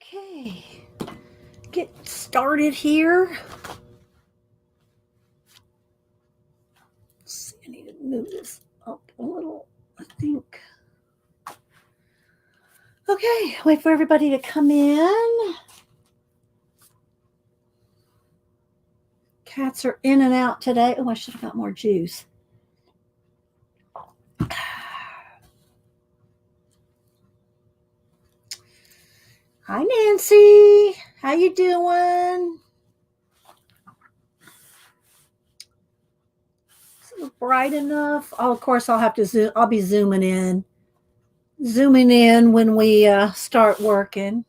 Okay, get started here. Let's see, I need to move this up a little, I think. Okay, wait for everybody to come in. Cats are in and out today. Oh, I should have got more juice. Hi, Nancy. How you doing? Is it bright enough? Oh, of course, I'll have to zoom. I'll be zooming in when we start working.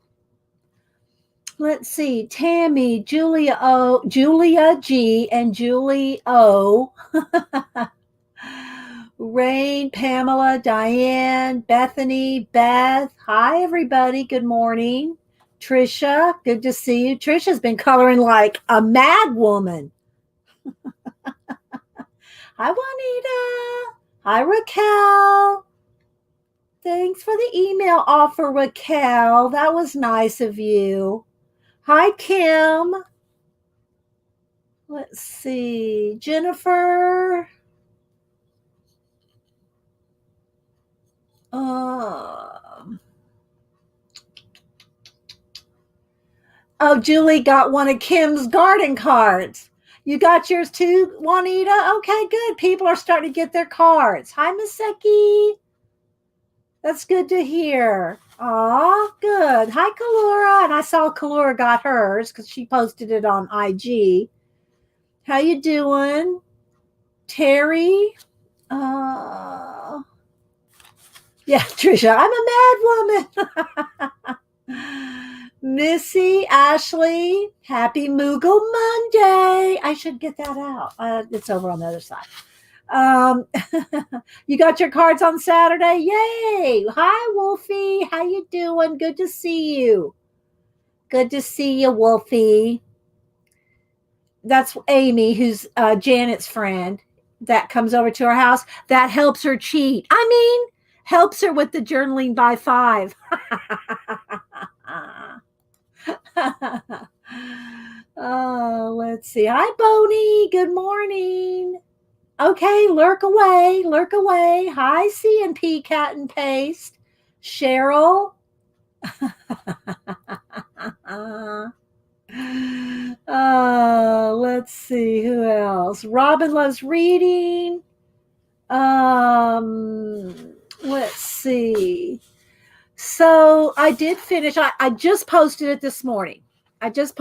Let's see. Tammy, Julia G, and Julie O. Rain, Pamela, Diane, Bethany, Beth. Hi, everybody. Good morning. Trisha, good to see you. Trisha's been coloring like a mad woman. Hi, Juanita. Hi, Raquel. Thanks for the email offer, Raquel. That was nice of you. Hi, Kim. Let's see. Jennifer. Oh, Julie got one of Kim's garden cards. You got yours too, Juanita? Okay, good. People are starting to get their cards. Hi, Maseki. That's good to hear. Aw, good. Hi, Kalura. And I saw Kalura got hers because she posted it on IG. How you doing? Terry? Yeah, Trisha, I'm a mad woman. Missy, Ashley, happy Moogle Monday. I should get that out. It's over on the other side. You got your cards on Saturday? Yay. Hi, Wolfie. How you doing? Good to see you. Good to see you, Wolfie. That's Amy, who's Janet's friend that comes over to our house. That helps her cheat. I mean, helps her with the journaling by 5. Oh, let's see. Hi, Bonnie. Good morning. Okay, lurk away, lurk away. Hi, C&P Cat and Paste. Cheryl. Let's see who else. Robin loves reading. Let's see. So I did finish. I just posted it this morning. I finished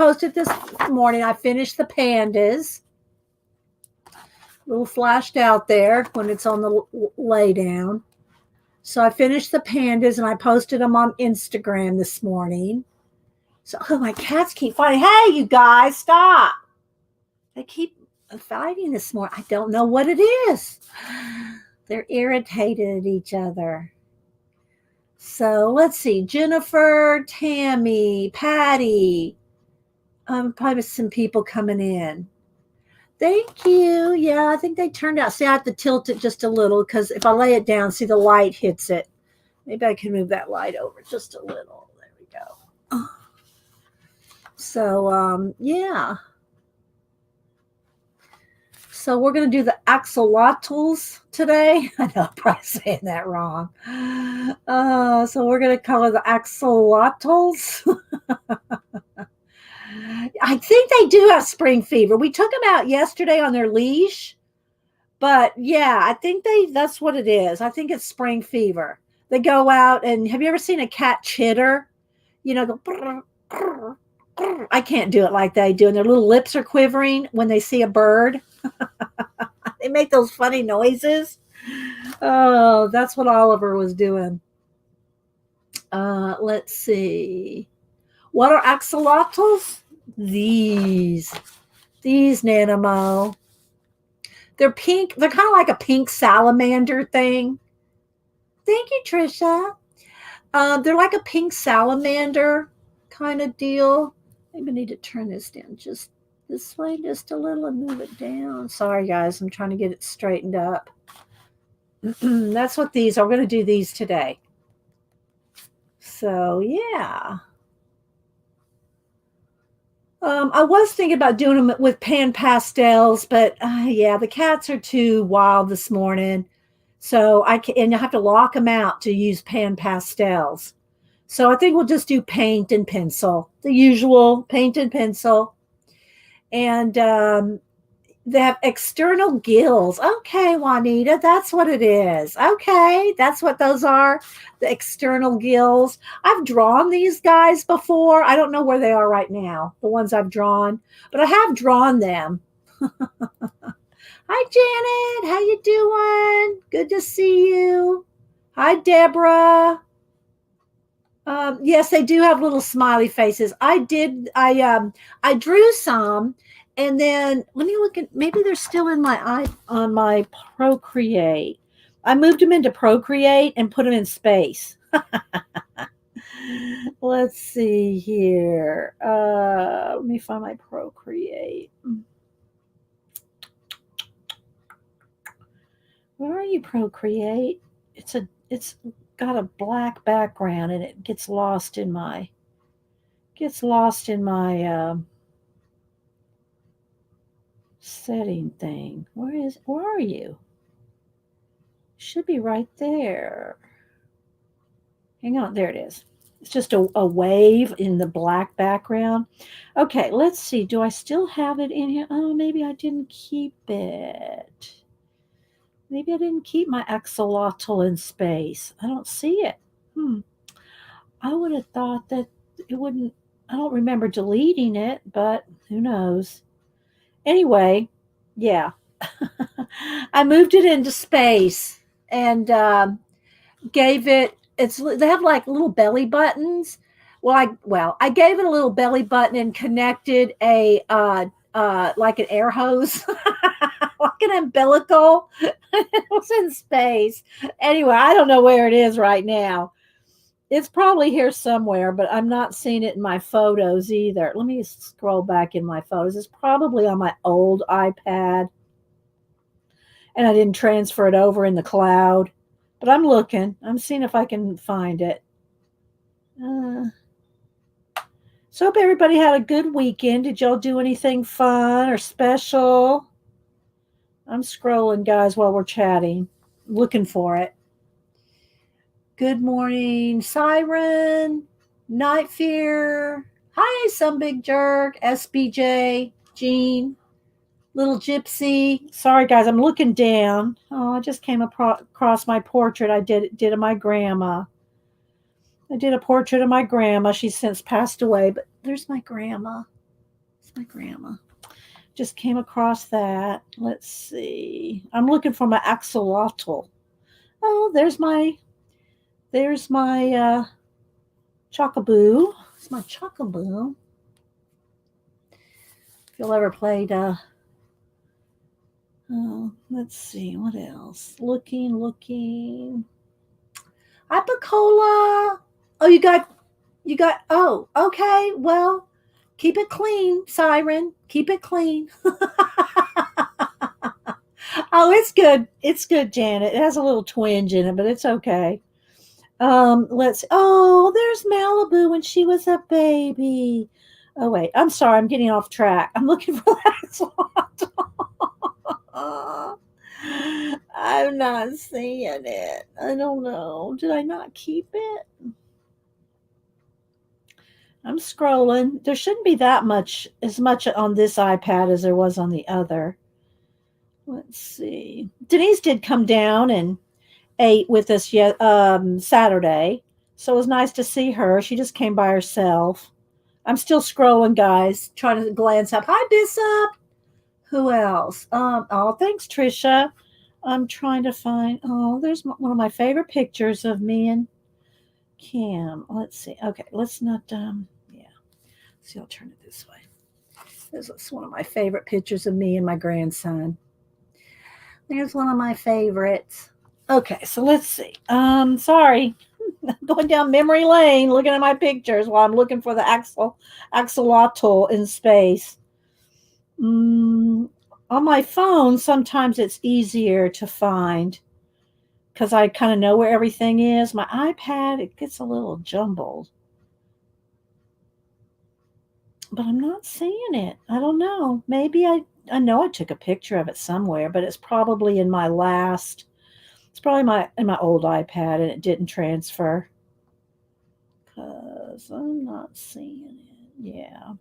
the pandas. A little flashed out there when it's on the lay down. So I finished the pandas and I posted them on Instagram this morning. So my cats keep fighting. Hey, you guys, stop. They keep fighting this morning. I don't know what it is. They're irritated at each other. So let's see. Jennifer, Tammy, Patty. Probably some people coming in. Thank you. Yeah, I think they turned out. See, I have to tilt it just a little because if I lay it down, see the light hits it. Maybe I can move that light over just a little. There we go. So, yeah. So we're going to do the axolotls today. I know I'm probably saying that wrong. So we're going to color the axolotls. I think they do have spring fever. We took them out yesterday on their leash. But yeah, I think that's what it is. I think it's spring fever. They go out and have you ever seen a cat chitter? You know, go brr, brr, brr. I can't do it like they do. And their little lips are quivering when they see a bird. They make those funny noises. Oh, that's what Oliver was doing. Let's see. What are axolotls? These Nanamo. They're pink. They're kind of like a pink salamander thing. Thank you, Trisha. They're like a pink salamander kind of deal. Maybe I need to turn this down just this way just a little and move it down. Sorry, guys. I'm trying to get it straightened up. That's what these are. We're going to do these today. So, yeah. I was thinking about doing them with pan pastels, but yeah, the cats are too wild this morning. So I can, and you have to lock them out to use pan pastels. So I think we'll just do paint and pencil, the usual paint and pencil. And they have external gills. Okay, Juanita, that's what it is. Okay, that's what those are. The external gills. I've drawn these guys before. I don't know where they are right now, the ones I've drawn, but I have drawn them. Hi, Janet. How you doing? Good to see you. Hi, Deborah. Yes, they do have little smiley faces. I drew some, and then let me look at, maybe they're still in my eye on my Procreate. I moved them into Procreate and put them in space. Let's see here. Let me find my Procreate. Where are you, Procreate? It's got a black background and it gets lost in my setting thing. Where are you? Should be right there. Hang on, there it is. It's just a wave in the black background. Okay, let's see. Do I still have it in here? Oh, maybe I didn't keep it. Maybe I didn't keep my axolotl in space. I don't see it. I would have thought that it wouldn't. I don't remember deleting it, but who knows? Anyway, yeah. I moved it into space and gave it. It's they have like little belly buttons. I gave it a little belly button and connected a like an air hose, like an umbilical. It was in space. Anyway, I don't know where it is right now. It's probably here somewhere, but I'm not seeing it in my photos either. Let me scroll back in my photos. It's probably on my old iPad, and I didn't transfer it over in the cloud. But I'm looking. I'm seeing if I can find it. So hope everybody had a good weekend. Did y'all do anything fun or special? I'm scrolling, guys, while we're chatting, looking for it. Good morning, Siren, Night Fear. Hi, some big jerk, SBJ, Jean, Little Gypsy. Sorry, guys, I'm looking down. Oh, I just came across my portrait I did of my grandma. I did a portrait of my grandma. She's since passed away, but there's my grandma. It's my grandma. Just came across that. Let's see. I'm looking for my axolotl. Oh, there's my chockaboo. It's my chockaboo. If you'll ever played let's see, what else? Looking. Apicola. Oh, you got oh, okay. Well, keep it clean, Siren. Keep it clean. Oh, it's good. It's good, Janet. It has a little twinge in it, but it's okay. Let's. Oh, there's Malibu when she was a baby. Oh wait, I'm sorry. I'm getting off track. I'm looking for that. I'm not seeing it. I don't know. Did I not keep it? I'm scrolling. There shouldn't be that much, as much on this iPad as there was on the other. Let's see. Denise did come down and ate with us Saturday, so it was nice to see her. She just came by herself. I'm still scrolling, guys, trying to glance up. Hi, Bishop. Who else? Oh, thanks, Trisha. I'm trying to find. Oh, there's one of my favorite pictures of me and Kim. Let's see. Okay, let's not. Yeah. See, I'll turn it this way. This is one of my favorite pictures of me and my grandson. There's one of my favorites. Okay, so let's see. Sorry, going down memory lane, looking at my pictures while I'm looking for the axolotl in space. On my phone, sometimes it's easier to find because I kind of know where everything is. My iPad, it gets a little jumbled. but I'm not seeing it. I don't know. Maybe I know I took a picture of it somewhere, but it's probably in my last. It's probably in my old iPad, and it didn't transfer. Cause I'm not seeing it. Yeah.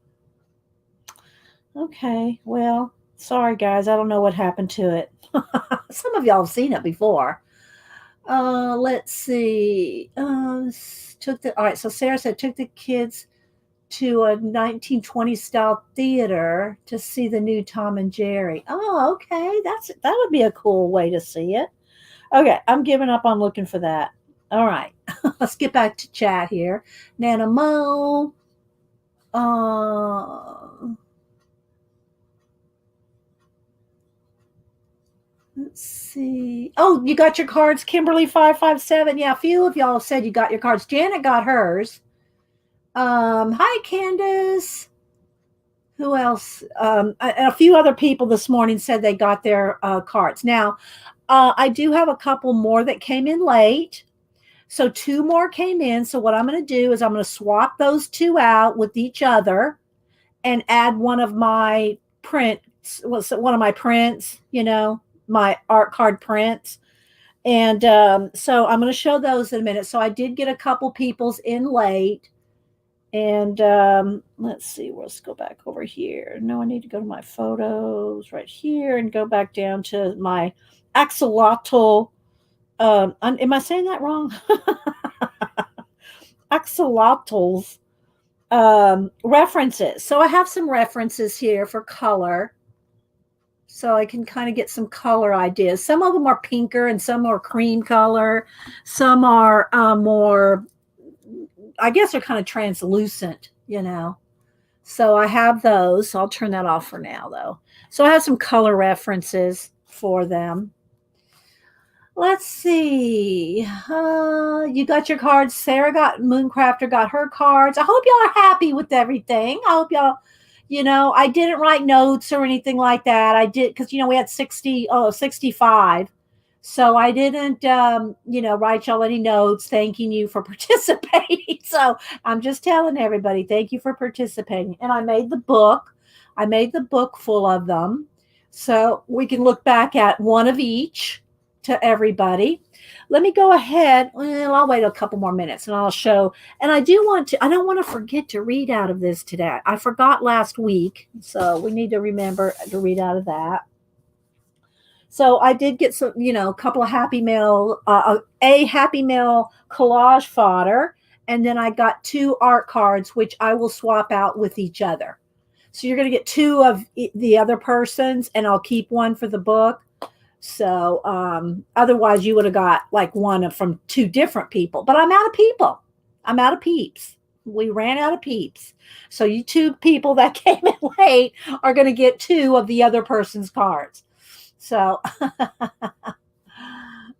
Okay. Well, sorry guys. I don't know what happened to it. Some of y'all have seen it before. Let's see. Took the all right. So Sarah said took the kids to a 1920 style theater to see the new Tom and Jerry. Oh, okay. That would be a cool way to see it. Okay, I'm giving up on looking for that. All right. Let's get back to chat here. Nana Mo. Uh, let's see. Oh, you got your cards, Kimberly 557. Yeah, a few of y'all said you got your cards. Janet got hers. Hi Candace. Who else? A few other people this morning said they got their cards. Now, I do have a couple more that came in late. So two more came in. So what I'm going to do is I'm going to swap those two out with each other and add one of my prints. One of my prints, my art card prints. And so I'm going to show those in a minute. So I did get a couple people's in late. And let's see, let's go back over here. No, I need to go to my photos right here and go back down to my axolotl. Am I saying that wrong? Axolotls references. So I have some references here for color. So I can kind of get some color ideas. Some of them are pinker and some are cream color. Some are more, I guess they're kind of translucent, So I have those. So I'll turn that off for now, though. So I have some color references for them. Let's see. You got your cards. Sarah Mooncrafter got her cards. I hope y'all are happy with everything. I hope y'all, I didn't write notes or anything like that. I did because, we had 65. So I didn't, write y'all any notes thanking you for participating. So I'm just telling everybody, thank you for participating. And I made the book. I made the book full of them. So we can look back at one of each to everybody. Let me go ahead. Well, I'll wait a couple more minutes and I'll show. And I don't want to forget to read out of this today. I forgot last week. So we need to remember to read out of that. So I did get some, a couple of Happy Mail, a Happy Mail collage fodder. And then I got 2 art cards, which I will swap out with each other. So you're going to get 2 of the other person's and I'll keep one for the book. So otherwise you would have got like one from 2 different people, but I'm out of people. I'm out of peeps. We ran out of peeps. So you 2 people that came in late are going to get 2 of the other person's cards. So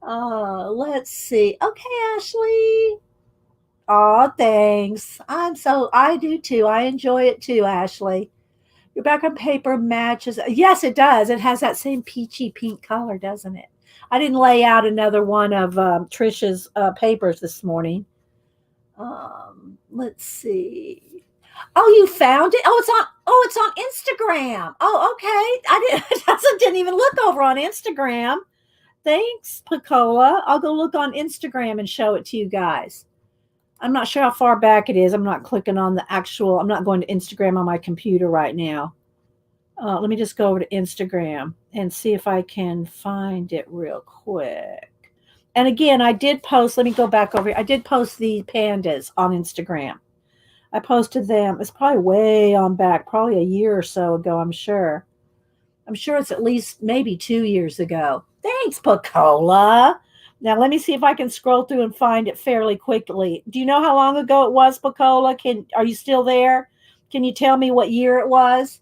let's see. Okay, Ashley. Oh, thanks. I do too. I enjoy it too, Ashley. Your back on paper matches. Yes, it does. It has that same peachy pink color, doesn't it? I didn't lay out another one of Trisha's papers this morning. Let's see. Oh, you found it? It's on Instagram. Oh, okay. I didn't even look over on Instagram. Thanks, Picola. I'll go look on Instagram and show it to you guys. I'm not sure how far back it is. I'm not clicking on I'm not going to Instagram on my computer right now. Let me just go over to Instagram and see if I can find it real quick. And again, I did post, let me go back over here. I did post the pandas on Instagram. I posted them. It's probably way on back, probably a year or so ago, I'm sure. I'm sure it's at least maybe 2 years ago. Thanks, Picola. Now, let me see if I can scroll through and find it fairly quickly. Do you know how long ago it was, Picola? Are you still there? Can you tell me what year it was?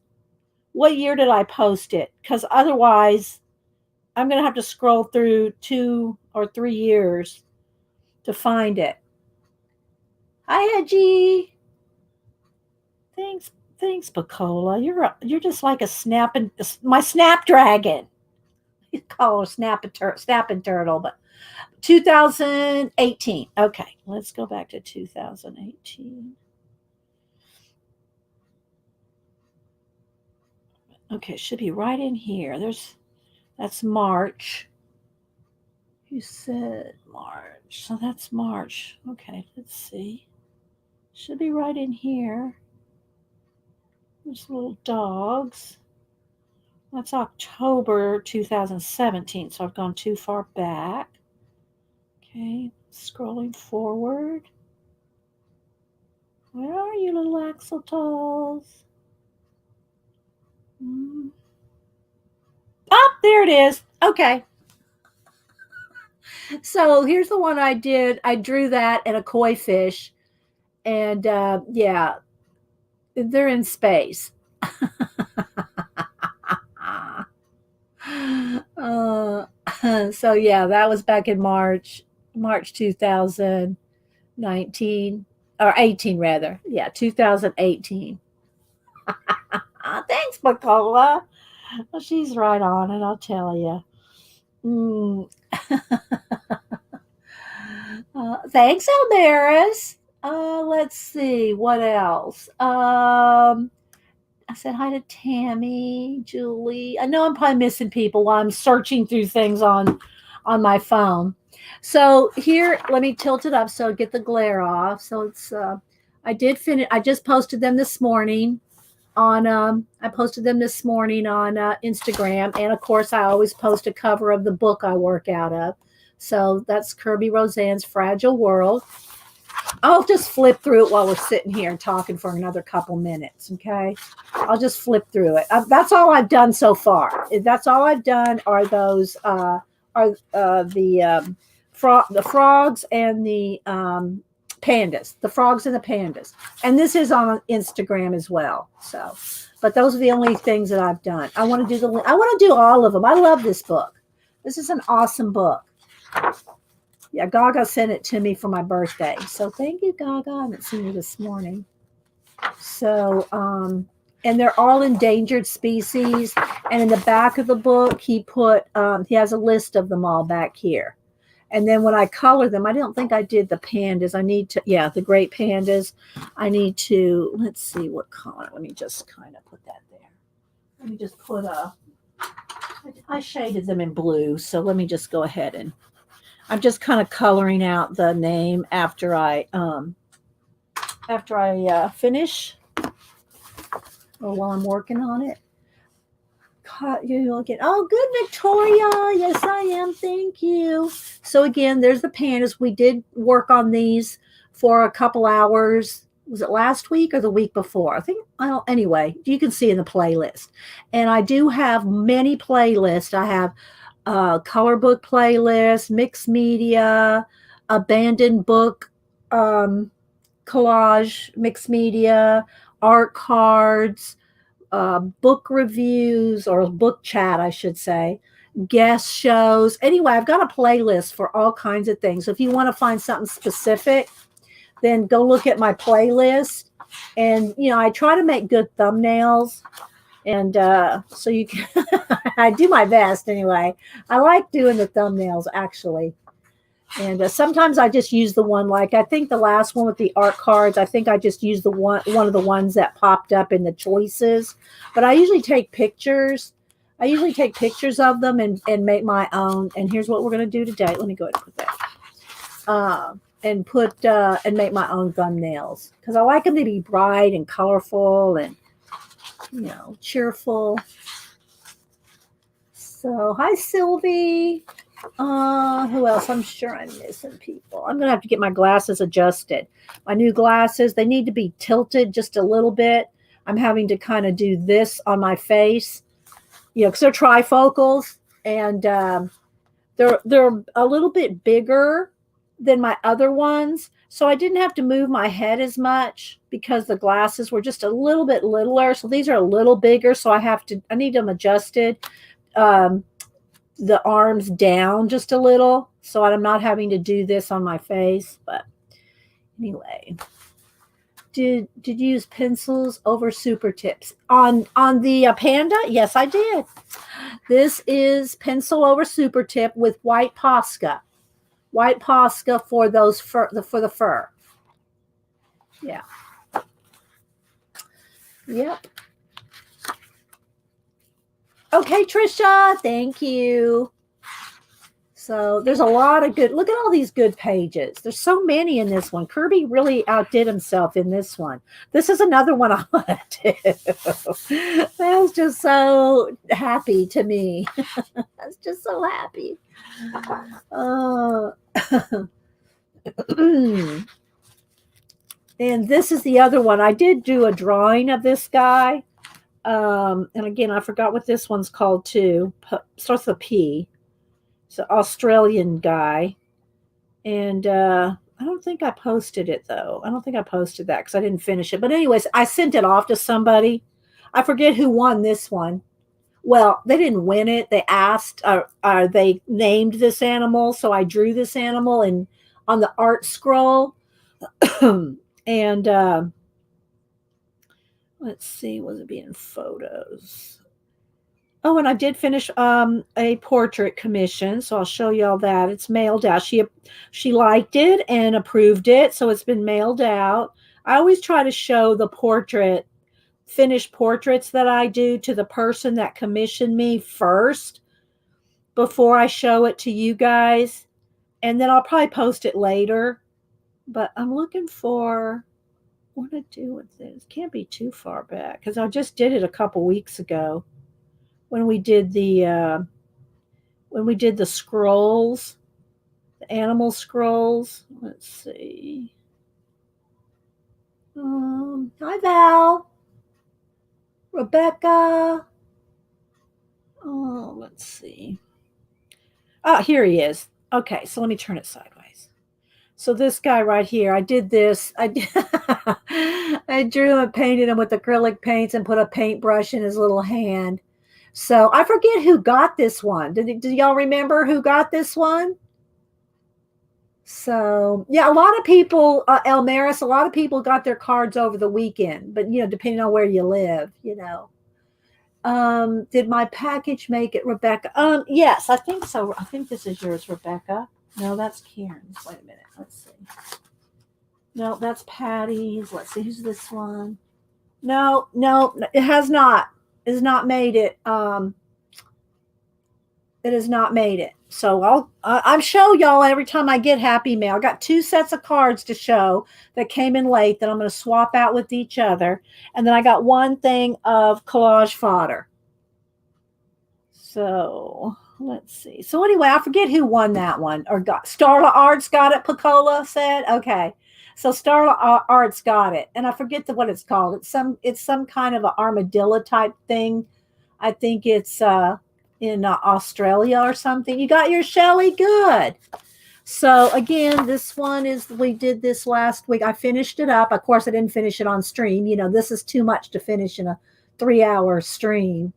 What year did I post it? Because otherwise, I'm going to have to scroll through 2 or 3 years to find it. Hi, Edgy. Thanks, Picola. You're just like my snapdragon. You call her snapping turtle, but 2018. Okay, let's go back to 2018. Okay, it should be right in here. That's March. You said March. So that's March. Okay, let's see. Should be right in here. There's little dogs. That's October 2017. So I've gone too far back. Okay, scrolling forward. Where are you, little axolotls? Oh, there it is. Okay. So here's the one I did. I drew that and a koi fish. And yeah, they're in space. uh, so yeah, that was back in March 2019 or 18 rather. Yeah, 2018. Thanks, Macola. Well, she's right on it, I'll tell you. Mm. Thanks, Elmaris. Let's see what else. I said hi to Tammy, Julie. I know I'm probably missing people while I'm searching through things on my phone. So here, let me tilt it up so get the glare off. So it's I did finish. I just posted them this morning on I posted them this morning on Instagram, and of course I always post a cover of the book I work out of. So that's Kerby Rosanes' Fragile World. I'll just flip through it while we're sitting here and talking for another couple minutes. Okay, I'll just flip through it. That's all I've done so far. That's all I've done are those the frogs and the pandas, the frogs and the pandas, and this is on Instagram as well. So, but those are the only things that I've done. I want to do all of them. I love this book. This is an awesome book. Yeah, Gaga sent it to me for my birthday. So thank you, Gaga. I haven't seen you this morning. So, and they're all endangered species. And in the back of the book, he has a list of them all back here. And then when I color them, I don't think I did the pandas. The great pandas. I need to, let's see what color. Let me just kind of put that there. Let me just I shaded them in blue. So let me just go ahead and I'm just kind of coloring out the name after I finish or while I'm working on it. You'll get good, Victoria. Yes, I am. Thank you. So again, there's the pandas. We did work on these for a couple hours. Was it last week or the week before? I think. Anyway, you can see in the playlist, and I do have many playlists. I have color book playlist, mixed media, abandoned book, collage, mixed media, art cards, book reviews or book chat, I should say, guest shows. Anyway, I've got a playlist for all kinds of things. So if you want to find something specific, then go look at my playlist. And, I try to make good thumbnails. And so you can, I do my best anyway. I like doing the thumbnails actually. And sometimes I just use the one, like I think the last one with the art cards, I think I just used one of the ones that popped up in the choices. But I usually take pictures. I usually take pictures of them and make my own. And here's what we're going to do today. Let me go ahead and put that. And make my own thumbnails because I like them to be bright and colorful and cheerful. So hi, Sylvie. Who else? I'm sure I'm missing people. I'm gonna have to get my glasses adjusted. My new glasses, they need to be tilted just a little bit. I'm having to kind of do this on my face, because they're trifocals and they're a little bit bigger than my other ones. So I didn't have to move my head as much because the glasses were just a little bit littler. So these are a little bigger. So I need them adjusted. The arms down just a little so I'm not having to do this on my face. But anyway, did you use pencils over super tips on the Panda? Yes, I did. This is pencil over super tip with white Posca for those for the fur. Yeah. Yep. Okay, Trisha, thank you. So there's a lot of good, look at all these good pages. There's so many in this one. Kerby really outdid himself in this one. This is another one I want to do. That was just so happy to me. That's just so happy. And this is the other one. I did do a drawing of this guy. And again, I forgot what this one's called too. Starts with a P. It's an Australian guy. And I don't think I posted it though. I don't think I posted that because I didn't finish it. But anyways, I sent it off to somebody. I forget who won this one. Well, they didn't win it. They asked, they named this animal. So I drew this animal and on the art scroll. And let's see, was it being photos? Oh, and I did finish a portrait commission, so I'll show you all that. It's mailed out. She liked it and approved it, so it's been mailed out. I always try to show the finished portraits that I do to the person that commissioned me first before I show it to you guys, and then I'll probably post it later. But I'm looking for what to do with this. Can't be too far back because I just did it a couple weeks ago. When we did the scrolls, the animal scrolls. Let's see. Hi Val, Rebecca. Oh, let's see. Oh, here he is. Okay, so let me turn it sideways. So this guy right here, I did this. I drew him and painted him with acrylic paints and put a paintbrush in his little hand. So I forget who got this one. Do y'all remember who got this one? So yeah, a lot of people, Elmaris, a lot of people got their cards over the weekend, but depending on where you live, Did my package make it, Rebecca? Yes, I think so. I think this is yours, Rebecca. No, that's Karen's. Wait a minute. Let's see. No, that's Patty's. Let's see. Who's this one? No, it has not. It has not made it. It has not made it. So I'll show y'all every time I get happy mail. I got 2 sets of cards to show that came in late that I'm going to swap out with each other. And then I got 1 thing of collage fodder. So let's see. So anyway, I forget who won that one or got. Starla Arts got it, Picola said. Okay. So Starla Arts got it. And I forget what it's called. It's some kind of an armadillo type thing. I think it's in Australia or something. You got your Shelly? Good. So again, this one we did this last week. I finished it up. Of course, I didn't finish it on stream. This is too much to finish in a 3-hour stream.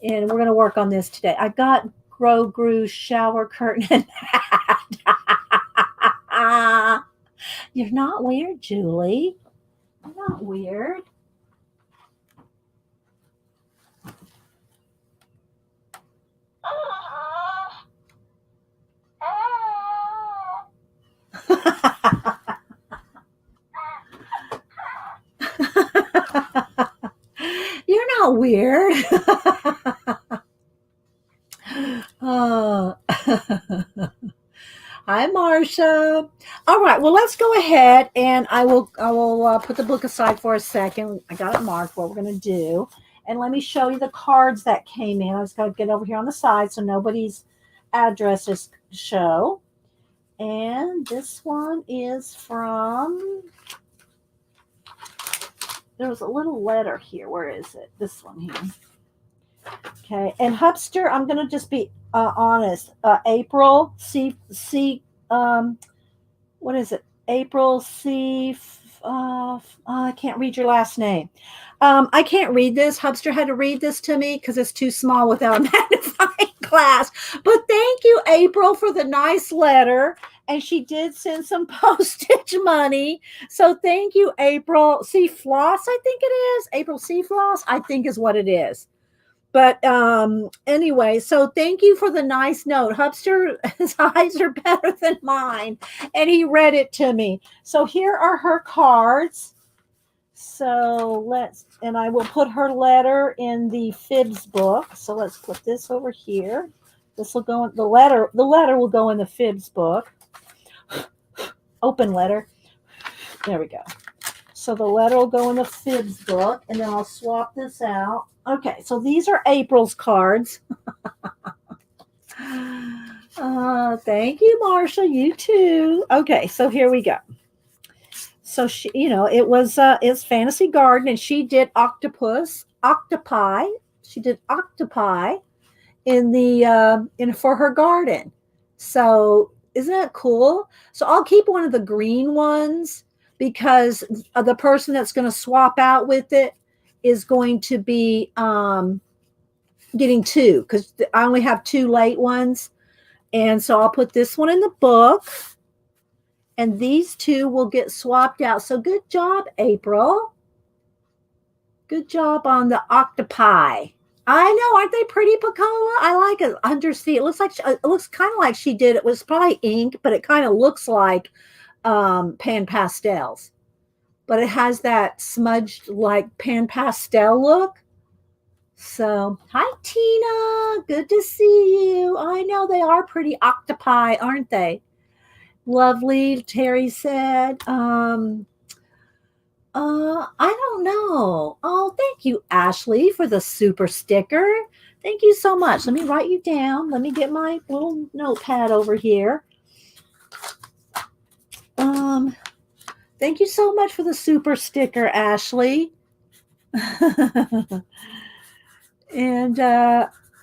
And we're going to work on this today. I got Grow shower curtain. You're not weird, Julie. I'm not weird. You're not weird. Hi, Marcia. All right. Well, let's go ahead and I will put the book aside for a second. I got it marked what we're going to do. And let me show you the cards that came in. I just got to get over here on the side so nobody's addresses show. And this one is from, there was a little letter here. Where is it? This one here. Okay. And Hubster, I'm going to just be honest. April C, what is it? April C, I can't read your last name. I can't read this. Hubster had to read this to me because it's too small without a magnifying glass. But thank you, April, for the nice letter. And she did send some postage money. So thank you, April C. Floss, I think it is. April C. Floss, I think is what it is. But anyway, so thank you for the nice note. Hubster, his eyes are better than mine. And he read it to me. So here are her cards. So and I will put her letter in the fibs book. So let's put this over here. This will go in the letter will go in the fibs book. Open letter. There we go. So the letter will go in the fibs book, and then I'll swap this out. Okay, so these are April's cards. Thank you, Marsha. You too. Okay, so here we go. So she, it's Fantasy Garden, and she did octopi. She did octopi in for her garden. So isn't that cool? So I'll keep one of the green ones because the person that's going to swap out with it is going to be getting two because I only have two late ones. And so I'll put this one in the book. And these two will get swapped out. So good job, April. Good job on the octopi. I know, aren't they pretty, Pacola? I like it. Undersea. It looks kind of like she did. It was probably ink, but it kind of looks like pan pastels. But it has that smudged like pan pastel look. So, hi, Tina. Good to see you. I know they are pretty octopi, aren't they? Lovely, Terry said. I don't know. Oh, thank you, Ashley, for the super sticker. Thank you so much. Let me write you down. Let me get my little notepad over here. Thank you so much for the super sticker, Ashley. And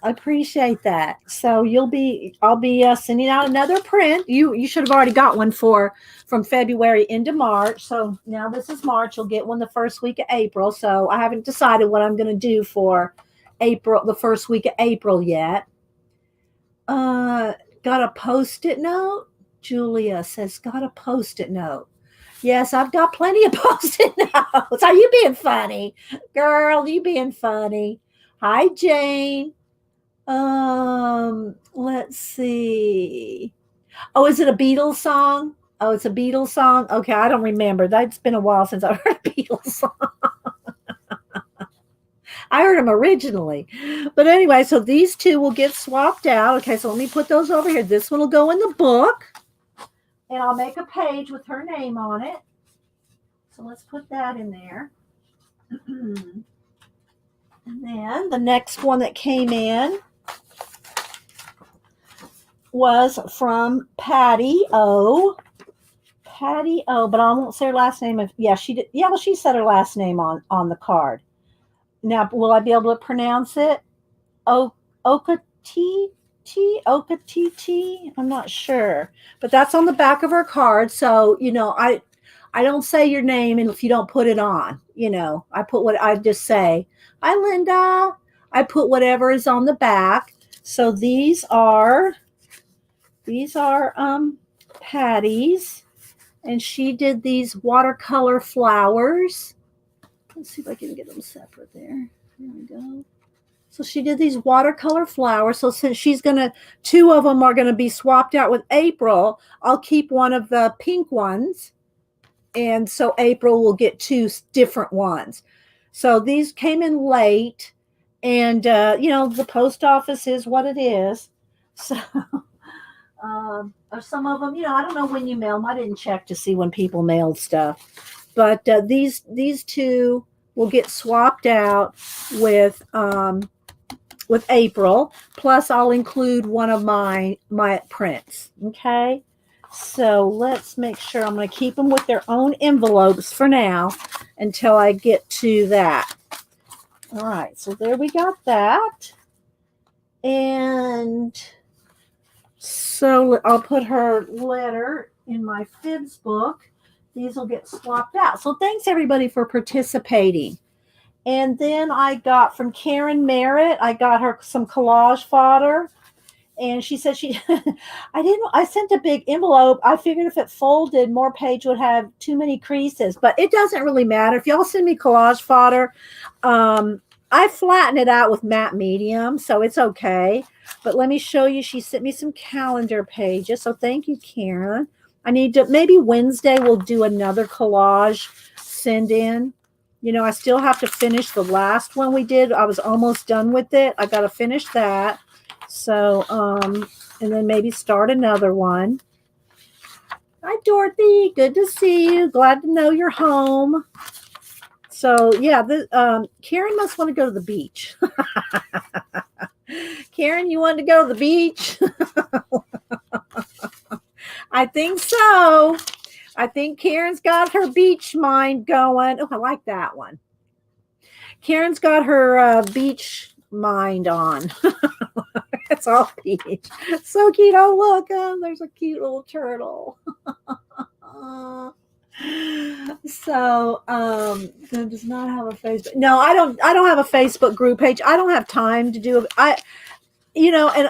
I appreciate that. So I'll be sending out another print. You should have already got one from February into March. So now this is March. You'll get one the first week of April. So I haven't decided what I'm going to do for April, the first week of April yet. Got a Post-it note? Julia says, got a Post-it note. Yes, I've got plenty of Post-it notes. Are you being funny? Girl, you being funny. Hi, Jane. Let's see. Oh, is it a Beatles song? Oh, it's a Beatles song? Okay, I don't remember. That's been a while since I heard a Beatles song. I heard them originally. But anyway, so these two will get swapped out. Okay, so let me put those over here. This one will go in the book. And I'll make a page with her name on it. So let's put that in there. And then the next one that came in was from Patty O. Patty O, but I won't say her last name. She did. Yeah, well, she said her last name on the card. Now, will I be able to pronounce it? Okatiti? I'm not sure. But that's on the back of her card. So, I don't say your name and if you don't put it on. I put what I just say. Hi, Linda. I put whatever is on the back. So these are Patty's, and she did these watercolor flowers. Let's see if I can get them separate there. There we go. So she did these watercolor flowers. So since two of them are going to be swapped out with April, I'll keep one of the pink ones. And so April will get two different ones. So these came in late, and the post office is what it is. So, or some of them, I don't know when you mail them. I didn't check to see when people mailed stuff, but these two will get swapped out with April. Plus, I'll include one of my prints. Okay. So let's make sure I'm going to keep them with their own envelopes for now until I get to that. All right, so there we got that. And so I'll put her letter in my fibs book. These will get swapped out. So thanks, everybody, for participating. And then I got from Karen Merritt, I got her some collage fodder. And she said I sent a big envelope. I figured if it folded, more page would have too many creases, but it doesn't really matter. If y'all send me collage fodder, I flatten it out with matte medium, so it's okay. But let me show you. She sent me some calendar pages. So thank you, Karen. Maybe Wednesday we'll do another collage send in. I still have to finish the last one we did. I was almost done with it. I got to finish that. So, and then maybe start another one. Hi, Dorothy. Good to see you. Glad to know you're home. So, yeah, Karen must want to go to the beach. Karen, you want to go to the beach? I think so. I think Karen's got her beach mind going. Oh, I like that one. Karen's got her beach mind on. It's all peach. So cute. Oh, look. There's a cute little turtle. So, does not have a Facebook. No, I don't have a Facebook group page. I don't have time to do it.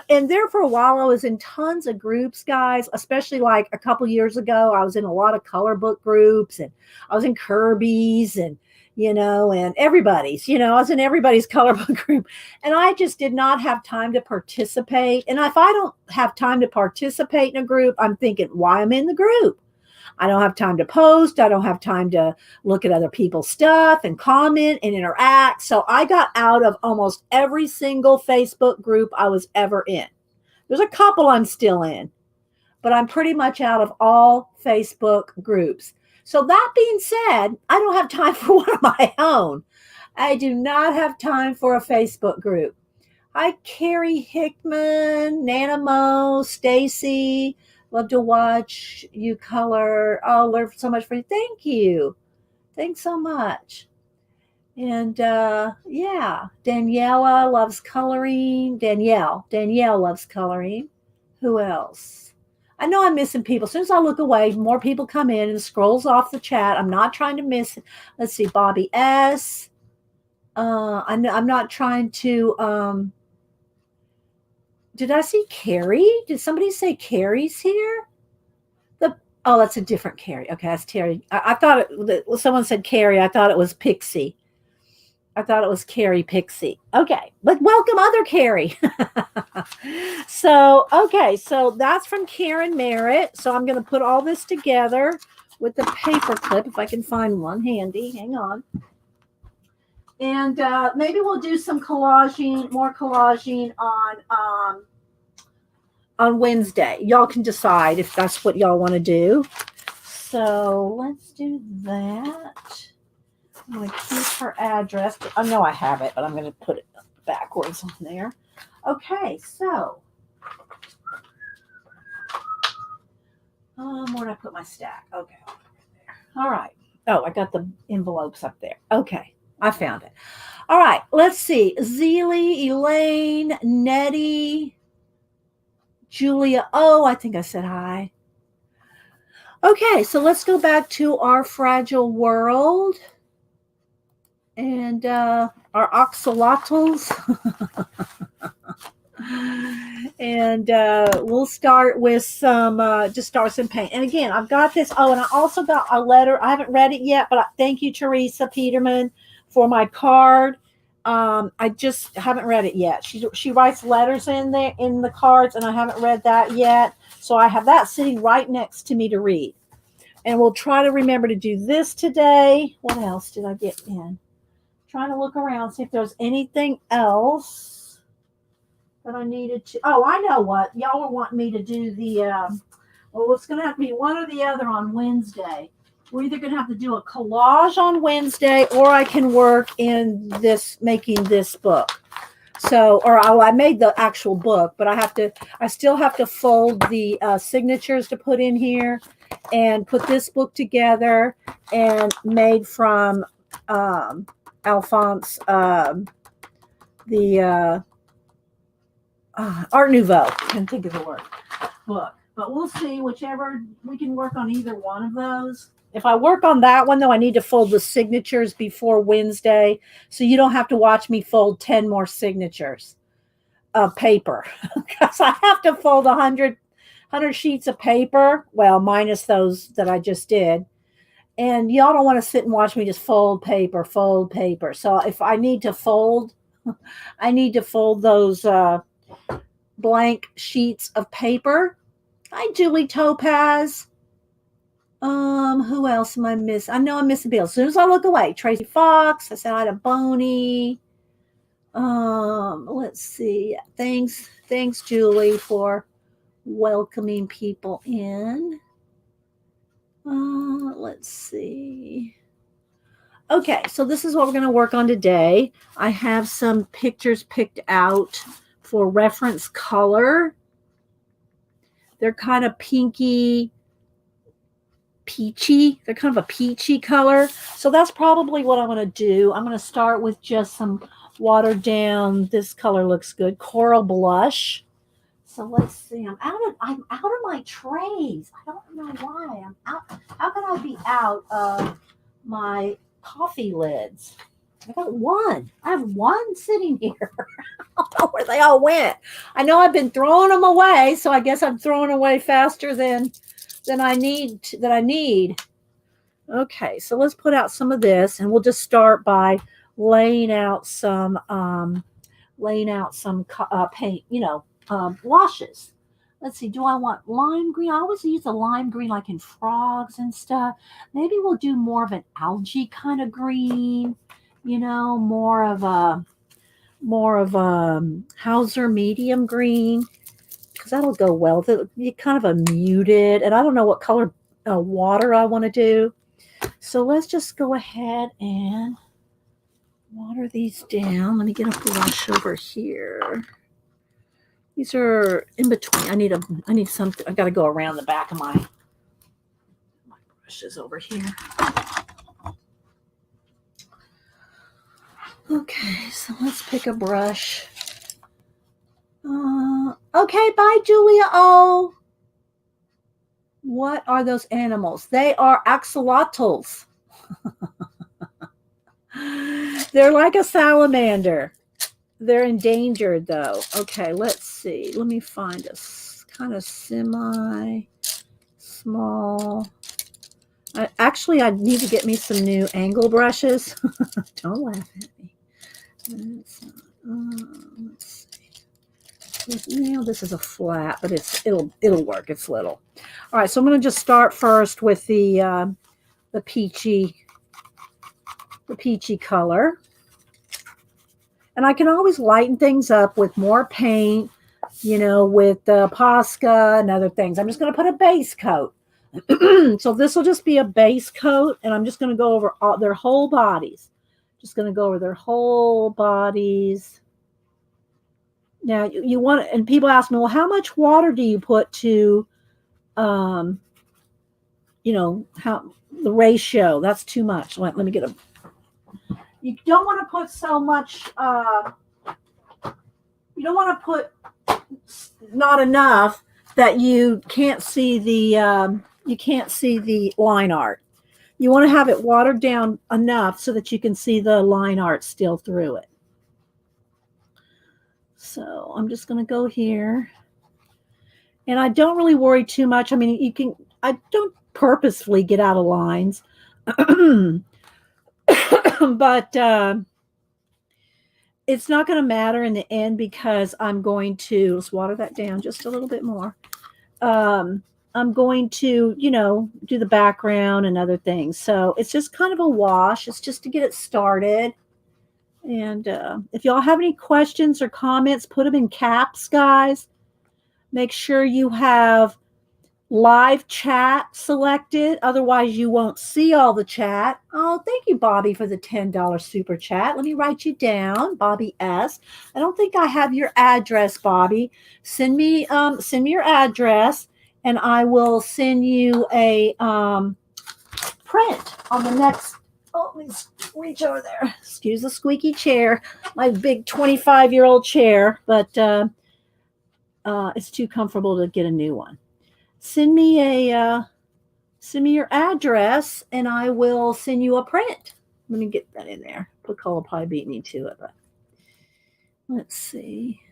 And there for a while I was in tons of groups, guys, especially like a couple years ago. I was in a lot of color book groups, and I was in Kerby's, and and everybody's, I was in everybody's color book group, and I just did not have time to participate. And if I don't have time to participate in a group, I'm thinking, why am I in the group? I don't have time to post. I don't have time to look at other people's stuff and comment and interact. So I got out of almost every single Facebook group I was ever in. There's a couple I'm still in, but I'm pretty much out of all Facebook groups. So that being said, I don't have time for one of my own. I do not have time for a Facebook group. Hi, Carrie Hickman, Nana Mo, Stacy. Love to watch you color. Oh, learn so much from you. Thank you. Thanks so much. And yeah, Daniela loves coloring. Danielle loves coloring. Who else? I know I'm missing people. As soon as I look away, more people come in and scrolls off the chat. I'm not trying to miss. Let's see, Bobby S. I'm not trying to. Did I see Carrie? Did somebody say Carrie's here? Oh, that's a different Carrie. Okay, that's Terry. I thought someone said Carrie. I thought it was Pixie. I thought it was Carrie Pixie. Okay, but welcome other Carrie. So that's from Karen Merritt. So I'm going to put all this together with the paper clip if I can find one handy. Hang on. And maybe we'll do some more collaging on Wednesday. Y'all can decide if that's what y'all want to do. So let's do that. I'm going to keep her address. I know I have it, but I'm going to put it backwards on there. Okay, so where did I put my stack? Okay, I'll put it there. All right. Oh, I got the envelopes up there. Okay, I found it. All right, let's see. Zeely, Elaine, Nettie, Julia. Oh, I think I said hi. Okay, so let's go back to our fragile world and our axolotls. And we'll start with just start some paint. And again, I've got this. Oh, and I also got a letter. I haven't read it yet, but thank you, Teresa Peterman, for my card. I just haven't read it yet. She writes letters in the cards, and I haven't read that yet. So I have that sitting right next to me to read. And we'll try to remember to do this today. What else did I get in? Trying to look around, see if there's anything else that I needed to. Oh, I know what. Y'all are wanting me to do the, well, it's going to have to be one or the other on Wednesday. We're either going to have to do a collage on Wednesday, or I can work in making this book. So, I made the actual book, but I still have to fold the signatures to put in here and put this book together, and made from Alphonse, the Art Nouveau. I can't think of the word book, but we'll see. Whichever, we can work on either one of those. If I work on that one, though, I need to fold the signatures before Wednesday, so you don't have to watch me fold 10 more signatures of paper, because I have to fold 100 sheets of paper, well, minus those that I just did. And y'all don't want to sit and watch me just fold paper. So if I need to fold, I need to fold those blank sheets of paper. Hi, Julie Topaz. Who else am I missing? I know I'm missing people. As soon as I look away, Tracy Fox. I said hi to Boney. Let's see. Thanks, Julie, for welcoming people in. Let's see. Okay, so this is what we're going to work on today. I have some pictures picked out for reference color. They're kind of pinky, peachy. They're kind of a peachy color. So that's probably what I'm going to do. I'm going to start with just some watered down. This color looks good. Coral blush. So let's see. I'm out of my trays. I don't know why I'm out. How can I be out of my coffee lids? I got one. I have one sitting here. I don't know where they all went. I know I've been throwing them away, so I guess I'm throwing away faster than I need. Okay, so let's put out some of this, and we'll just start by laying out some paint. Washes. Let's see. Do I want lime green? I always use a lime green, like in frogs and stuff. Maybe we'll do more of an algae kind of green. More of a Hauser medium green, because that'll go well. It'll be kind of a muted, and I don't know what color water I want to do. So let's just go ahead and water these down. Let me get a brush over here. These are in between. I need something. I got to go around the back of my brushes over here. Okay, so let's pick a brush. Okay, bye, Julia. Oh, what are those animals? They are axolotls. They're like a salamander. They're endangered, though. Okay, let's see. Let me find a kind of semi-small. I need to get me some new angle brushes. Don't laugh at me. Let's see. This is a flat, but it'll work. It's little. All right, so I'm going to just start first with the peachy color. And I can always lighten things up with more paint, with Posca and other things. I'm just going to put a base coat. So this will just be a base coat, and I'm just going to go over their whole bodies. Just going to go over their whole bodies. Now, you want, and people ask me, well, how much water do you put to, how the ratio? That's too much. Let me get a. You don't want to put so much. You don't want to put not enough that you can't see the line art. You want to have it watered down enough so that you can see the line art still through it. So I'm just going to go here. And I don't really worry too much. I mean, I don't purposefully get out of lines. But it's not going to matter in the end, because I'm going to, let's water that down just a little bit more. I'm going to, do the background and other things. So it's just kind of a wash. It's just to get it started. And if y'all have any questions or comments, put them in caps, guys. Make sure you have live chat selected. Otherwise, you won't see all the chat. Oh, thank you, Bobby, for the $10 super chat. Let me write you down, Bobby S. I don't think I have your address, Bobby. Send me your address, and I will send you a print on the next. Oh, let me reach over there. Excuse the squeaky chair. My big 25-year-old chair, but it's too comfortable to get a new one. Send me your address, and I will send you a print. Let me get that in there. Nicole will probably beat me to it, but let's see.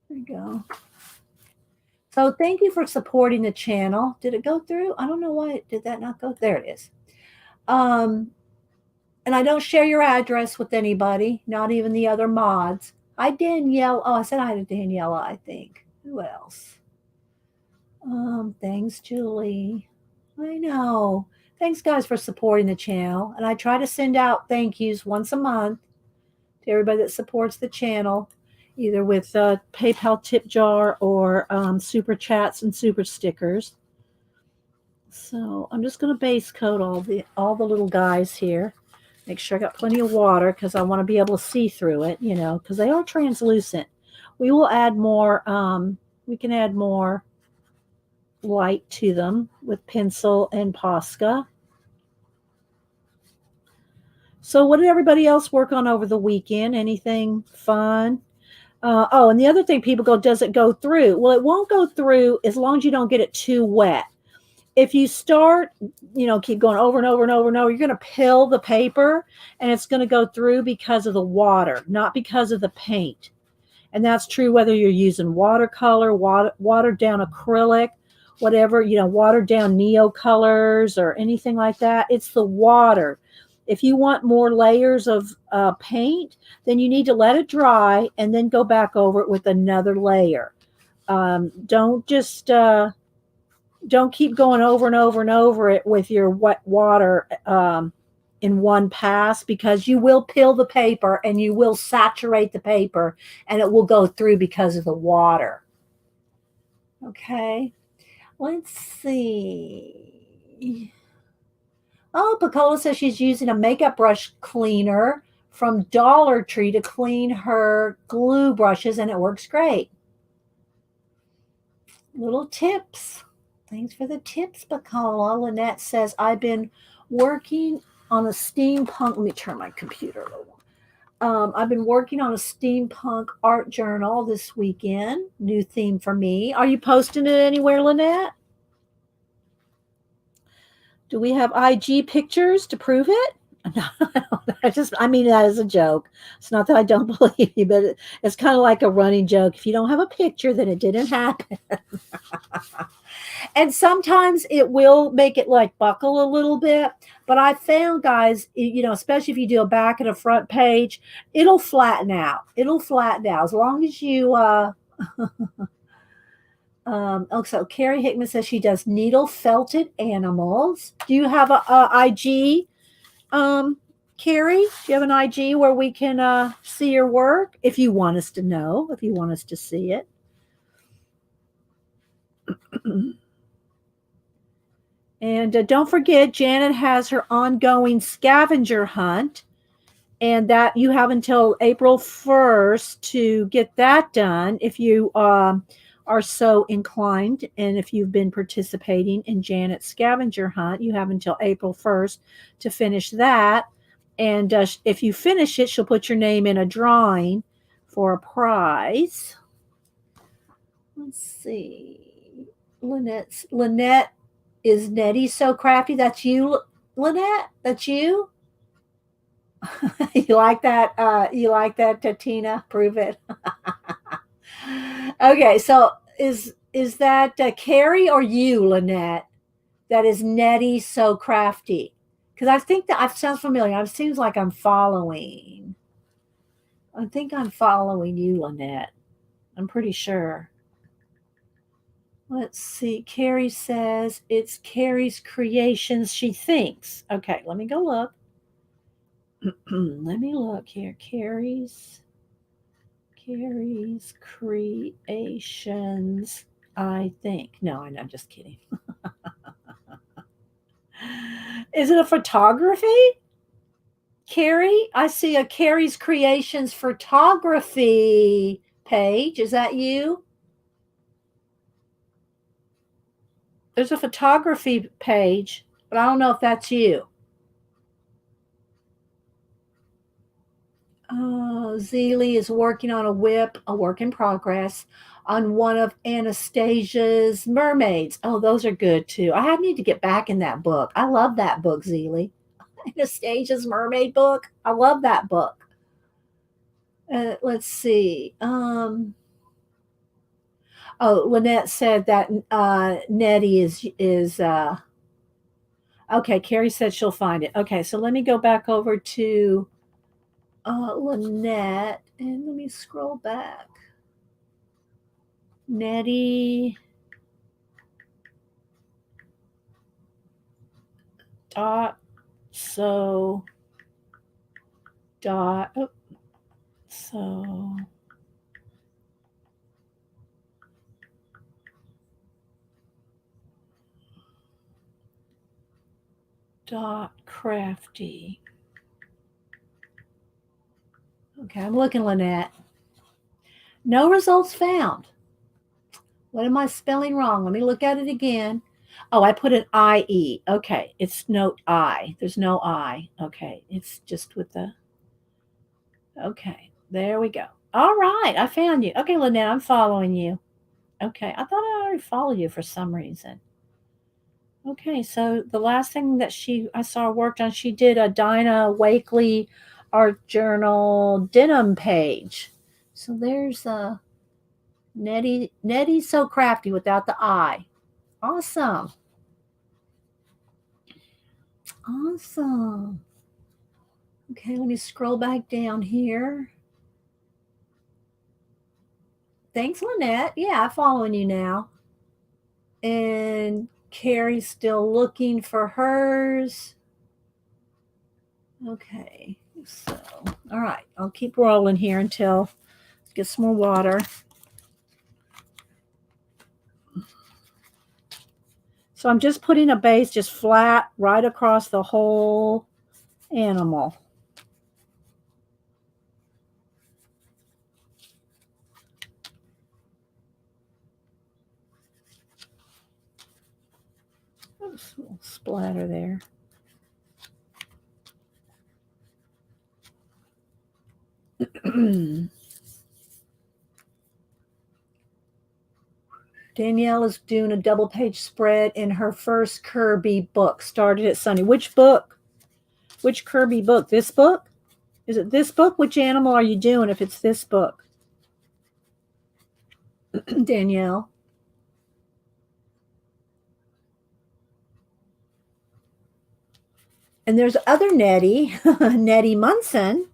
There you go. So thank you for supporting the channel. Did it go through? I don't know why did that not go. There it is. And I don't share your address with anybody, not even the other mods. Hi, Danielle. Oh, I said hi to Daniela, I think. Who else? Thanks, Julie. I know. Thanks, guys, for supporting the channel. And I try to send out thank yous once a month to everybody that supports the channel, either with a PayPal tip jar or super chats and super stickers. So I'm just going to base coat all the little guys here. Make sure I got plenty of water because I want to be able to see through it, because they are translucent. We will add more. We can add more light to them with pencil and Posca. So what did everybody else work on over the weekend? Anything fun? And the other thing, people go, does it go through? Well, it won't go through as long as you don't get it too wet. If you start, keep going over and over and over and over, you're going to pill the paper and it's going to go through because of the water, not because of the paint. And that's true whether you're using watercolor, watered down acrylic, whatever, watered down neo colors or anything like that. It's the water. If you want more layers of paint, then you need to let it dry and then go back over it with another layer. Don't keep going over and over and over it with your wet water in one pass, because you will pill the paper and you will saturate the paper and it will go through because of the water. Okay, let's see. Oh, Picola says she's using a makeup brush cleaner from Dollar Tree to clean her glue brushes and it works great. Little tips. Thanks for the tips, Picola. Lynette says, I've been working on a steampunk. Let me turn my computer a little. I've been working on a steampunk art journal this weekend. New theme for me. Are you posting it anywhere, Lynette? Do we have IG pictures to prove it? No, I mean that as a joke. It's not that I don't believe you, but it's kind of like a running joke. If you don't have a picture, then it didn't happen. And sometimes it will make it like buckle a little bit. But I found, guys, especially if you do a back and a front page, it'll flatten out. It'll flatten out as long as you. So Carrie Hickman says she does needle felted animals. Do you have a IG, Carrie? Do you have an IG where we can see your work? If you want us to know, if you want us to see it. And don't forget, Janet has her ongoing scavenger hunt, and that you have until April 1st to get that done if you are so inclined. And if you've been participating in Janet's scavenger hunt, you have until April 1st to finish that. And if you finish it, she'll put your name in a drawing for a prize. Let's see. Lynette is Nettie so crafty. That's you, Lynette? That's you? You like that? You like that, Tina? Prove it. Okay, so is that Carrie or you, Lynette? That is Nettie so crafty. Because I think that sounds familiar. It seems like I'm following. I think I'm following you, Lynette. I'm pretty sure. Let's see. Carrie says it's Carrie's creations, she thinks. Okay, let me go look. Let me look here. Carrie's creations, I think. No, I'm just kidding. Is it a photography? Carrie? I see a Carrie's Creations photography page. Is that you? There's a photography page, but I don't know if that's you. Zeely is working on a whip, a work in progress, on one of Anastasia's mermaids. Oh, those are good too. I need to get back in that book. I love that book, Zeely. Anastasia's mermaid book. I love that book. Let's see. Lynette said that Nettie is okay. Carrie said she'll find it. Okay, so let me go back over to Lynette and let me scroll back. Nettie dot so dot so dot crafty. Okay, I'm looking, Lynette. No results found. What am I spelling wrong? Let me look at it again. Oh, I put an IE. Okay, it's no I. There's no I. Okay, it's just with the. Okay, there we go. All right, I found you. Okay, Lynette, I'm following you. Okay, I thought I already followed you for some reason. Okay, so the last thing that I saw worked on, she did a Dinah Wakely art journal denim page. So there's Nettie's so crafty without the I. Awesome. Awesome. Okay, let me scroll back down here. Thanks, Lynette. Yeah, I'm following you now. And Carrie's still looking for hers. Okay, so, all right, I'll keep rolling here until get some more water. So I'm just putting a base just flat right across the whole animal. Oops, a little splatter there. Danielle is doing a double page spread in her first Kerby book. Started at Sunny. Which book? Which Kerby book? This book? Is it this book? Which animal are you doing if it's this book? Danielle. And there's other Nettie, Nettie Munson.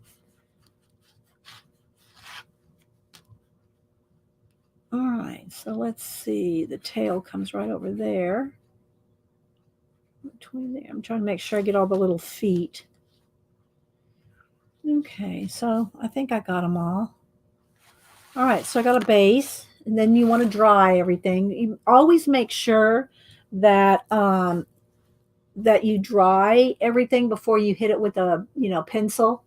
All right, so let's see. The tail comes right over there. Between there. I'm trying to make sure I get all the little feet. Okay, so I think I got them all. All right, so I got a base, and then you want to dry everything. You always make sure that that you dry everything before you hit it with a pencil.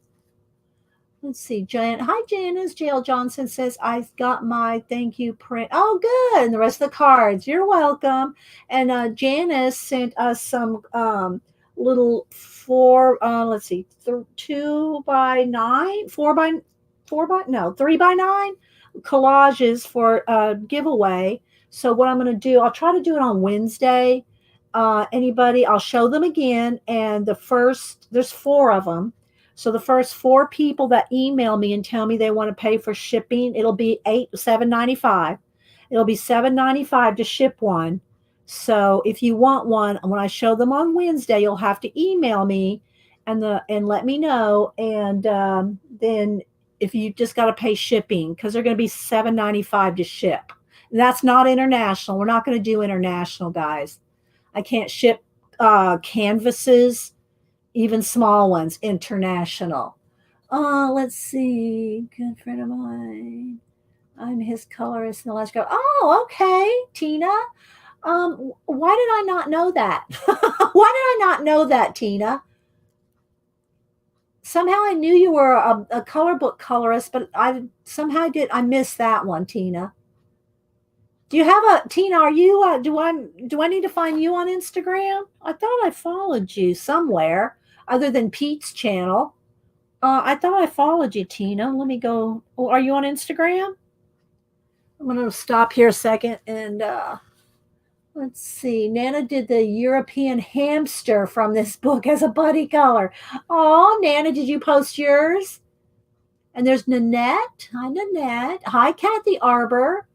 Let's see, Hi, Janice. JL Johnson says, I got my thank you print. Oh, good. And the rest of the cards. You're welcome. And Janice sent us some little let's see, 2x9, 3x9 collages for a giveaway. So what I'm going to do, I'll try to do it on Wednesday. Anybody, I'll show them again. And there's 4 of them. So the first 4 people that email me and tell me they want to pay for shipping, it'll be $7.95. It'll be $7.95 to ship one. So if you want one, when I show them on Wednesday, you'll have to email me and let me know. And then if you just got to pay shipping, because they're going to be $7.95 to ship. And that's not international. We're not going to do international, guys. I can't ship canvases, even small ones, international. Let's see. Good friend of mine. I'm his colorist in the last go. Oh, okay, Tina. Why did I not know that? Why did I not know that, Tina? Somehow I knew you were a color book colorist, but I missed that one, Tina. Do you have a Tina? Are you? Do I need to find you on Instagram? I thought I followed you somewhere other than Pete's channel. I thought I followed you, Tina. Let me go. Oh, are you on Instagram? I'm going to stop here a second and let's see. Nana did the European hamster from this book as a buddy color. Oh, Nana, did you post yours? And there's Nanette. Hi, Nanette. Hi, Kathy Arbor.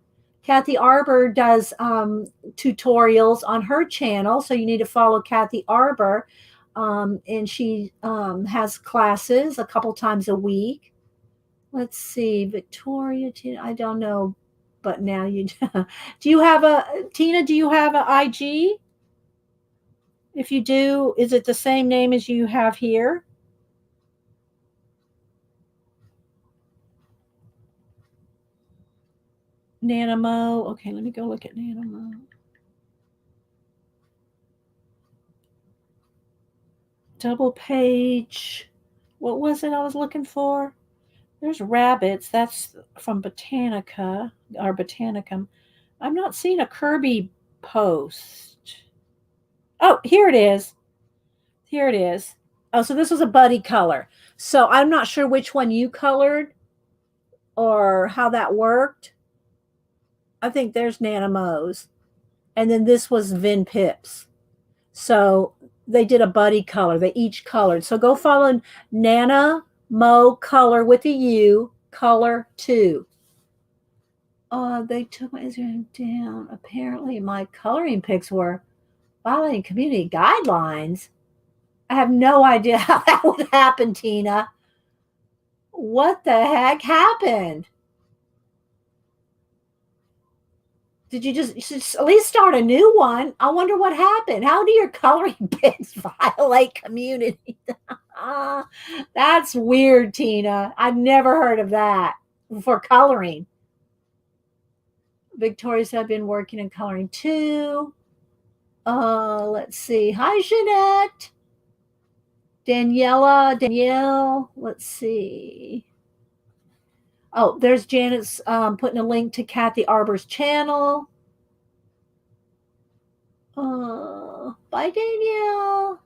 Kathy Arbor does tutorials on her channel, so you need to follow Kathy Arbor. And she has classes a couple times a week. Let's see, Victoria, I don't know, but now you do. You have Tina? Do you have an IG? If you do, is it the same name as you have here? Nanamo. Okay, let me go look at Nanamo. Double page. What was it I was looking for? There's rabbits. That's from Botanica or Botanicum. I'm not seeing a Kerby post. Oh, here it is. Here it is. Oh, so this was a buddy color. So I'm not sure which one you colored or how that worked. I think there's Nanamos. And then this was Vin Pips. So they did a buddy color. They each colored. So go follow Nana Mo Color with a U, color 2. They took my Instagram down. Apparently, my coloring pics were violating community guidelines. I have no idea how that would happen, Tina. What the heck happened? Did you just at least start a new one? I wonder what happened. How do your coloring pics violate community? That's weird, Tina. I've never heard of that for coloring. Victoria's have been working in coloring too. Let's see. Hi, Jeanette. Danielle. Let's see. Oh, there's Janet's putting a link to Kathy Arbor's channel. Bye, Danielle.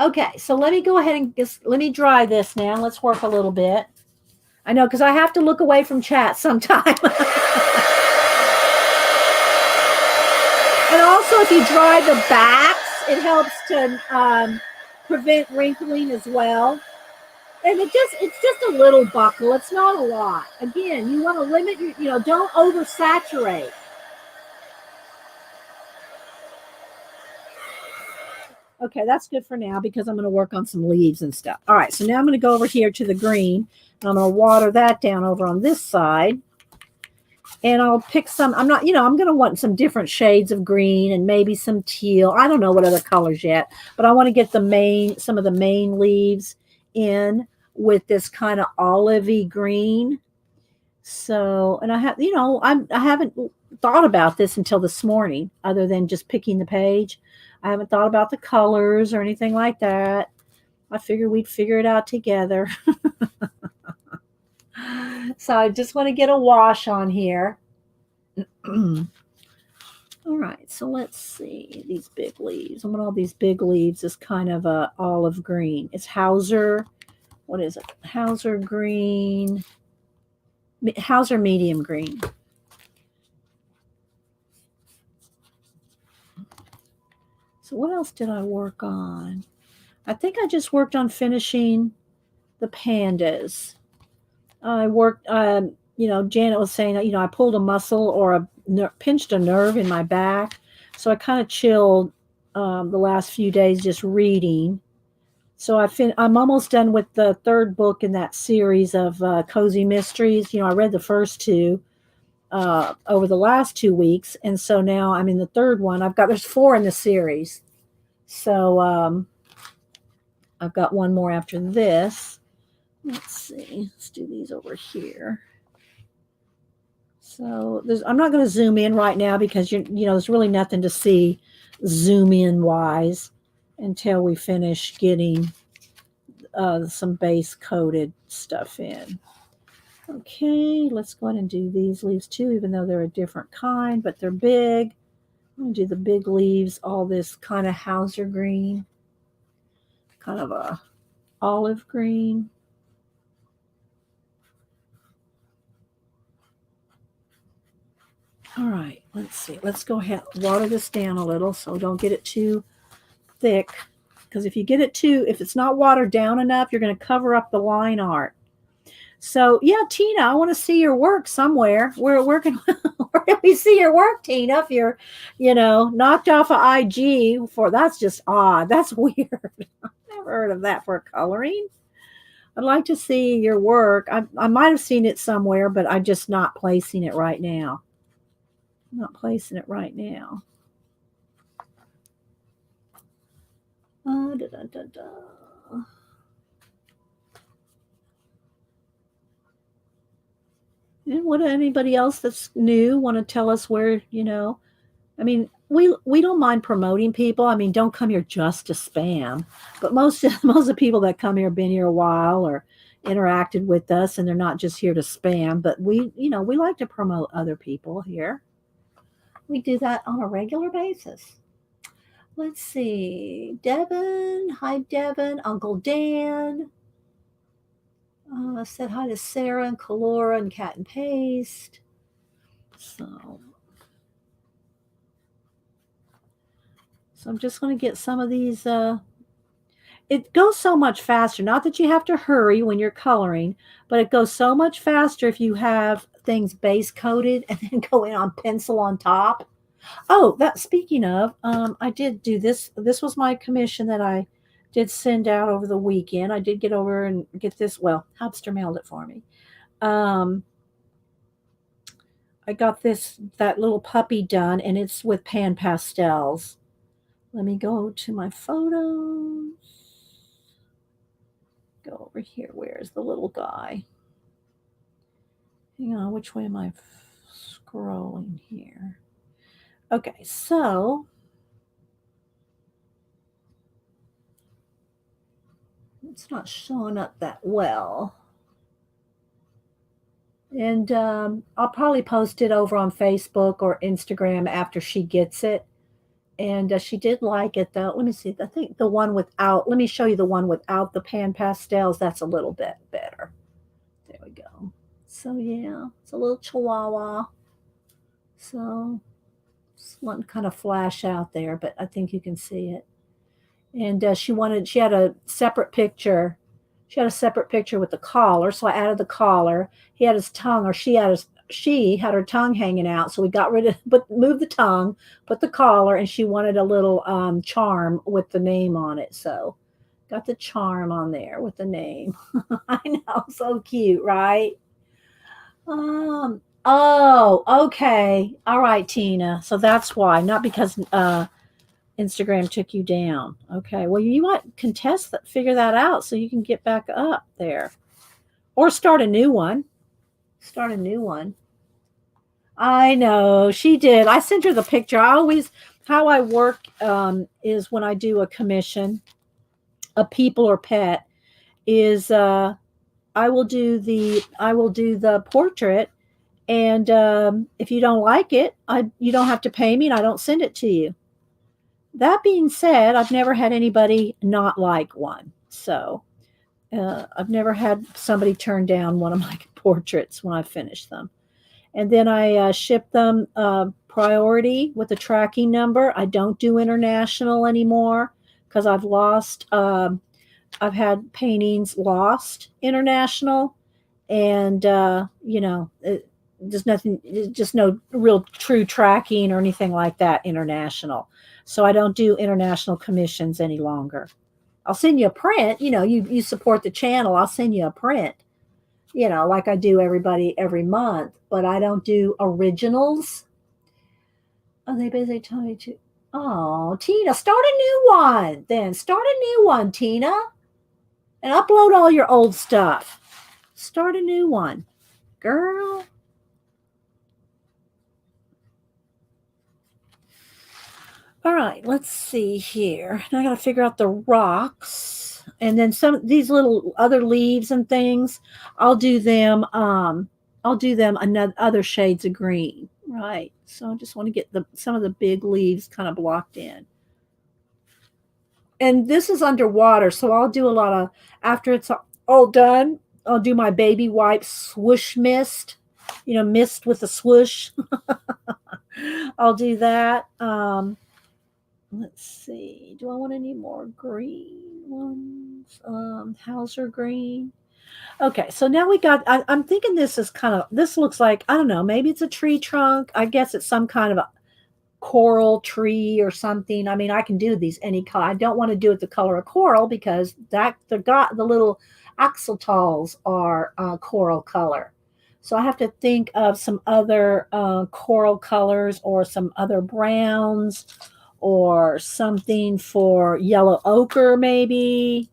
Okay, so let me go ahead and let me dry this now. Let's work a little bit. I know, because I have to look away from chat sometime. And also, if you dry the backs, it helps to prevent wrinkling as well. And it's just a little buckle. It's not a lot. Again, you want to limit your, don't oversaturate. Okay, that's good for now because I'm going to work on some leaves and stuff. All right, so now I'm going to go over here to the green. And I'm going to water that down over on this side. And I'll pick some, I'm going to want some different shades of green and maybe some teal. I don't know what other colors yet, but I want to get some of the main leaves in with this kind of olivey green. So, and I haven't thought about this until this morning, other than just picking the page. I haven't thought about the colors or anything like that. I figured we'd figure it out together. So I just want to get a wash on here. All right, so let's see these big leaves. I want all these big leaves is kind of a olive green. It's Hauser. What is it? Hauser green. Hauser medium green. So what else did I work on? I think I just worked on finishing the pandas. I worked, Janet was saying, I pulled a muscle or pinched a nerve in my back. So I kind of chilled the last few days just reading. So I'm almost done with the third book in that series of Cozy Mysteries. I read the first two over the last 2 weeks. And so now I'm in the third one. There's 4 in the series. So I've got one more after this. Let's see. Let's do these over here. So I'm not going to zoom in right now because there's really nothing to see zoom in wise until we finish getting some base coated stuff in. Okay, let's go ahead and do these leaves too, even though they're a different kind, but they're big. I'm going to do the big leaves, all this kind of Hauser green, kind of a olive green. All right, let's see. Let's go ahead water this down a little so don't get it too thick. Because if it's not watered down enough, you're going to cover up the line art. So, yeah, Tina, I want to see your work somewhere. Where can we see your work, Tina? If you're, knocked off of IG that's just odd. That's weird. I've never heard of that for coloring. I'd like to see your work. I might have seen it somewhere, but I'm just not placing it right now. I'm not placing it right now. Da, da, da, da. And what anybody else that's new want to tell us where, I mean, we don't mind promoting people. I mean, don't come here just to spam. But most most of the people that come here have been here a while or interacted with us, and they're not just here to spam. But we like to promote other people here. We do that on a regular basis. Let's see, Devin. Hi, Devin. Uncle Dan. Said hi to Sarah and Kalora and Cat and Paste. So I'm just going to get some of these. It goes so much faster. Not that you have to hurry when you're coloring, but it goes so much faster if you have things base coated and then go in on pencil on top. Oh, that speaking of, I did do this. This was my commission that I did send out over the weekend. I did get over and get this. Well, Hubster mailed it for me. I got that little puppy done, and it's with pan pastels. Let me go to my photos. Go over here. Where's the little guy? Hang on, which way am I scrolling here? Okay, so it's not showing up that well. And I'll probably post it over on Facebook or Instagram after she gets it. And she did like it, though. Let me see. I think the one without, let me show you the one without the pan pastels. That's a little bit better. There we go. So, yeah, it's a little chihuahua. So, it's one kind of flash out there, but I think you can see it. And she had a separate picture. She had a separate picture with the collar. So I added the collar. He had his tongue, or she had her tongue hanging out. So we got rid of, but moved the tongue, put the collar, and she wanted a little charm with the name on it. So got the charm on there with the name. I know, so cute, right? Oh, okay. All right, Tina. So that's why, not because Instagram took you down. Okay. Well, you might contest that, figure that out so you can get back up there or start a new one. Start a new one. I know she did. I sent her the picture. How I work is when I do a commission, a people or pet, is I will do the portrait, and if you don't like it, you don't have to pay me, and I don't send it to you. That being said, I've never had anybody not like one. So I've never had somebody turn down one of my portraits when I finish them. And then I ship them priority with a tracking number. I don't do international anymore because I've had paintings lost international. And, there's nothing, just no real true tracking or anything like that international. So I don't do international commissions any longer. I'll send you a print. You support the channel. I'll send you a print, like I do everybody every month, but I don't do originals. Oh, they basically tell me to. Oh, Tina, start a new one then. Start a new one, Tina, and upload all your old stuff. Start a new one, girl. All right, let's see here. Now I got to figure out the rocks, and then some these little other leaves and things. I'll do them. I'll do them another other shades of green. Right. So I just want to get some of the big leaves kind of blocked in. And this is underwater, so I'll do a lot of after it's all done. I'll do my baby wipe swoosh mist. Mist with a swoosh. I'll do that. Let's see. Do I want any more green ones? Hauser green. Okay, so now I'm thinking this looks like, I don't know, maybe it's a tree trunk. I guess it's some kind of a coral tree or something. I mean, I can do these any color. I don't want to do it the color of coral because the little axolotls are coral color. So I have to think of some other coral colors or some other browns or something for yellow ochre, maybe.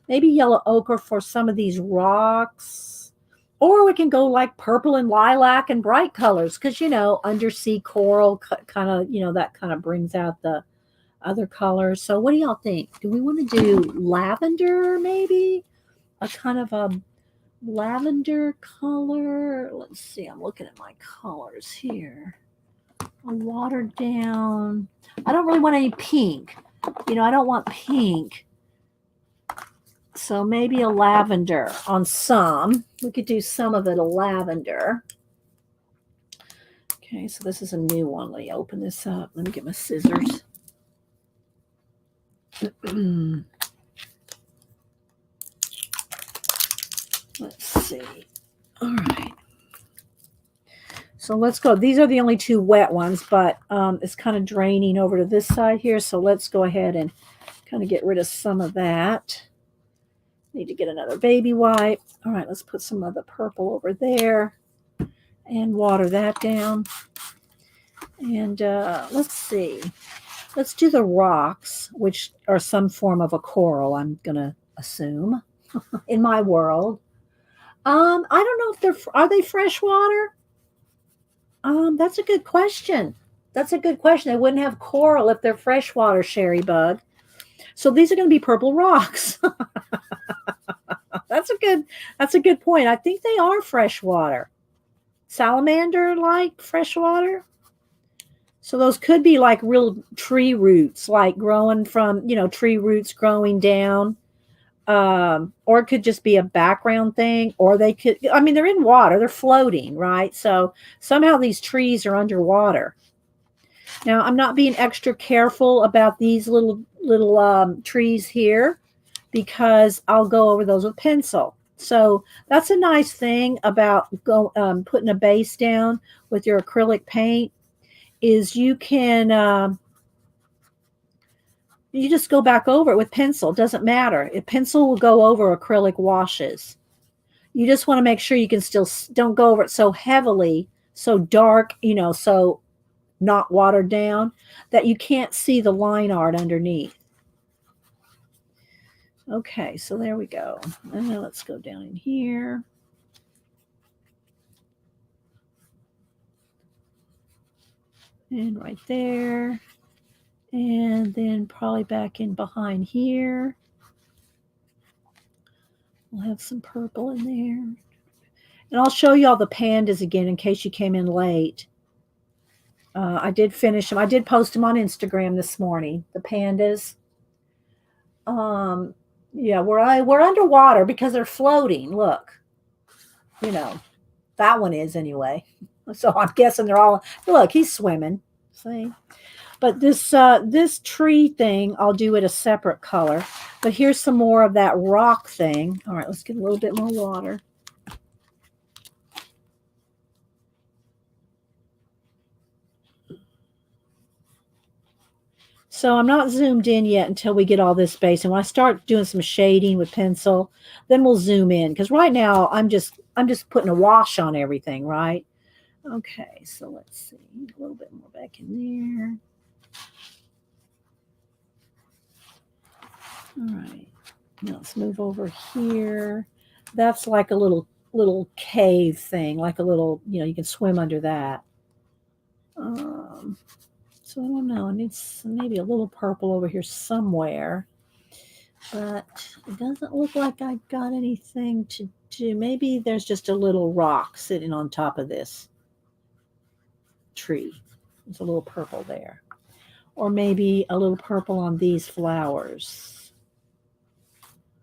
Maybe yellow ochre for some of these rocks. Or we can go like purple and lilac and bright colors because, undersea coral kind of, that kind of brings out the other colors. So what do y'all think? Do we want to do lavender maybe? A kind of a lavender color. Let's see. I'm looking at my colors here. A watered down. I don't really want any pink. I don't want pink. So maybe a lavender on some. We could do some of it a lavender. Okay, so this is a new one. Let me open this up. Let me get my scissors. Let's see. All right. So let's go. These are the only two wet ones, but it's kind of draining over to this side here. So let's go ahead and kind of get rid of some of that. Need to get another baby wipe. All right, let's put some of the purple over there and water that down. And let's see. Let's do the rocks, which are some form of a coral, I'm going to assume, in my world. I don't know if are they freshwater? That's a good question. That's a good question. They wouldn't have coral if they're freshwater, Sherry Bug. So these are going to be purple rocks. That's a good point. I think they are freshwater. Salamander like freshwater. So those could be like real tree roots, like growing from, tree roots growing down. Or it could just be a background thing, or they could, they're in water, they're floating, right? So somehow these trees are underwater. Now, I'm not being extra careful about these little trees here because I'll go over those with pencil. So that's a nice thing about putting a base down with your acrylic paint is you can you just go back over it with pencil. It doesn't matter. Pencil will go over acrylic washes. You just want to make sure you can still don't go over it so heavily, so dark, so not watered down that you can't see the line art underneath. Okay, so there we go. And now let's go down in here. And right there. And then probably back in behind here. We'll have some purple in there. And I'll show you all the pandas again in case you came in late. I did finish them. I did post them on Instagram this morning, the pandas. Yeah, we're underwater because they're floating. Look, that one is anyway. So I'm guessing they're all, look, he's swimming. See? But this tree thing, I'll do it a separate color. But here's some more of that rock thing. All right, let's get a little bit more water. So I'm not zoomed in yet until we get all this space. And when I start doing some shading with pencil, then we'll zoom in. Because right now I'm just putting a wash on everything, right? Okay, so let's see. A little bit more back in there. All right. Now let's move over here. That's like a little cave thing, like a little, you can swim under that. So I don't know. I need maybe a little purple over here somewhere. But it doesn't look like I got anything to do. Maybe there's just a little rock sitting on top of this tree. There's a little purple there. Or maybe a little purple on these flowers.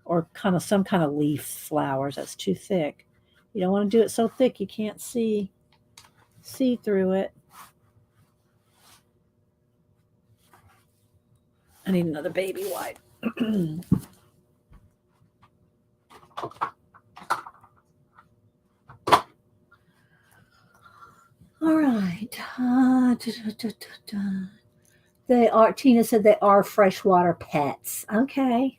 Or some kind of leaf flowers. That's too thick. You don't want to do it so thick you can't see through it. I need another baby wipe. All right. They are, Tina said they are freshwater pets. Okay.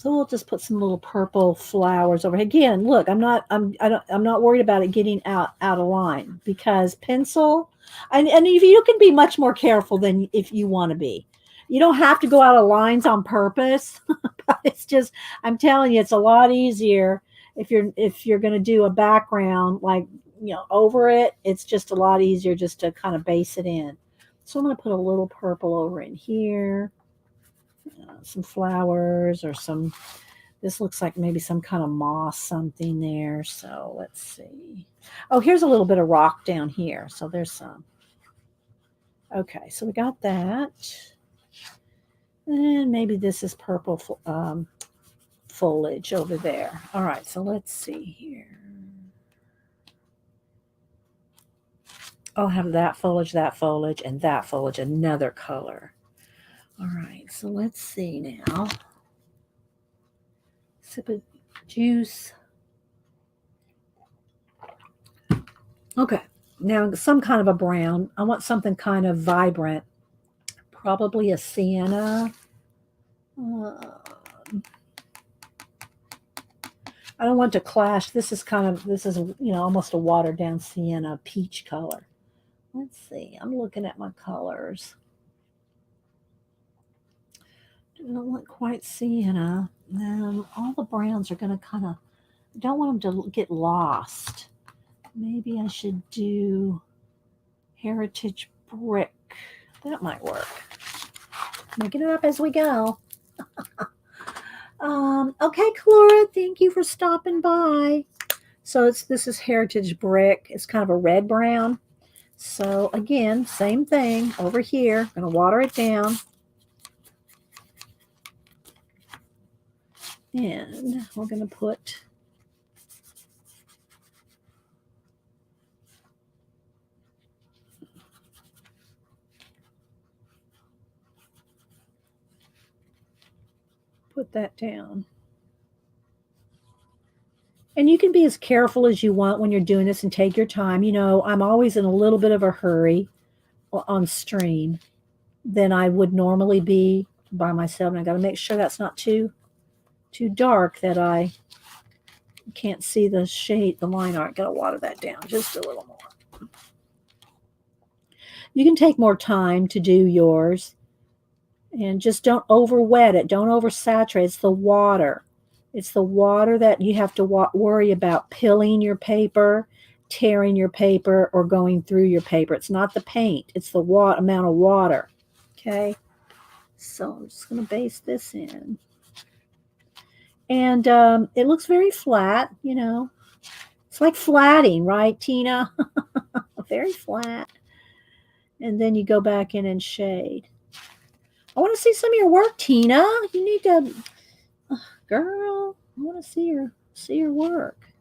So we'll just put some little purple flowers over. Again, look, I'm not worried about it getting out of line because pencil, and if you can be much more careful than if you want to be. You don't have to go out of lines on purpose. But it's just, I'm telling you, it's a lot easier if you're going to do a background like, over it. It's just a lot easier just to kind of base it in. So I'm going to put a little purple over in here, some flowers or some. This looks like maybe some kind of moss something there. So let's see. Oh, here's a little bit of rock down here. So there's some. Okay, so we got that. And maybe this is purple foliage over there. All right, so let's see here. I'll have that foliage, and that foliage, another color. All right, so let's see now. Sip of juice. Okay, now some kind of a brown. I want something kind of vibrant. Probably a sienna. I don't want to clash. This is almost a watered down sienna peach color. Let's see. I'm looking at my colors. I don't want quite sienna. All the browns are going to kind of, I don't want them to get lost. Maybe I should do heritage brick. That might work. Making it up as we go. Okay, Clara, thank you for stopping by. So this is heritage brick. It's kind of a red brown. So again, same thing over here. I'm going to water it down. And we're going to put that down. And you can be as careful as you want when you're doing this and take your time. I'm always in a little bit of a hurry on stream than I would normally be by myself. And I got to make sure that's not too dark that I can't see the shade, the line art. Got to water that down just a little more. You can take more time to do yours. And just don't over wet it. Don't oversaturate. It's the water. It's the water that you have to worry about pilling your paper, tearing your paper, or going through your paper. It's not the paint. It's the amount of water. Okay? So I'm just going to base this in. And it looks very flat, It's like flatting, right, Tina? Very flat. And then you go back in and shade. I want to see some of your work, Tina. You need to, girl. I want to see your work.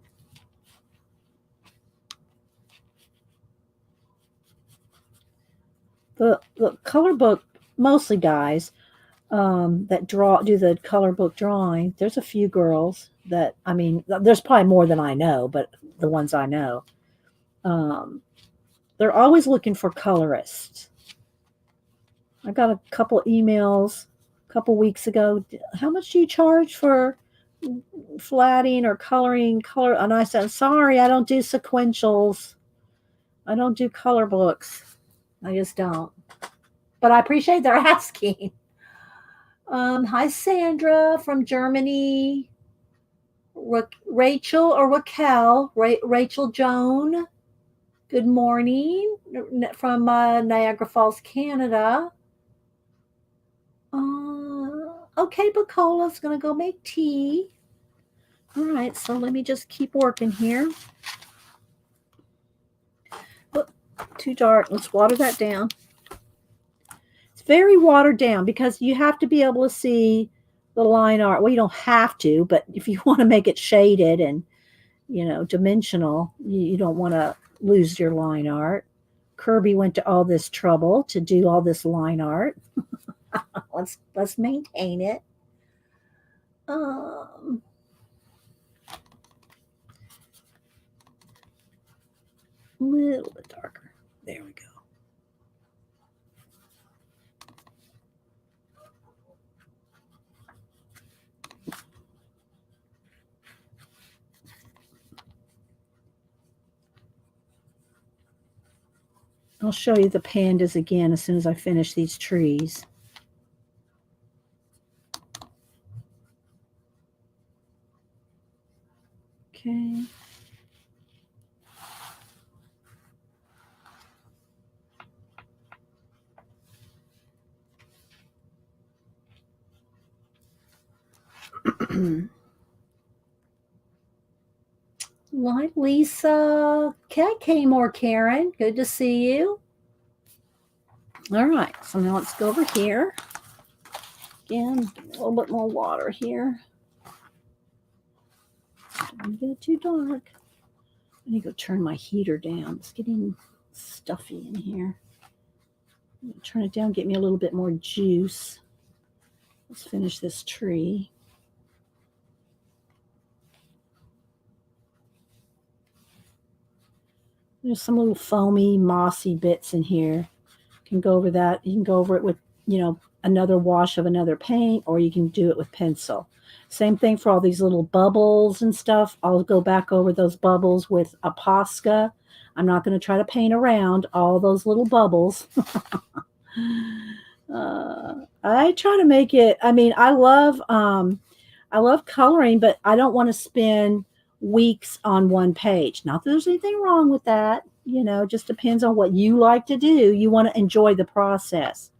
The color book, mostly guys, that do the color book drawing. There's a few girls that, there's probably more than I know, but the ones I know, they're always looking for colorists. I got a couple emails a couple weeks ago. How much do you charge for flatting or coloring color? And I said, sorry, I don't do sequentials. I don't do color books. I just don't. But I appreciate their asking. Hi, Sandra from Germany. Rachel or Raquel? Rachel Joan. Good morning from Niagara Falls, Canada. Okay, Bacola's going to go make tea. All right, so let me just keep working here. Oh, too dark. Let's water that down. It's very watered down because you have to be able to see the line art. Well, you don't have to, but if you want to make it shaded and, dimensional, you don't want to lose your line art. Kerby went to all this trouble to do all this line art. Let's maintain it. A little bit darker. There we go. I'll show you the pandas again as soon as I finish these trees. Okay. Hi, Lisa. Okay, more Karen. Good to see you. All right, so now let's go over here. Again, a little bit more water here. Don't get it too dark. I need to go turn my heater down. It's getting stuffy in here. Turn it down, get me a little bit more juice. Let's finish this tree. There's some little foamy, mossy bits in here. You can go over that. You can go over it with, another wash of another paint, or you can do it with pencil. Same thing for all these little bubbles and stuff. I'll go back over those bubbles with a Posca. I'm not going to try to paint around all those little bubbles. I try to make it, I love coloring, but I don't want to spend weeks on one page. Not that there's anything wrong with that. Just depends on what you like to do. You want to enjoy the process.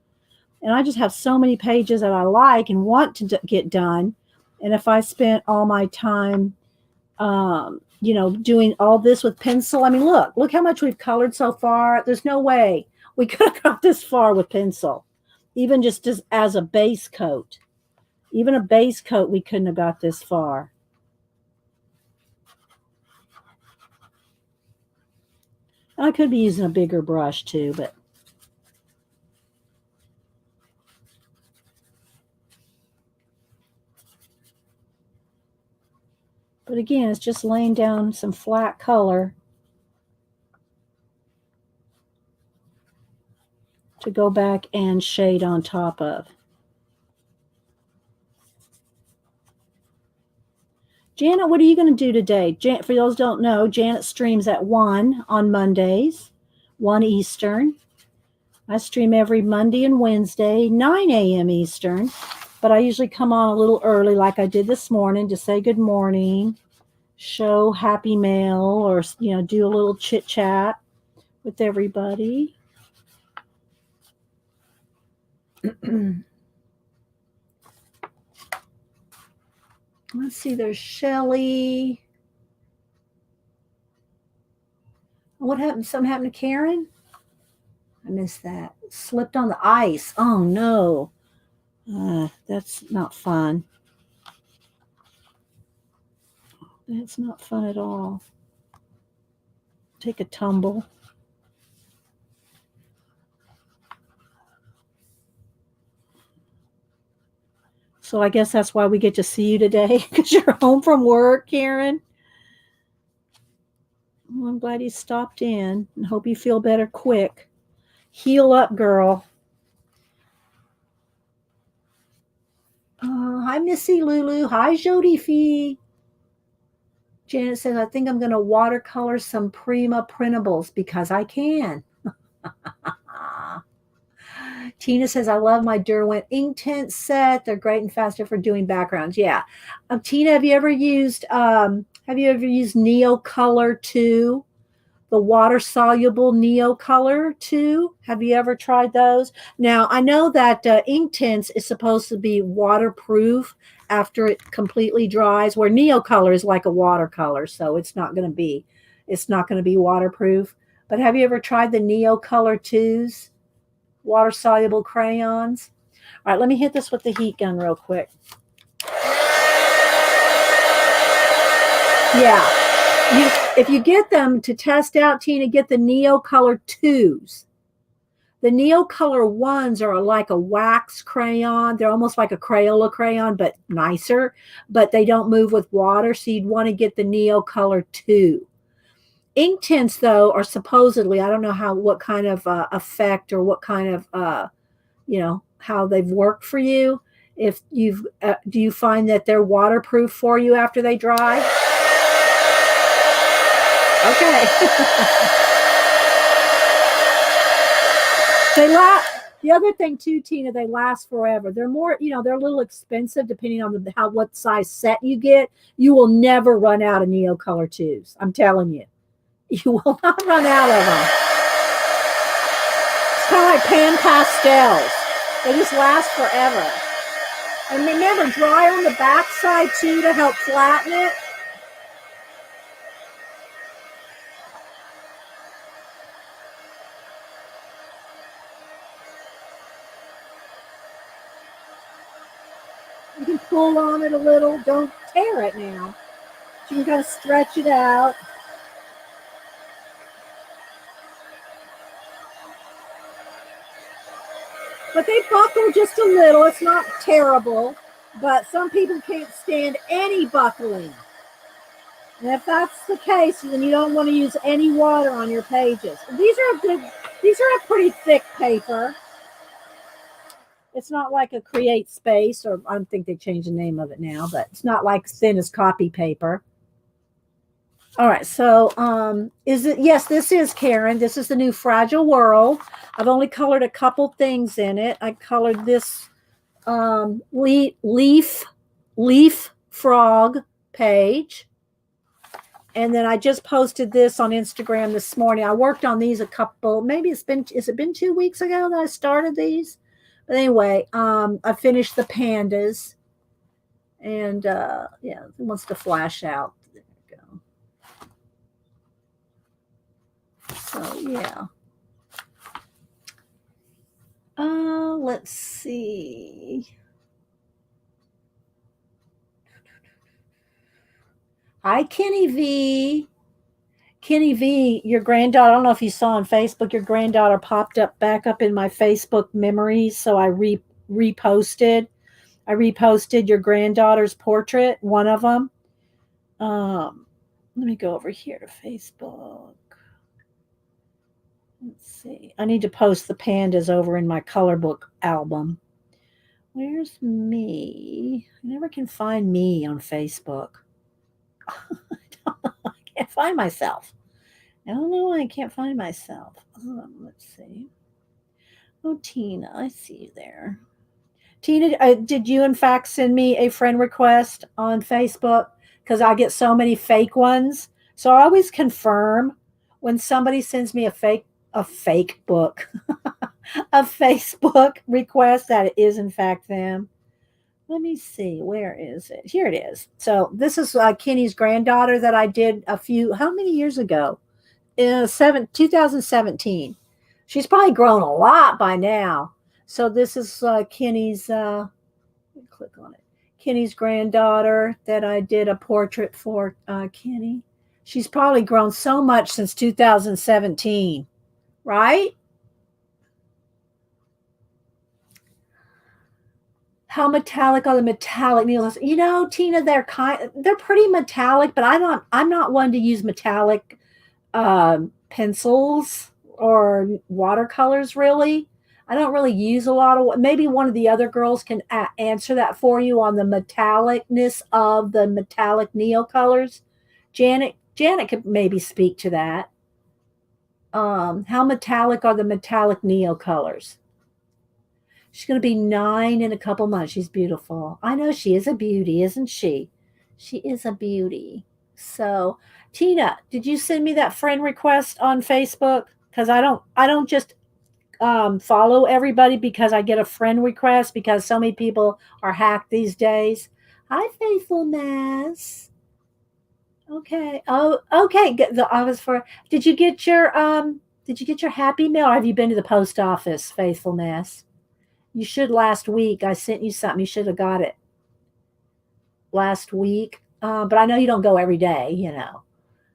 And I just have so many pages that I like and want to get done. And if I spent all my time, doing all this with pencil, look how much we've colored so far. There's no way we could have got this far with pencil, even just as a base coat. Even a base coat, we couldn't have got this far. And I could be using a bigger brush too, but again, it's just laying down some flat color to go back and shade on top of. Janet, what are you going to do today? For those who don't know, Janet streams at 1 on Mondays, 1 Eastern. I stream every Monday and Wednesday, 9 a.m. Eastern. But I usually come on a little early like I did this morning to say good morning, show happy mail, or, do a little chit chat with everybody. Let's see, there's Shelly. What happened? Something happened to Karen? I missed that. Slipped on the ice. Oh, no. That's not fun. That's not fun at all. Take a tumble. So I guess that's why we get to see you today, because you're home from work, Karen. Well, I'm glad you stopped in and hope you feel better quick. Heal up, girl. Hi, Missy Lulu. Hi, Jody Fee. Janet says, I think I'm going to watercolor some Prima printables because I can. Tina says, I love my Derwent Inktense set. They're great and faster for doing backgrounds. Yeah. Tina, have you ever used Neo Color 2? The water soluble Neo Color 2? Have you ever tried those? Now, I know that Inktense is supposed to be waterproof after it completely dries, where Neo Color is like a watercolor, so it's not going to be waterproof. But have you ever tried the Neo Color 2s? Water soluble crayons. All right, let me hit this with the heat gun real quick. Yeah. If you get them to test out, Tina, get the Neo Color 2s. The Neo Color 1s are like a wax crayon. They're almost like a Crayola crayon, but nicer. But they don't move with water, so you'd want to get the Neo Color 2. Inktense, though, are supposedly, I don't know what kind of effect or what kind of, how they've worked for you. If do you find that they're waterproof for you after they dry? Okay. They last. The other thing too, Tina, they last forever. They're more, they're a little expensive depending on what size set you get. You will never run out of Neocolor tubes. I'm telling you, you will not run out of them. It's kind of like pan pastels. They just last forever. And remember, dry on the back side too to help flatten it. You can pull on it a little. Don't tear it now. You can kind of stretch it out. But they buckle just a little. It's not terrible. But some people can't stand any buckling. And if that's the case, then you don't want to use any water on your pages. These are a pretty thick paper. It's not like a Create Space, or I don't think they changed the name of it now, but it's not like thin as copy paper. All right, so yes, this is Karen. This is the new Fragile World. I've only colored a couple things in it. I colored this leaf frog page. And then I just posted this on Instagram this morning. I worked on these has it been 2 weeks ago that I started these? But anyway, I finished the pandas. And it wants to flash out. There we go. So yeah. Let's see. Hi, Kenny V. Kenny V, your granddaughter, I don't know if you saw on Facebook, your granddaughter popped back up in my Facebook memories, so I reposted. I reposted your granddaughter's portrait, one of them. Let me go over here to Facebook. Let's see. I need to post the pandas over in my color book album. Where's me? I never can find me on Facebook. I can't find myself. I don't know why I can't find myself. Let's see. Oh, Tina, I see you there. Tina, did you in fact send me a friend request on Facebook? Because I get so many fake ones. So I always confirm when somebody sends me a fake book, a Facebook request that it is in fact them. Let me see. Where is it? Here it is. So this is Kenny's granddaughter that I did how many years ago? 2017. She's probably grown a lot by now. So this is Kenny's, click on it. Kenny's granddaughter that I did a portrait for Kenny. She's probably grown so much since 2017, right? How metallic are the metallic needles? Tina, they're pretty metallic, but I'm not one to use metallic pencils or watercolors, really. I don't really use a lot of. Maybe one of the other girls can answer that for you on the metallicness of the metallic Neocolors. Janet could maybe speak to that. How metallic are the metallic Neocolors? She's going to be 9 in a couple months. She's beautiful. I know she is a beauty, isn't she? She is a beauty. So, Tina, did you send me that friend request on Facebook? Because I don't just follow everybody because I get a friend request because so many people are hacked these days. Hi, Faithfulness. Okay. Oh, okay. Did you get your Happy Mail, or have you been to the post office, Faithfulness? You should last week. I sent you something. You should have got it last week. But I know you don't go every day,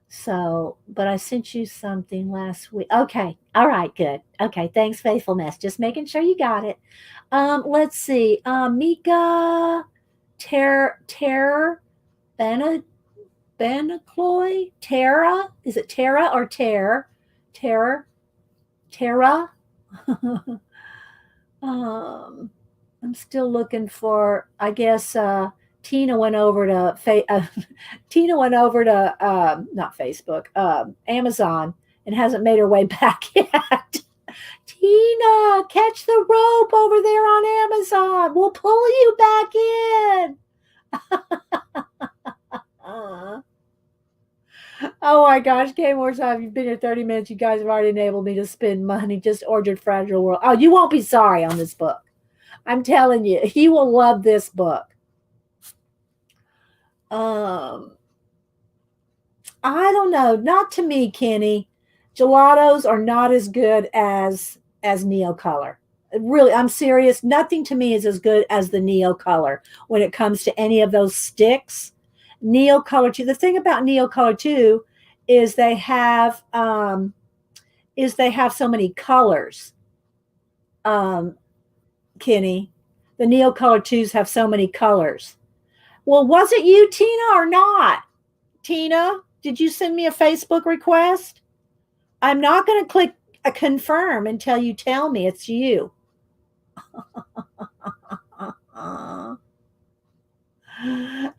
So, but I sent you something last week. Okay. All right. Good. Okay. Thanks, Faithfulness. Just making sure you got it. Let's see. Mika, Terror, Benacloy, Tara. Is it Tara or Terror? Terror. I'm still looking for, I guess, Tina went over to not Facebook, Amazon, and hasn't made her way back yet. Tina, catch the rope over there on Amazon. We'll pull you back in. Oh my gosh, Kay more time. You've been here 30 minutes. You guys have already enabled me to spend money. Just ordered Fragile World. Oh, you won't be sorry on this book. I'm telling you, he will love this book. I don't know. Not to me, Kenny. Gelatos are not as good as Neo Color. Really, I'm serious. Nothing to me is as good as the Neo Color when it comes to any of those sticks. Neo Color 2. The thing about Neo Color 2 is they have so many colors. Kenny, the Neo Color 2s have so many colors. Well, was it you, Tina, or not? Tina, did you send me a Facebook request? I'm not going to click a confirm until you tell me it's you.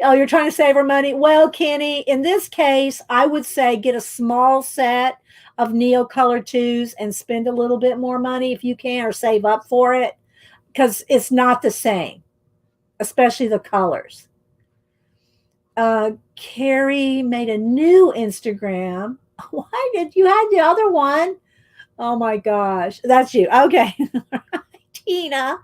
Oh, you're trying to save her money? Well, Kenny, in this case, I would say get a small set of Neo Color 2s and spend a little bit more money if you can, or save up for it, because it's not the same, especially the colors. Kerby made a new Instagram. Why did you have the other one? Oh my gosh, that's you. Okay, Tina.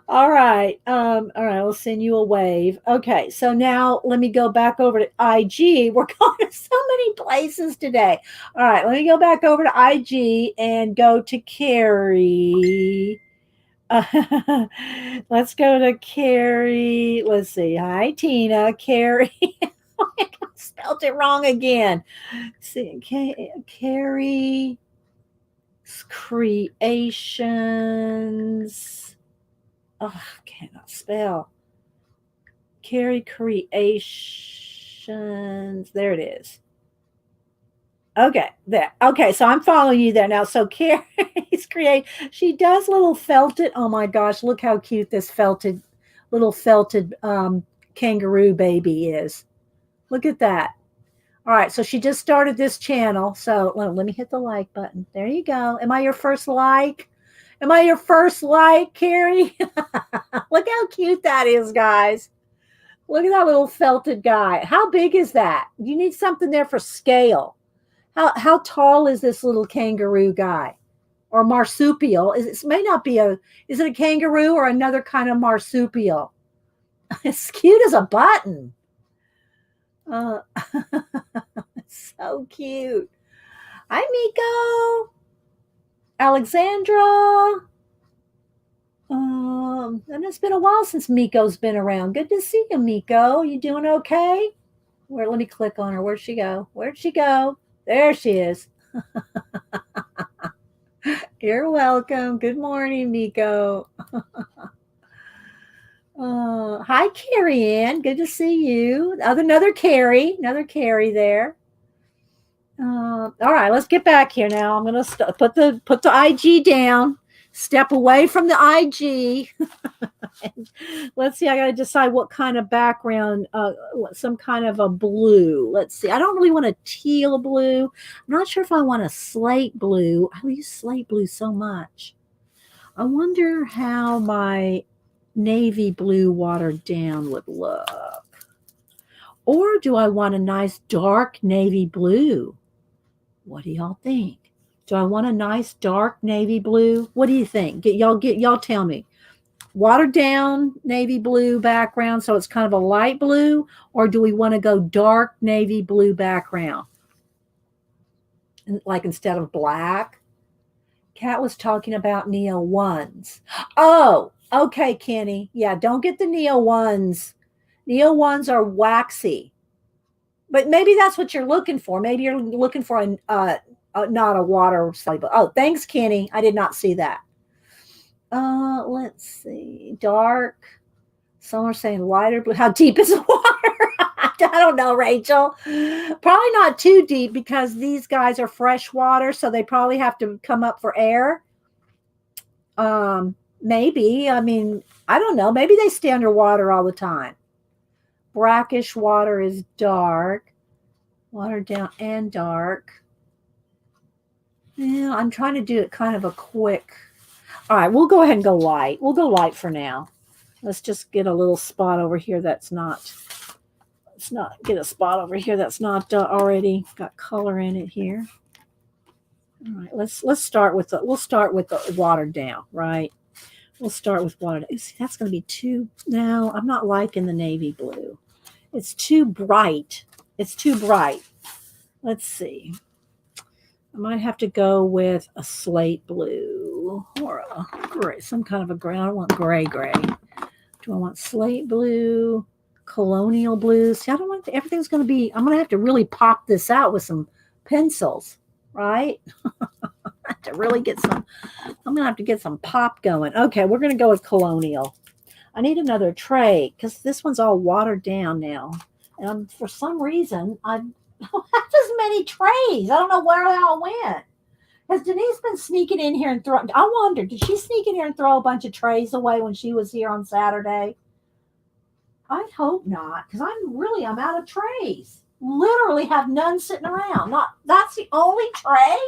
All right. All right. I'll send you a wave. Okay. So now let me go back over to IG. We're going to so many places today. All right. Let me go back over to IG and go to Kerby. Let's go to Kerby. Let's see. Hi, Tina. Kerby. I spelled it wrong again. See, Kerby Creations. Oh, I cannot spell. Kerby Creations. There it is. Okay, there. Okay, so I'm following you there now. So Kerby's create. She does little felted. Oh my gosh, look how cute this little felted kangaroo baby is. Look at that. All right, so she just started this channel. So let me hit the like button. There you go. Am I your first like? Am I your first like, Kerby? Look how cute that is, guys. Look at that little felted guy. How big is that? You need something there for scale. How tall is this little kangaroo guy? Or marsupial? It may not be is it a kangaroo or another kind of marsupial? It's cute as a button. So cute. Hi, Miko. Alexandra. And it's been a while since Miko's been around. Good to see you, Miko. You doing okay? Let me click on her. Where'd she go? Where'd she go? There she is. You're welcome. Good morning, Miko. Hi, Carrie Ann. Good to see you. Another Kerby there. All right, let's get back here now. I'm gonna put the IG down. Step away from the IG. Let's see. I got to decide what kind of background. Some kind of a blue. Let's see. I don't really want a teal blue. I'm not sure if I want a slate blue. I use slate blue so much. I wonder how my navy blue watered down would look. Or do I want a nice dark navy blue? What do y'all think? Do I want a nice dark navy blue? What do you think? Y'all tell me. Watered down navy blue background, so it's kind of a light blue, or do we want to go dark navy blue background? Like instead of black? Kat was talking about Neo 1s. Oh, okay, Kenny. Yeah, don't get the Neo 1s. Neo 1s are waxy. But maybe that's what you're looking for. Maybe you're looking for not a water soluble. Oh, thanks, Kenny. I did not see that. Let's see. Dark. Some are saying lighter blue. How deep is the water? I don't know, Rachel. Probably not too deep because these guys are freshwater, so they probably have to come up for air. Maybe. I mean, I don't know. Maybe they stay underwater all the time. Brackish water is dark. Watered down and dark. Yeah, I'm trying to do it kind of a quick. All right, we'll go ahead and go light. We'll go light for now. Let's just get a little spot over here that's not. Let's not get a spot over here that's not already got color in it here. All right, let's start with the. We'll start with the watered down, right? We'll start with watered. See, that's going to be too. No, I'm not liking the navy blue. It's too bright. It's too bright. Let's see. I might have to go with a slate blue or a gray, some kind of a gray. I don't want gray. Do I want slate blue, colonial blue? See, I don't want everything's going to be. I'm going to have to really pop this out with some pencils, right? To really get some. I'm going to have to get some pop going. Okay, we're going to go with colonial. I need another tray because this one's all watered down now, and for some reason I don't have as many trays. I don't know where they all went. Has Denise been sneaking in here and throwing? I wonder, did she sneak in here and throw a bunch of trays away when she was here on Saturday? I'd hope not, because I'm out of trays. Literally have none sitting around. That's the only tray?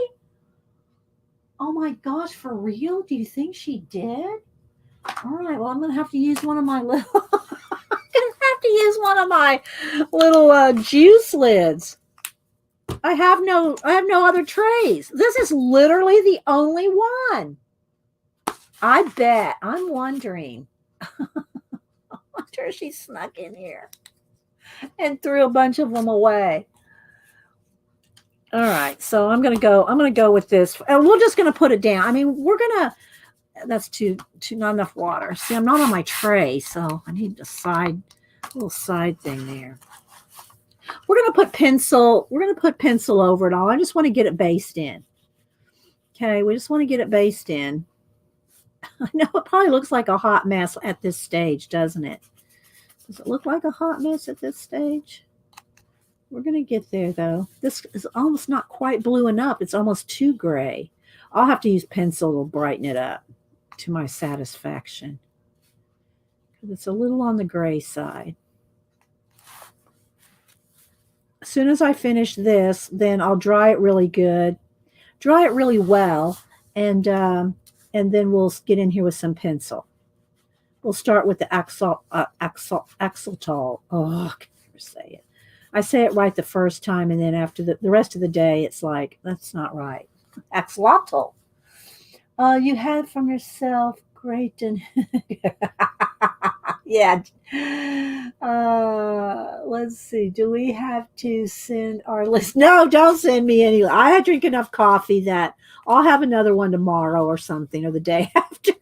Oh my gosh, for real? Do you think she did? All right, well, I'm gonna have to use one of my little juice lids. I have no other trays. This is literally the only one. I bet. I'm wondering. I wonder if she snuck in here and threw a bunch of them away. All right, so I'm gonna go with this, and we're just gonna put it down. I mean, that's too not enough water. See, I'm not on my tray, so I need a little side thing there. We're gonna put pencil over it all. I just want to get it based in. Okay, we just want to get it based in. I know it probably looks like a hot mess at this stage, doesn't it? Does it look like a hot mess at this stage? We're gonna get there though. This is almost not quite blue enough. It's almost too gray. I'll have to use pencil to brighten it up to my satisfaction. It's a little on the gray side. As soon as I finish this, then I'll dry it really good, dry it really well, and then we'll get in here with some pencil. We'll start with the axolotl. Oh, I can never say it. I say it right the first time, and then after the rest of the day, it's like, that's not right. Axolotl. You had from yourself great and yeah. Let's see. Do we have to send our list? No, don't send me any. I drink enough coffee that I'll have another one tomorrow or something, or the day after.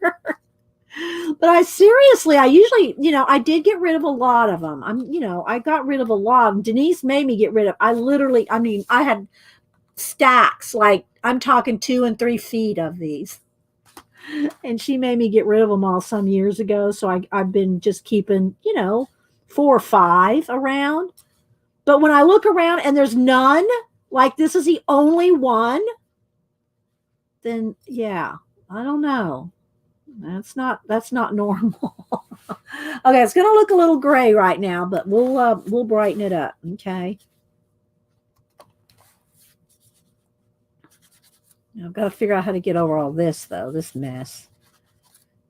But I usually, I did get rid of a lot of them. I got rid of a lot. Denise made me get rid of. I had stacks, like I'm talking 2 and 3 feet of these. And she made me get rid of them all some years ago. So I've been just keeping, 4 or 5 around. But when I look around and there's none, like this is the only one, then yeah, I don't know. That's not normal. Okay, it's gonna look a little gray right now, but we'll brighten it up. Okay. Now I've got to figure out how to get over all this, though, this mess.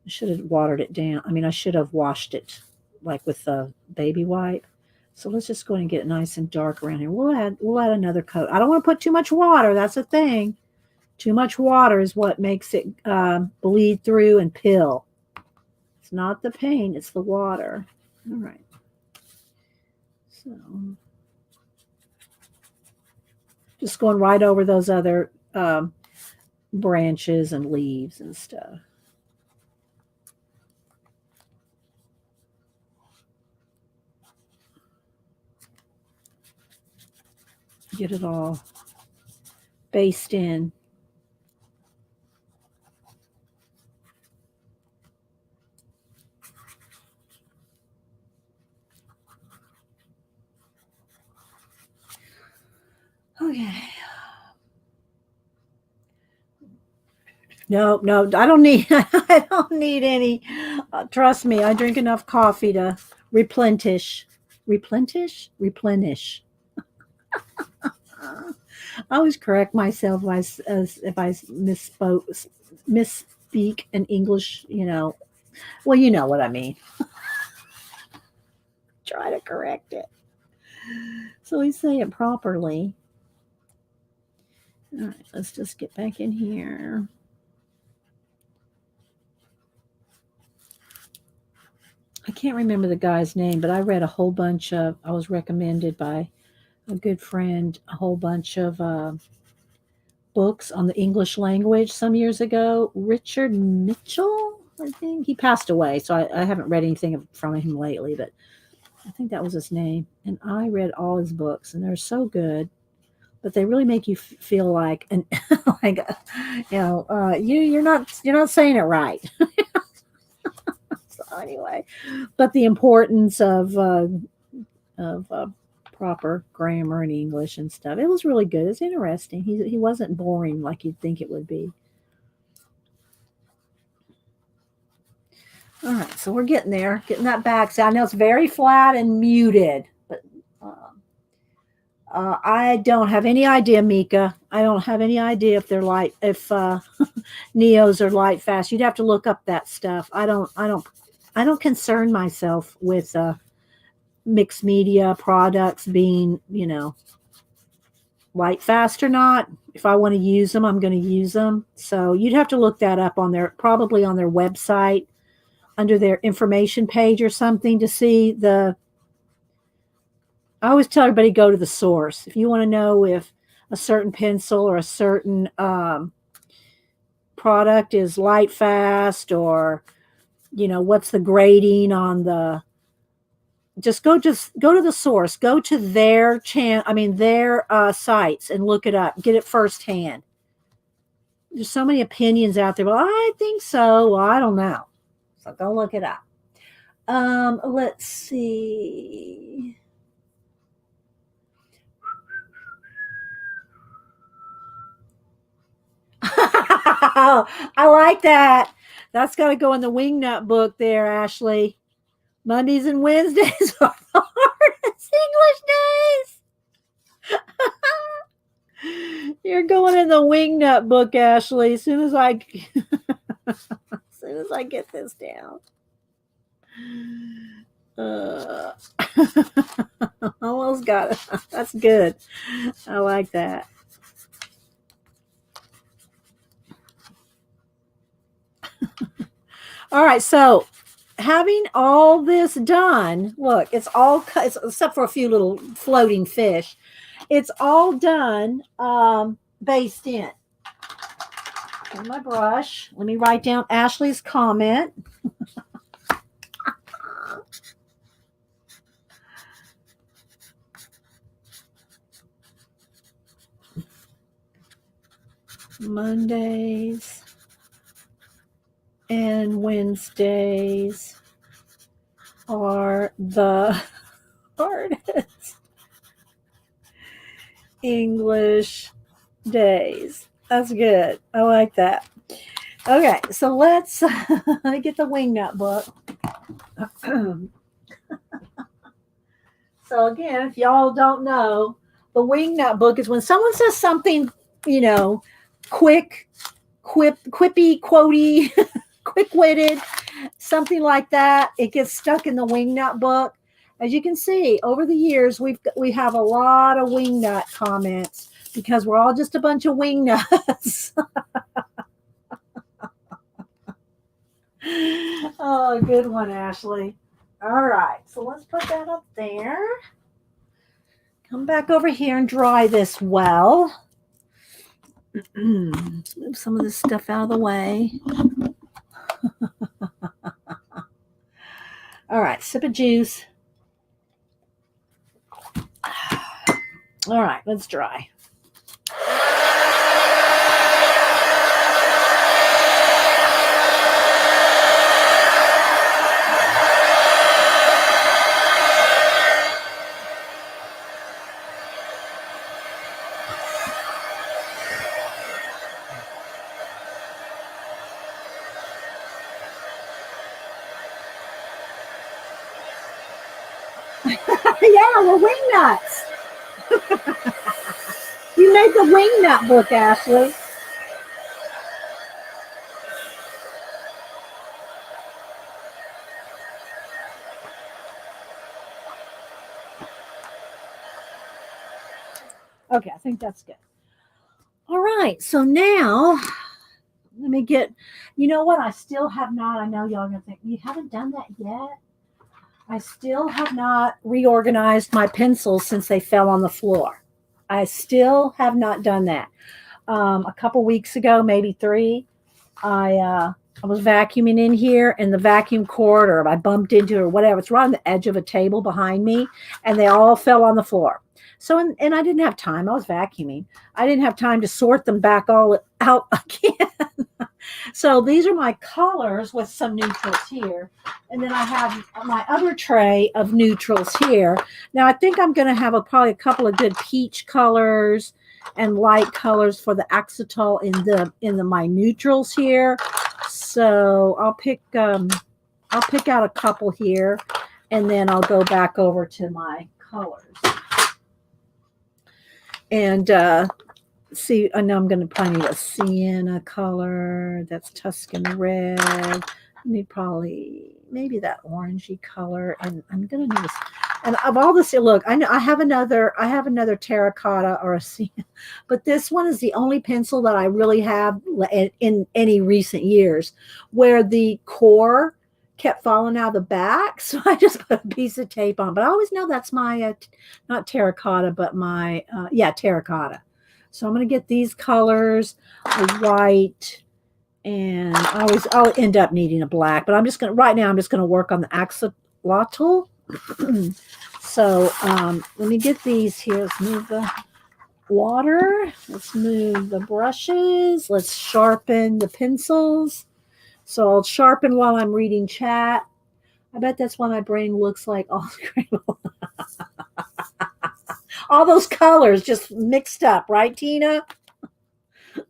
I should have watered it down. I should have washed it, like with a baby wipe. So let's just go ahead and get it nice and dark around here. We'll add another coat. I don't want to put too much water. That's the thing. Too much water is what makes it bleed through and pill. It's not the paint, it's the water. All right. So just going right over those other branches and leaves and stuff. Get it all based in. Okay. No, I don't need any. Trust me, I drink enough coffee to replenish. I always correct myself if I misspeak in English. Well, you know what I mean. Try to correct it so we say it properly. All right, let's just get back in here. I can't remember the guy's name, but I read a whole bunch of. I was recommended by a good friend a whole bunch of books on the English language some years ago. Richard Mitchell, I think he passed away, so I haven't read anything from him lately, but I think that was his name. And I read all his books, and they're so good, but they really make you feel like an like you're not saying it right. So anyway, but the importance of proper grammar and English and stuff. It was really good. It's interesting. He wasn't boring like you'd think it would be. All right, so we're getting there, getting that back sound. I know it's very flat and muted, but I don't have any idea, Mika. I don't have any idea if they're light, if Neos are light fast. You'd have to look up that stuff. I don't concern myself with mixed media products being, light fast or not. If I want to use them, I'm going to use them. So you'd have to look that up probably on their website under their information page or something to see I always tell everybody go to the source. If you want to know if a certain pencil or a certain product is light fast or, what's the grading on just go to the source, go to their their sites and look it up, get it firsthand. There's so many opinions out there. Well, I think so. Well, I don't know. So go look it up. Let's see. I like that. That's got to go in the wingnut book there, Ashley. Mondays and Wednesdays are the hardest English days. You're going in the wingnut book, Ashley. As soon as I get this down. Almost got it. That's good. I like that. All right, so having all this done, look, it's all except for a few little floating fish. It's all done, based in. Here's my brush. Let me write down Ashley's comment. Mondays and Wednesdays are the hardest English days. That's good. I like that. Okay, so let's get the wingnut book. So again, if y'all don't know, the wingnut book is when someone says something, quick, quippy, quotey, quick-witted, something like that. It gets stuck in the wingnut book. As you can see, over the years, we have a lot of wingnut comments because we're all just a bunch of wingnuts. Oh, good one, Ashley. All right, so let's put that up there. Come back over here and dry this well. Move some of this stuff out of the way. All right, sip of juice. All right, let's dry. Yeah, we're wingnuts. You made the wingnut book, Ashley. Okay, I think that's good. All right, so now let me get, you know what? I still have not, I know y'all are going to think, you haven't done that yet? I still have not reorganized my pencils since they fell on the floor. I still have not done that. A couple weeks ago, maybe 3, I was vacuuming in here and the vacuum cord, or I bumped into it or whatever. It's right on the edge of a table behind me, and they all fell on the floor. So, and I didn't have time. I was vacuuming. I didn't have time to sort them back all out again. So these are my colors with some neutrals here. And then I have my other tray of neutrals here. Now I think I'm going to have probably a couple of good peach colors and light colors for the axolotl in the my neutrals here. So I'll pick out a couple here, and then I'll go back over to my colors. And see, I know I'm going to probably need a sienna color. That's Tuscan red. I need maybe that orangey color, and I'm going to need this. And of all this, look, I know I have another terracotta or a sienna, but this one is the only pencil that I really have in any recent years where the core kept falling out of the back. So I just put a piece of tape on, but I always know that's my, not terracotta, but my, terracotta. So I'm going to get these colors, a white, and I'll end up needing a black, but right now I'm just going to work on the axolotl. So let me get these here. Let's move the water. Let's move the brushes. Let's sharpen the pencils. So I'll sharpen while I'm reading chat. I bet that's why my brain looks like all scrambled. All those colors just mixed up, right, Tina?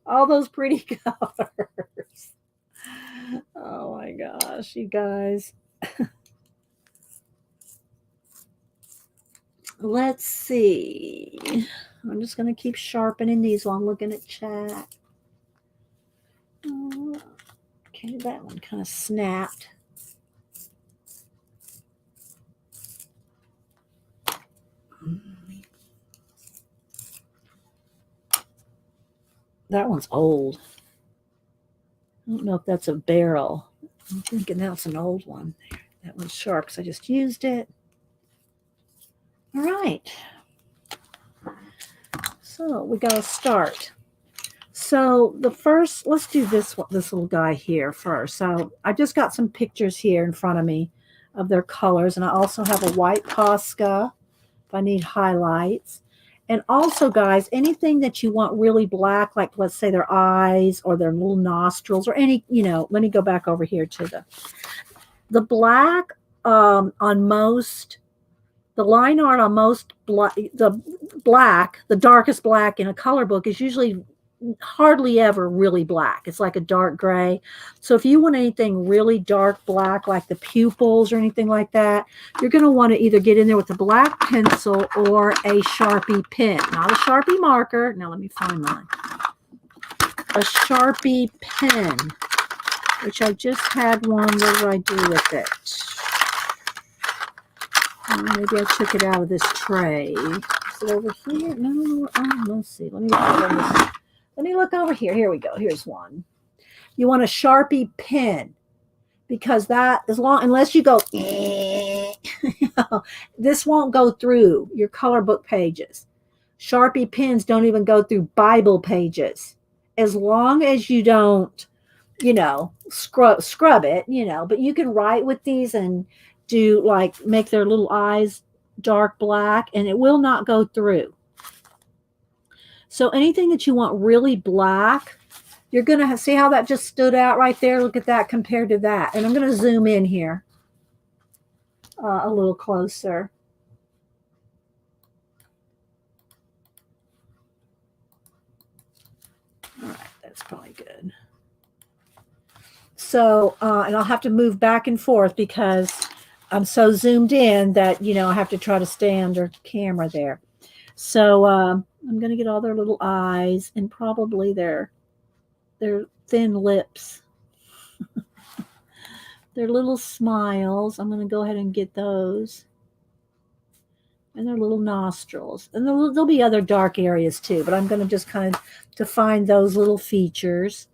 All those pretty colors. Oh my gosh, you guys. Let's see. I'm just going to keep sharpening these while I'm looking at chat. Okay, that one kind of snapped. That one's old. I don't know if that's a barrel. I'm thinking that's an old one. That one's sharp because I just used it. All right. So we got to start. So let's do this little guy here first. So I just got some pictures here in front of me of their colors, and I also have a white Posca if I need highlights. And also, guys, anything that you want really black, like let's say their eyes or their little nostrils or any, let me go back over here to the black on most, the line art on most, the darkest black in a color book is usually hardly ever really black. It's like a dark gray. So if you want anything really dark black, like the pupils or anything like that, you're going to want to either get in there with a black pencil or a Sharpie pen, not a Sharpie marker. Now let me find mine. A Sharpie pen, which I just had one. What did I do with it? Maybe I took it out of this tray. Is it over here? No. Let's see. Let me look over here. Here we go. Here's one. You want a Sharpie pen because unless you go, this won't go through your color book pages. Sharpie pens don't even go through Bible pages. As long as you don't, scrub it, but you can write with these and do make their little eyes dark black and it will not go through. So anything that you want really black, you're going to see how that just stood out right there. Look at that compared to that. And I'm going to zoom in here a little closer. All right, that's probably good. So, and I'll have to move back and forth because I'm so zoomed in that, I have to try to stay under camera there. So I'm going to get all their little eyes and probably their thin lips. Their little smiles. I'm going to go ahead and get those. And their little nostrils. And there'll be other dark areas too, but I'm going to just kind of define those little features.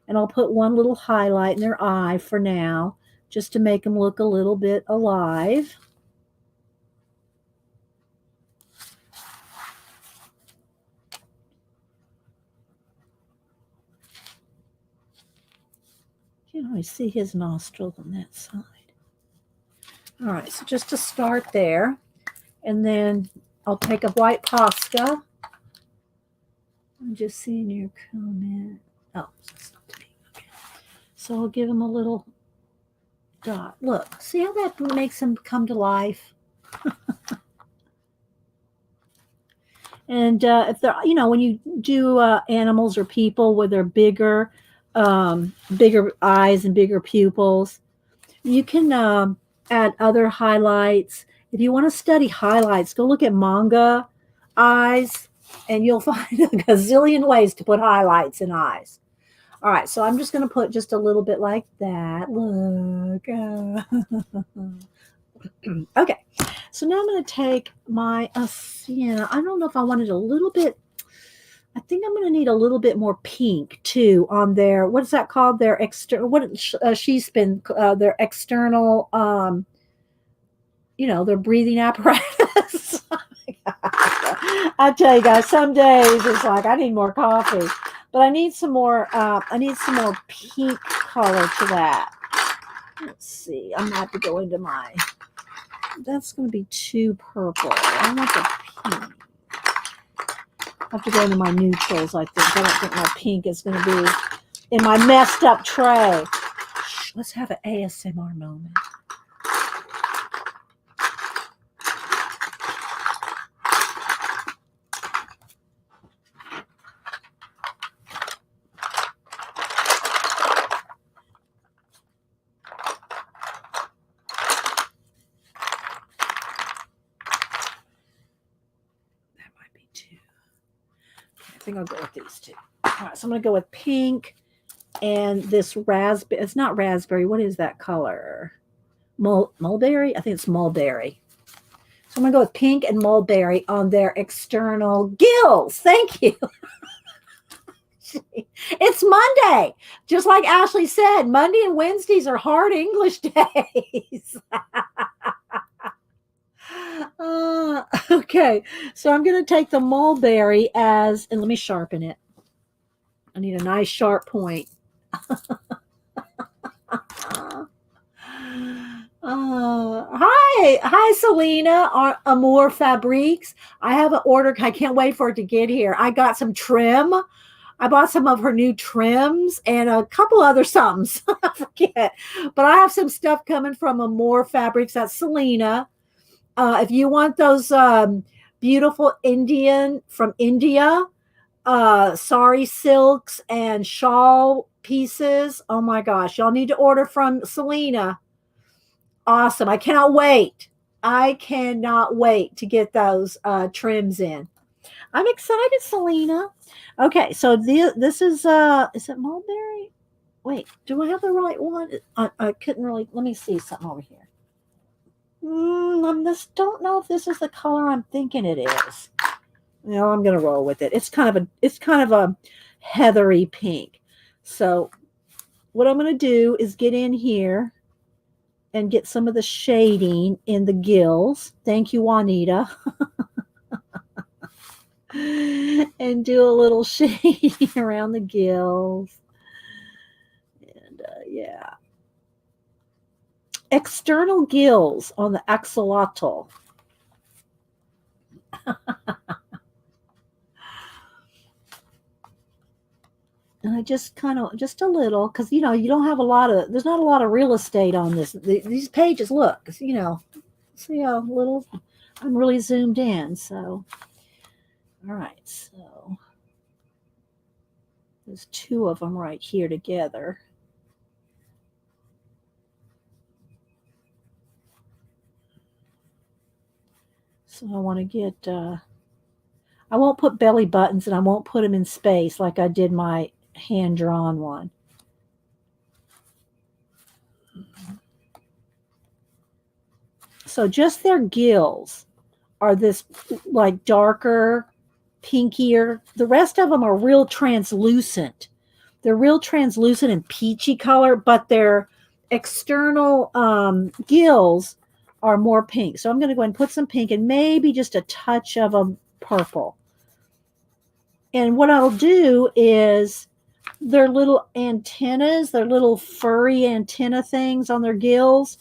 And I'll put one little highlight in their eye for now, just to make them look a little bit alive. You know, I see his nostrils on that side. All right, so just to start there, and then I'll take a white Posca. I'm just seeing your comment. Oh, that's not me. Okay. So I'll give him a little dot. Look, see how that makes him come to life? And if they're, you know, when you do animals or people where they're bigger, bigger eyes and bigger pupils, you can add other highlights. If you want to study highlights, go look at manga eyes, and you'll find a gazillion ways to put highlights in eyes. All right, so I'm just going to put just a little bit like that. Look. Okay, so now I'm going to take my sienna. I don't know if I wanted a little bit. I think I'm going to need a little bit more pink too on their, what is that called? Their external, what she's been, their external, you know, their breathing apparatus. I tell you guys, some days it's like I need more coffee, but I need some more. I need some more pink color to that. Let's see. I'm gonna have to go into my. That's going to be too purple. I want the pink. I have to go into my neutrals, I think. I don't think my pink is going to be in my messed up tray. Shh, let's have an ASMR moment. I think I'll go with these two. All right, so I'm going to go with pink and this raspberry. It's not raspberry. What is that color? Mulberry? I think it's mulberry. So I'm going to go with pink and mulberry on their external gills. Thank you. It's Monday. Just like Ashley said, Monday and Wednesdays are hard English days. Okay, so I'm going to take the mulberry as, and let me sharpen it. I need a nice sharp point. Hi, Selena, Amour Fabriques. I have an order. I can't wait for it to get here. I got some trim. I bought some of her new trims and a couple other somethings. I forget, but I have some stuff coming from Amour Fabrics. That's Selena. If you want those beautiful Indian from India, sari silks and shawl pieces, oh my gosh, y'all need to order from Selena. Awesome. I cannot wait. I cannot wait to get those trims in. I'm excited, Selena. Okay, so this is it mulberry? Wait, do I have the right one? I couldn't really, let me see something over here. I just don't know if this is the color I'm thinking it is. No, I'm gonna roll with it. It's kind of a heathery pink. So what I'm gonna do is get in here and get some of the shading in the gills. Thank you, Juanita. And do a little shading around the gills. And yeah. External gills on the axolotl. And I just just a little, because, you know, you don't have there's not a lot of real estate on this. These pages, look, you know, see how little, I'm really zoomed in. So, all right, so there's two of them right here together. So I want to get, I won't put belly buttons and I won't put them in space like I did my hand-drawn one. So just their gills are this like darker, pinkier. The rest of them are real translucent. They're real translucent and peachy color, but their external gills are more pink. So I'm going to go ahead and put some pink and maybe just a touch of a purple. And what I'll do is their little antennas, their little furry antenna things on their gills.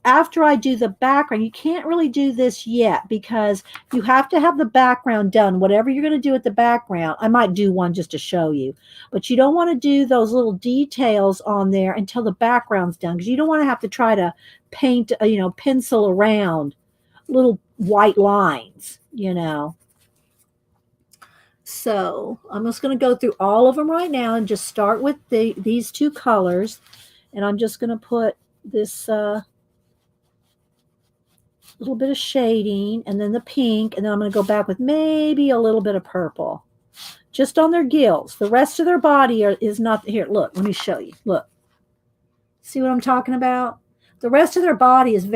After I do the background, you can't really do this yet because you have to have the background done. Whatever you're going to do with the background, I might do one just to show you, but you don't want to do those little details on there until the background's done because you don't want to have to try to paint, pencil around little white lines, So I'm just going to go through all of them right now and just start with these two colors. And I'm just going to put this little bit of shading and then the pink. And then I'm going to go back with maybe a little bit of purple just on their gills. The rest of their body is not here. Look, let me show you. Look, see what I'm talking about? The rest of their body is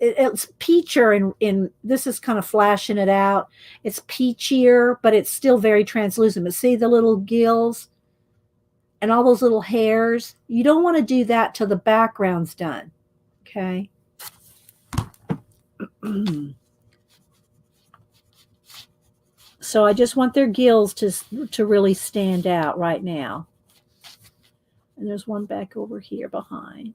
it's peachier in this is kind of flashing it out. It's peachier, but it's still very translucent. But see the little gills and all those little hairs? You don't want to do that till the background's done. Okay. So I just want their gills to really stand out right now. And there's one back over here behind.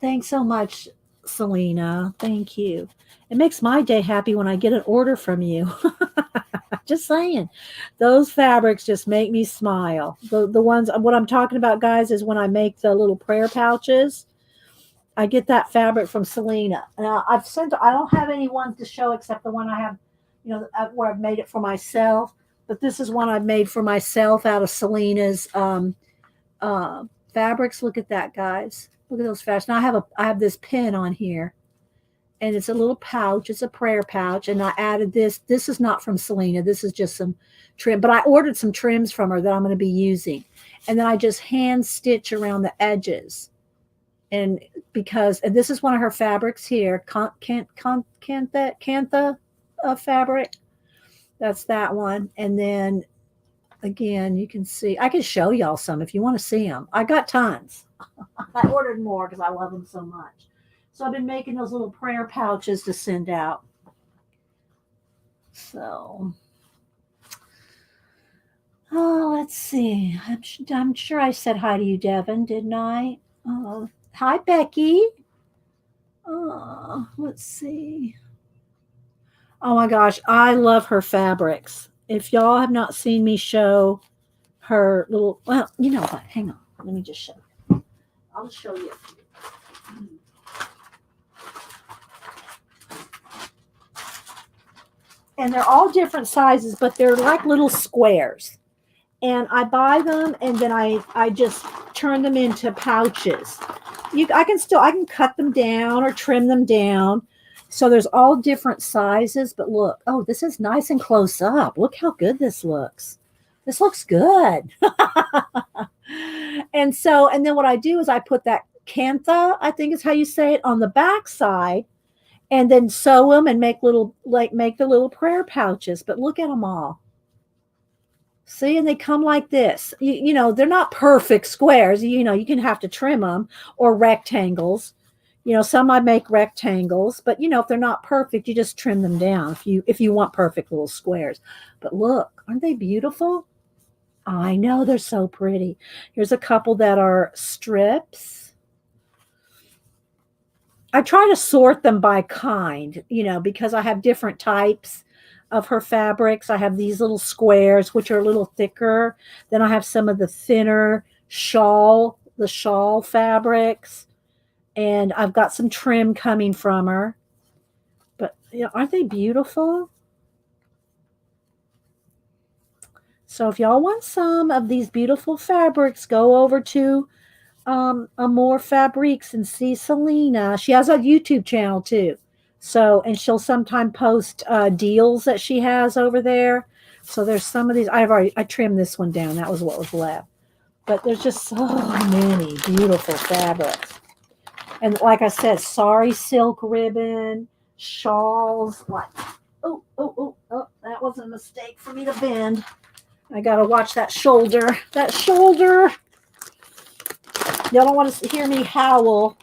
Thanks so much, Selena. Thank you. It makes my day happy when I get an order from you. Just saying. Those fabrics just make me smile. The ones, what I'm talking about, guys, is when I make the little prayer pouches. I get that fabric from Selena. Now, I don't have any ones to show except the one I have, where I've made it for myself. But this is one I've made for myself out of Selena's fabrics. Look at that, guys. Look at those fabrics. Now I have this pin on here. And it's a little pouch. It's a prayer pouch. And I added this. This is not from Selena. This is just some trim. But I ordered some trims from her that I'm going to be using. And then I just hand stitch around the edges. And this is one of her fabrics here. Cantha fabric. That's that one. And then, again, you can see. I can show y'all some if you want to see them. I got tons. I ordered more because I love them so much. So I've been making those little prayer pouches to send out. So, let's see. I'm sure I said hi to you, Devin, didn't I? Hi, Becky. Let's see. Oh my gosh, I love her fabrics. If y'all have not seen me show her little, well, you know what? Hang on. Let me just show you. I'll just show you. And they're all different sizes, but they're like little squares. And I buy them and then I just turn them into pouches. I can cut them down or trim them down. So there's all different sizes, but look, oh, this is nice and close up. Look how good this looks. This looks good. And then what I do is I put that cantha, I think is how you say it, on the back side. And then sew them and make the little prayer pouches. But look at them all. See, and they come like this. They're not perfect squares. You can have to trim them, or rectangles. Some I make rectangles, but if they're not perfect, you just trim them down if you want perfect little squares. But look, aren't they beautiful? I know, they're so pretty. Here's a couple that are strips. I try to sort them by kind, because I have different types of her fabrics. I have these little squares, which are a little thicker. Then I have some of the thinner shawl fabrics. And I've got some trim coming from her. But, aren't they beautiful? So if y'all want some of these beautiful fabrics, go over to Amore Fabriques and see Selena. She has a YouTube channel too. So, and she'll sometime post deals that she has over there. So there's some of these. I trimmed this one down. That was what was left. But there's just so many beautiful fabrics. And like I said, sari silk ribbon, shawls. Like, that was a mistake for me to bend. I got to watch that shoulder. That shoulder. Y'all don't want to hear me howl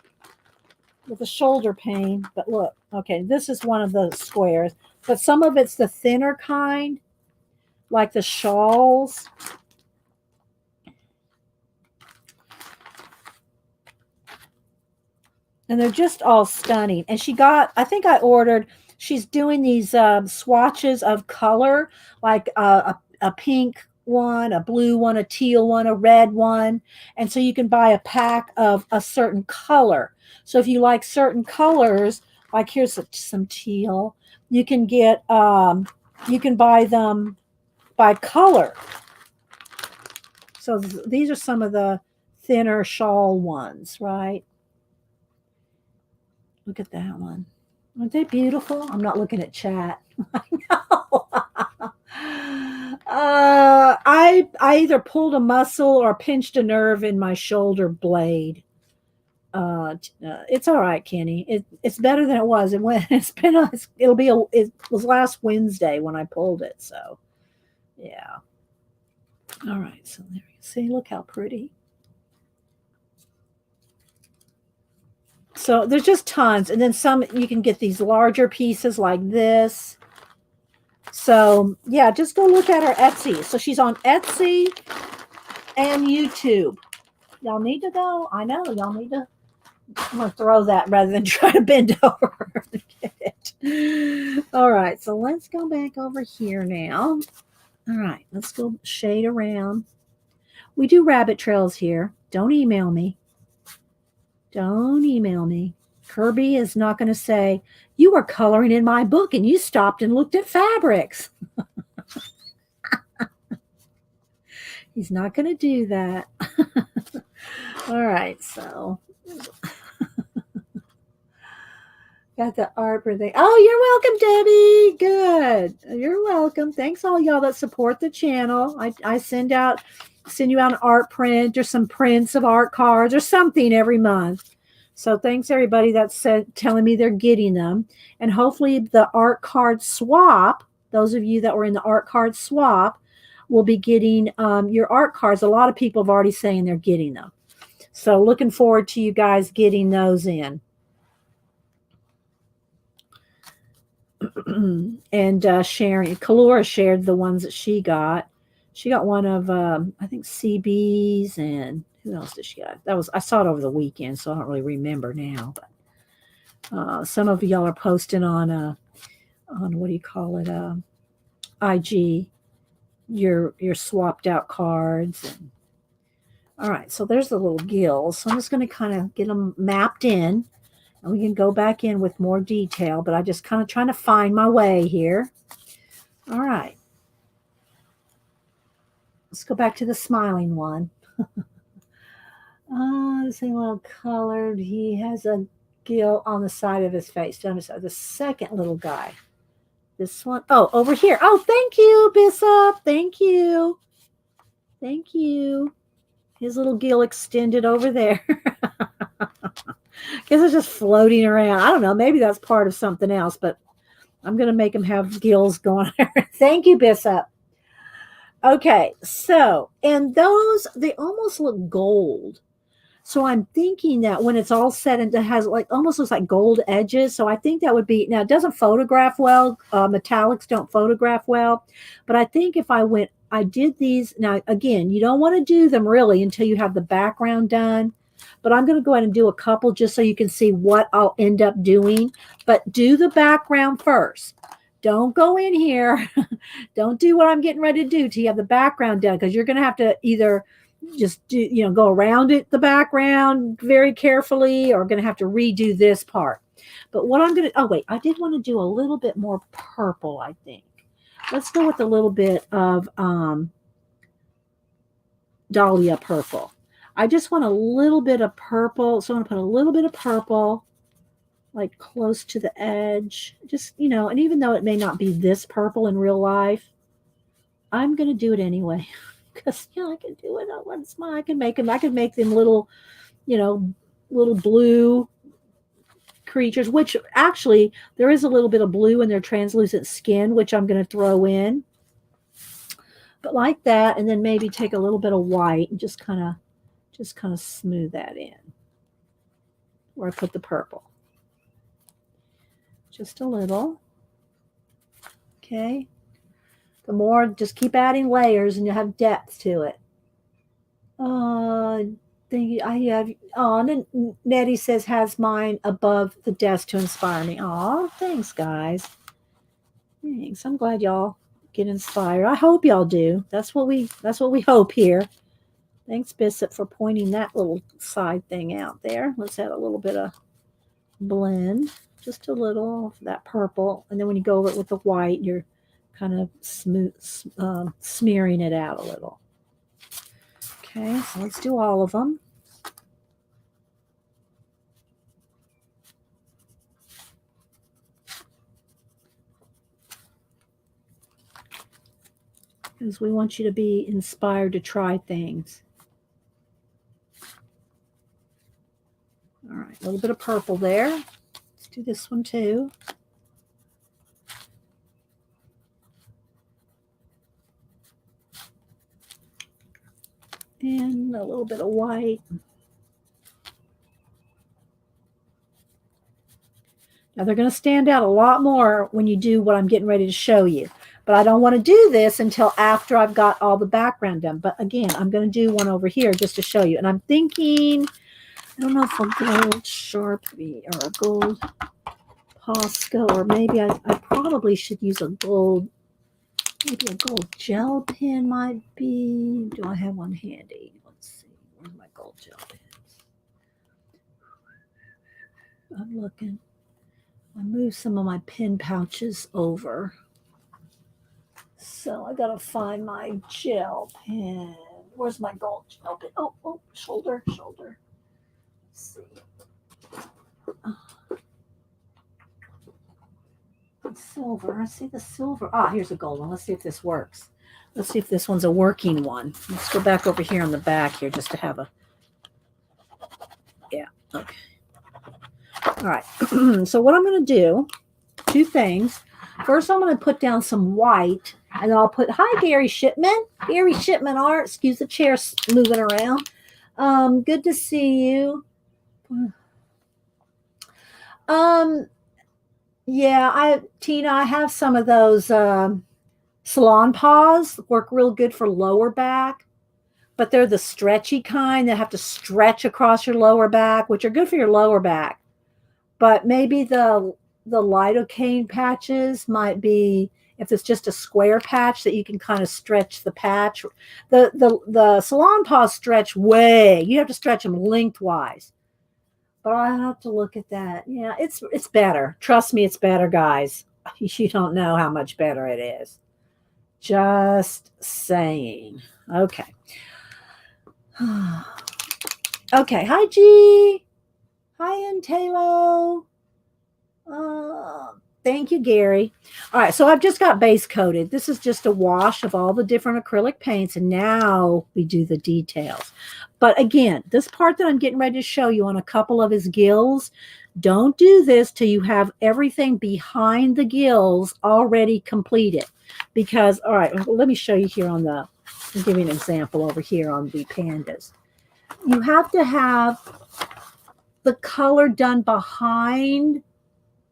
with the shoulder pain. But look, okay, this is one of the squares. But some of it's the thinner kind, like the shawls. And they're just all stunning. And she got, I think I ordered, she's doing these swatches of color, like a pink one, a blue one, a teal one, a red one. And so you can buy a pack of a certain color. So if you like certain colors, like here's some teal, you can get, you can buy them by color. So these are some of the thinner shawl ones, right? Look at that one. Aren't they beautiful? I'm not looking at chat. I know. I either pulled a muscle or pinched a nerve in my shoulder blade. It's all right, Kenny. It's better than it was. It was last Wednesday when I pulled it. So, yeah. All right. So there you see. Look how pretty. So there's just tons. And then some, you can get these larger pieces like this. So yeah, just go look at her Etsy. So she's on Etsy and YouTube. Y'all need to go. I know y'all need to. I'm going to throw that rather than try to bend over to get it. All right. So let's go back over here now. All right. Let's go shade around. We do rabbit trails here. Don't email me. Don't email me. Kerby is not going to say, you were coloring in my book and you stopped and looked at fabrics. He's not going to do that. All right, so got the art birthday. Oh, you're welcome, Debbie. Good. You're welcome. Thanks all y'all that support the channel. I send you out an art print or some prints of art cards or something every month. So thanks everybody that's telling me they're getting them. And hopefully the art card swap, those of you that were in the art card swap, will be getting your art cards. A lot of people have already saying they're getting them. So looking forward to you guys getting those in. And sharing. Kalora shared the ones that she got. She got one of, I think, CB's, and who else did she get? I saw it over the weekend, so I don't really remember now. But some of y'all are posting on what do you call it? IG, your swapped out cards. And, all right, so there's the little gills. So I'm just going to kind of get them mapped in, and we can go back in with more detail. But I just kind of trying to find my way here. All right. Let's go back to the smiling one. This thing a little colored. He has a gill on the side of his face. The second little guy. This one. Oh, over here. Oh, thank you, Bishop. Thank you. Thank you. His little gill extended over there. Guess it's just floating around. I don't know. Maybe that's part of something else, but I'm going to make him have gills going. Thank you, Bishop. Okay, so, and those, they almost look gold. So I'm thinking that when it's all set and it has like, almost looks like gold edges. So I think that would be, now it doesn't photograph well. Metallics don't photograph well. But I think if I did these, now again, you don't want to do them really until you have the background done. But I'm going to go ahead and do a couple just so you can see what I'll end up doing. But do the background first. Don't go in here. Don't do what I'm getting ready to do till you have the background done, because you're going to have to either just do, go around it, the background very carefully, or going to have to redo this part. But what I'm going to, oh wait, I did want to do a little bit more purple, I think. Let's go with a little bit of Dahlia purple. I just want a little bit of purple. So I'm going to put a little bit of purple like close to the edge. Just, and even though it may not be this purple in real life, I'm going to do it anyway. Because, I can do it. I can make them. I can make them little, little blue creatures, which actually there is a little bit of blue in their translucent skin, which I'm going to throw in. But like that, and then maybe take a little bit of white and just kind of smooth that in where I put the purple. Just a little. Okay. The more, just keep adding layers and you'll have depth to it. Nettie says, has mine above the desk to inspire me. Aw, thanks, guys. Thanks. I'm glad y'all get inspired. I hope y'all do. That's what we hope here. Thanks, Bishop, for pointing that little side thing out there. Let's add a little bit of blend, just a little of that purple, and then when you go over it with the white, you're kind of smearing it out a little. Okay, so let's do all of them. Because we want you to be inspired to try things. All right, a little bit of purple there. Let's do this one too. And a little bit of white. Now they're going to stand out a lot more when you do what I'm getting ready to show you. But I don't want to do this until after I've got all the background done. But again, I'm going to do one over here just to show you. And I'm thinking, I don't know if a gold Sharpie or a gold Posca, or maybe I probably should use a gold, maybe a gold gel pen might be. Do I have one handy? Let's see. Where's my gold gel pens? I'm looking. I moved some of my pen pouches over. So I got to find my gel pen. Where's my gold gel pen? Oh, shoulder. Let's see. Silver. I see the silver. Here's a gold one. Let's see if this works. Let's see if this one's a working one. Let's go back over here on the back here just to have a... Yeah, okay. All right. So what I'm going to do, two things. First, I'm going to put down some white, and then I'll put, hi, Gary Shipman. Gary Shipman art. Excuse the chair moving around. Good to see you. Yeah, Tina, I have some of those salon paws, work real good for lower back, but they're the stretchy kind that have to stretch across your lower back, which are good for your lower back. But maybe the lidocaine patches might be, if it's just a square patch, that you can kind of stretch the patch. The salon paws stretch way. You have to stretch them lengthwise. But I have to look at that. Yeah, it's better. Trust me, it's better, guys. You don't know how much better it is. Just saying. Okay. Okay. Hi, G. Hi, Intalo. Thank you, Gary. All right, so I've just got base coated. This is just a wash of all the different acrylic paints, and now we do the details. But again, this part that I'm getting ready to show you on a couple of his gills, don't do this till you have everything behind the gills already completed. Because, all right, let me show you here on the, I'll give you an example over here on the pandas. You have to have the color done behind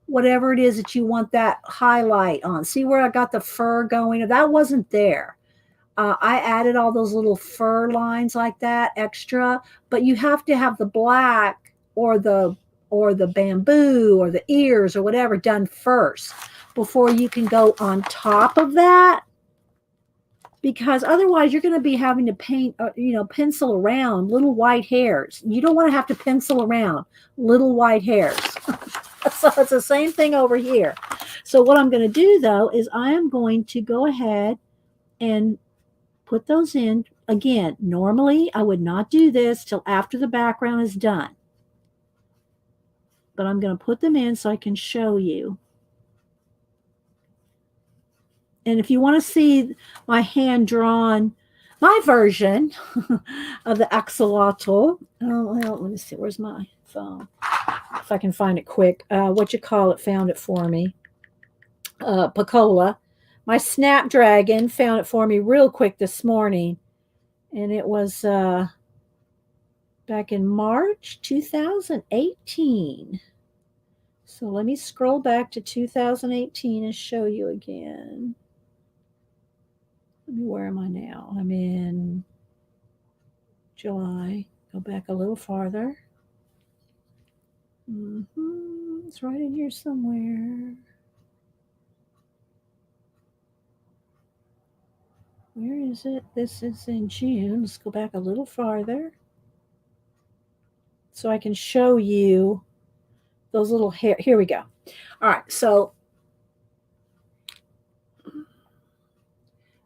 whatever it is that you want that highlight on. See where I got the fur going? That wasn't there. I added all those little fur lines like that extra, but you have to have the black or the bamboo or the ears or whatever done first before you can go on top of that, because otherwise you're going to be having to paint, pencil around little white hairs. You don't want to have to pencil around little white hairs. So it's the same thing over here. So what I'm going to do, though, is I am going to go ahead and put those in again, normally I would not do this till after the background is done. But I'm going to put them in so I can show you. And if you want to see my hand-drawn, my version of the axolotl, well, let me see, where's my phone? If I can find it quick. Found it for me. Pacola. My Snapdragon found it for me real quick this morning. And it was back in March 2018. So let me scroll back to 2018 and show you again. Where am I now? I'm in July. Go back a little farther. It's right in here somewhere. Where is it? This is in June. Let's go back a little farther so I can show you those little hair. Here we go. All right. So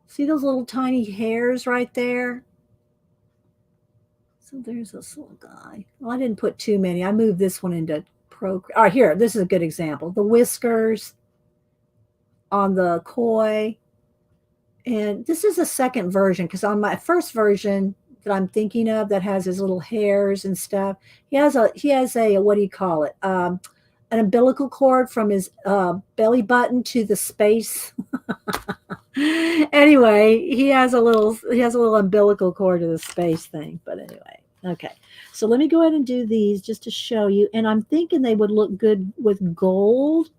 see those little tiny hairs right there? So there's this little guy. Well, I didn't put too many. I moved this one into Procreate. All right, here. This is a good example. The whiskers on the koi. And this is a second version because on my first version that I'm thinking of that has his little hairs and stuff, he has a what do you call it? An umbilical cord from his belly button to the space. Anyway, he has a little umbilical cord to the space thing. But anyway, okay. So let me go ahead and do these just to show you. And I'm thinking they would look good with gold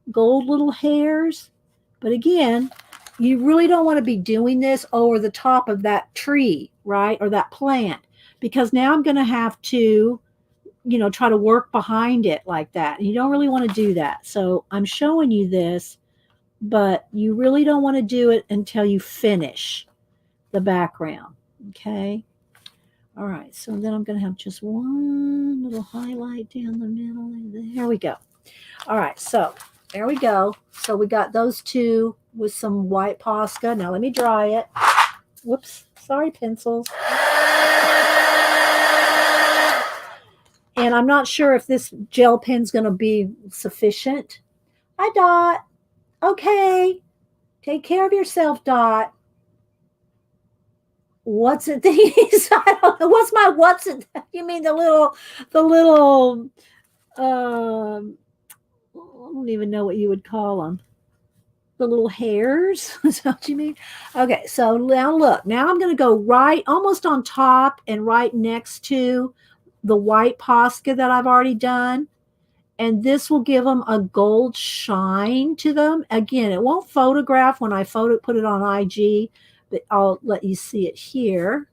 little hairs. But again, you really don't want to be doing this over the top of that tree, right? Or that plant, because now I'm going to have to, try to work behind it like that. And you don't really want to do that. So I'm showing you this, but you really don't want to do it until you finish the background. Okay. All right. So then I'm going to have just one little highlight down the middle. There we go. All right. So there we go. So we got those two with some white Posca. Now let me dry it. Whoops. Sorry, pencils. And I'm not sure if this gel pen's going to be sufficient. Hi, Dot. Okay. Take care of yourself, Dot. What's it? I don't know. What's it? You mean the little, I don't even know what you would call them. The little hairs. Is that what you mean? Okay, so now look. Now I'm going to go right almost on top and right next to the white Posca that I've already done. And this will give them a gold shine to them. Again, it won't photograph when I put it on IG, but I'll let you see it here.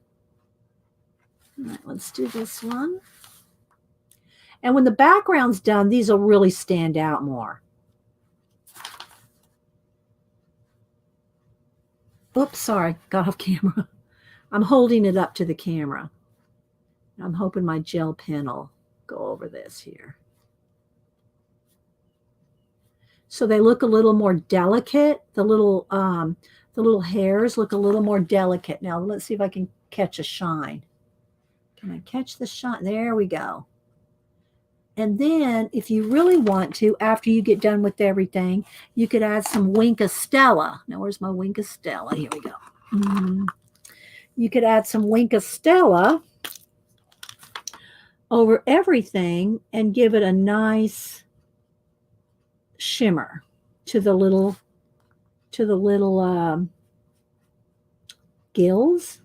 All right, let's do this one. And when the background's done, these will really stand out more. Oops, sorry, got off camera. I'm holding it up to the camera. I'm hoping my gel pen will go over this here. So they look a little more delicate. The little hairs look a little more delicate. Now let's see if I can catch a shine. Can I catch the shine? There we go. And then if you really want to, after you get done with everything, you could add some Winka Stella. Now, where's my Winka Stella? Here we go. You could add some Winka Stella over everything and give it a nice shimmer to the little gills.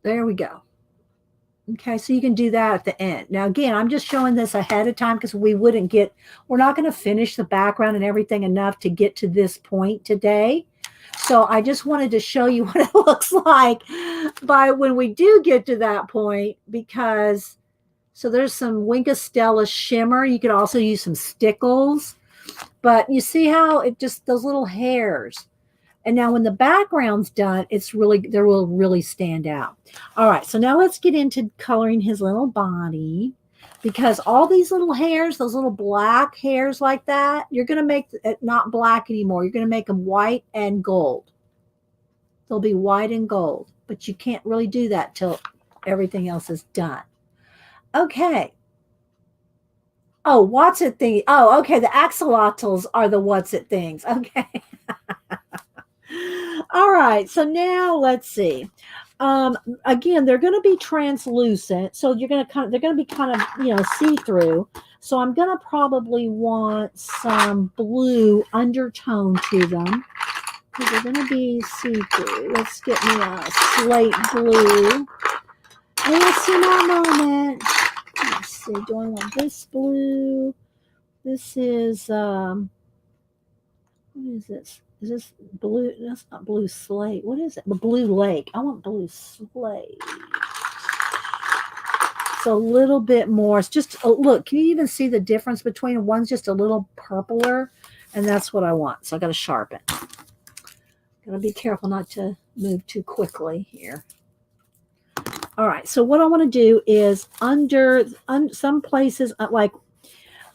There we go. Okay, so you can do that at the end. Now, again, I'm just showing this ahead of time because we're not going to finish the background and everything enough to get to this point today. So I just wanted to show you what it looks like by when we do get to that point, because so there's some Winka Stella shimmer. You could also use some stickles, but you see how it just, those little hairs. And now when the background's done, will really stand out. All right, so now let's get into coloring his little body. because all these little hairs, those little black hairs like that, you're going to make it not black anymore. You're going to make them white and gold. They'll be white and gold, but you can't really do that till everything else is done. Okay. Oh, what's it thing? Oh, okay. The axolotls are the what's it things. Okay. All right. So now let's see. Again, they're going to be translucent, so you're going to they're going to be kind of see through. So I'm going to probably want some blue undertone to them because they're going to be see through. Let's get me a slate blue. Let's see my moment. Let's see. Do I want this blue? This is what is this? Is this blue? That's not blue slate. What is it? The blue lake. I want blue slate. It's a little bit more. It's just, look, can you even see the difference between them? One's just a little purpler, and that's what I want. So I got to sharpen. Got to be careful not to move too quickly here. All right. So what I want to do is under some places, like,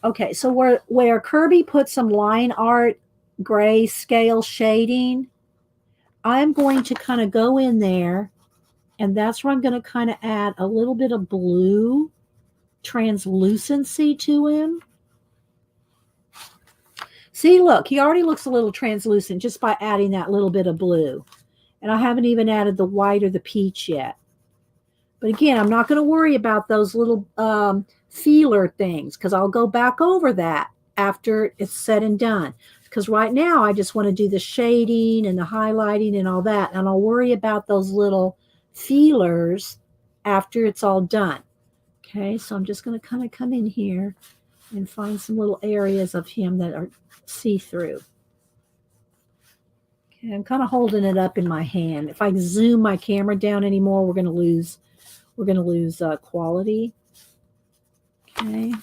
okay, so where Kerby put some line art gray scale shading, I'm going to kind of go in there, and that's where I'm going to kind of add a little bit of blue translucency to him. See, look, he already looks a little translucent just by adding that little bit of blue. And I haven't even added the white or the peach yet. But again, I'm not going to worry about those little feeler things because I'll go back over that after it's said and done. Because right now I just want to do the shading and the highlighting and all that. And I'll worry about those little feelers after it's all done. Okay, so I'm just going to kind of come in here and find some little areas of him that are see-through. Okay, I'm kind of holding it up in my hand. If I zoom my camera down anymore, we're going to lose quality. Okay.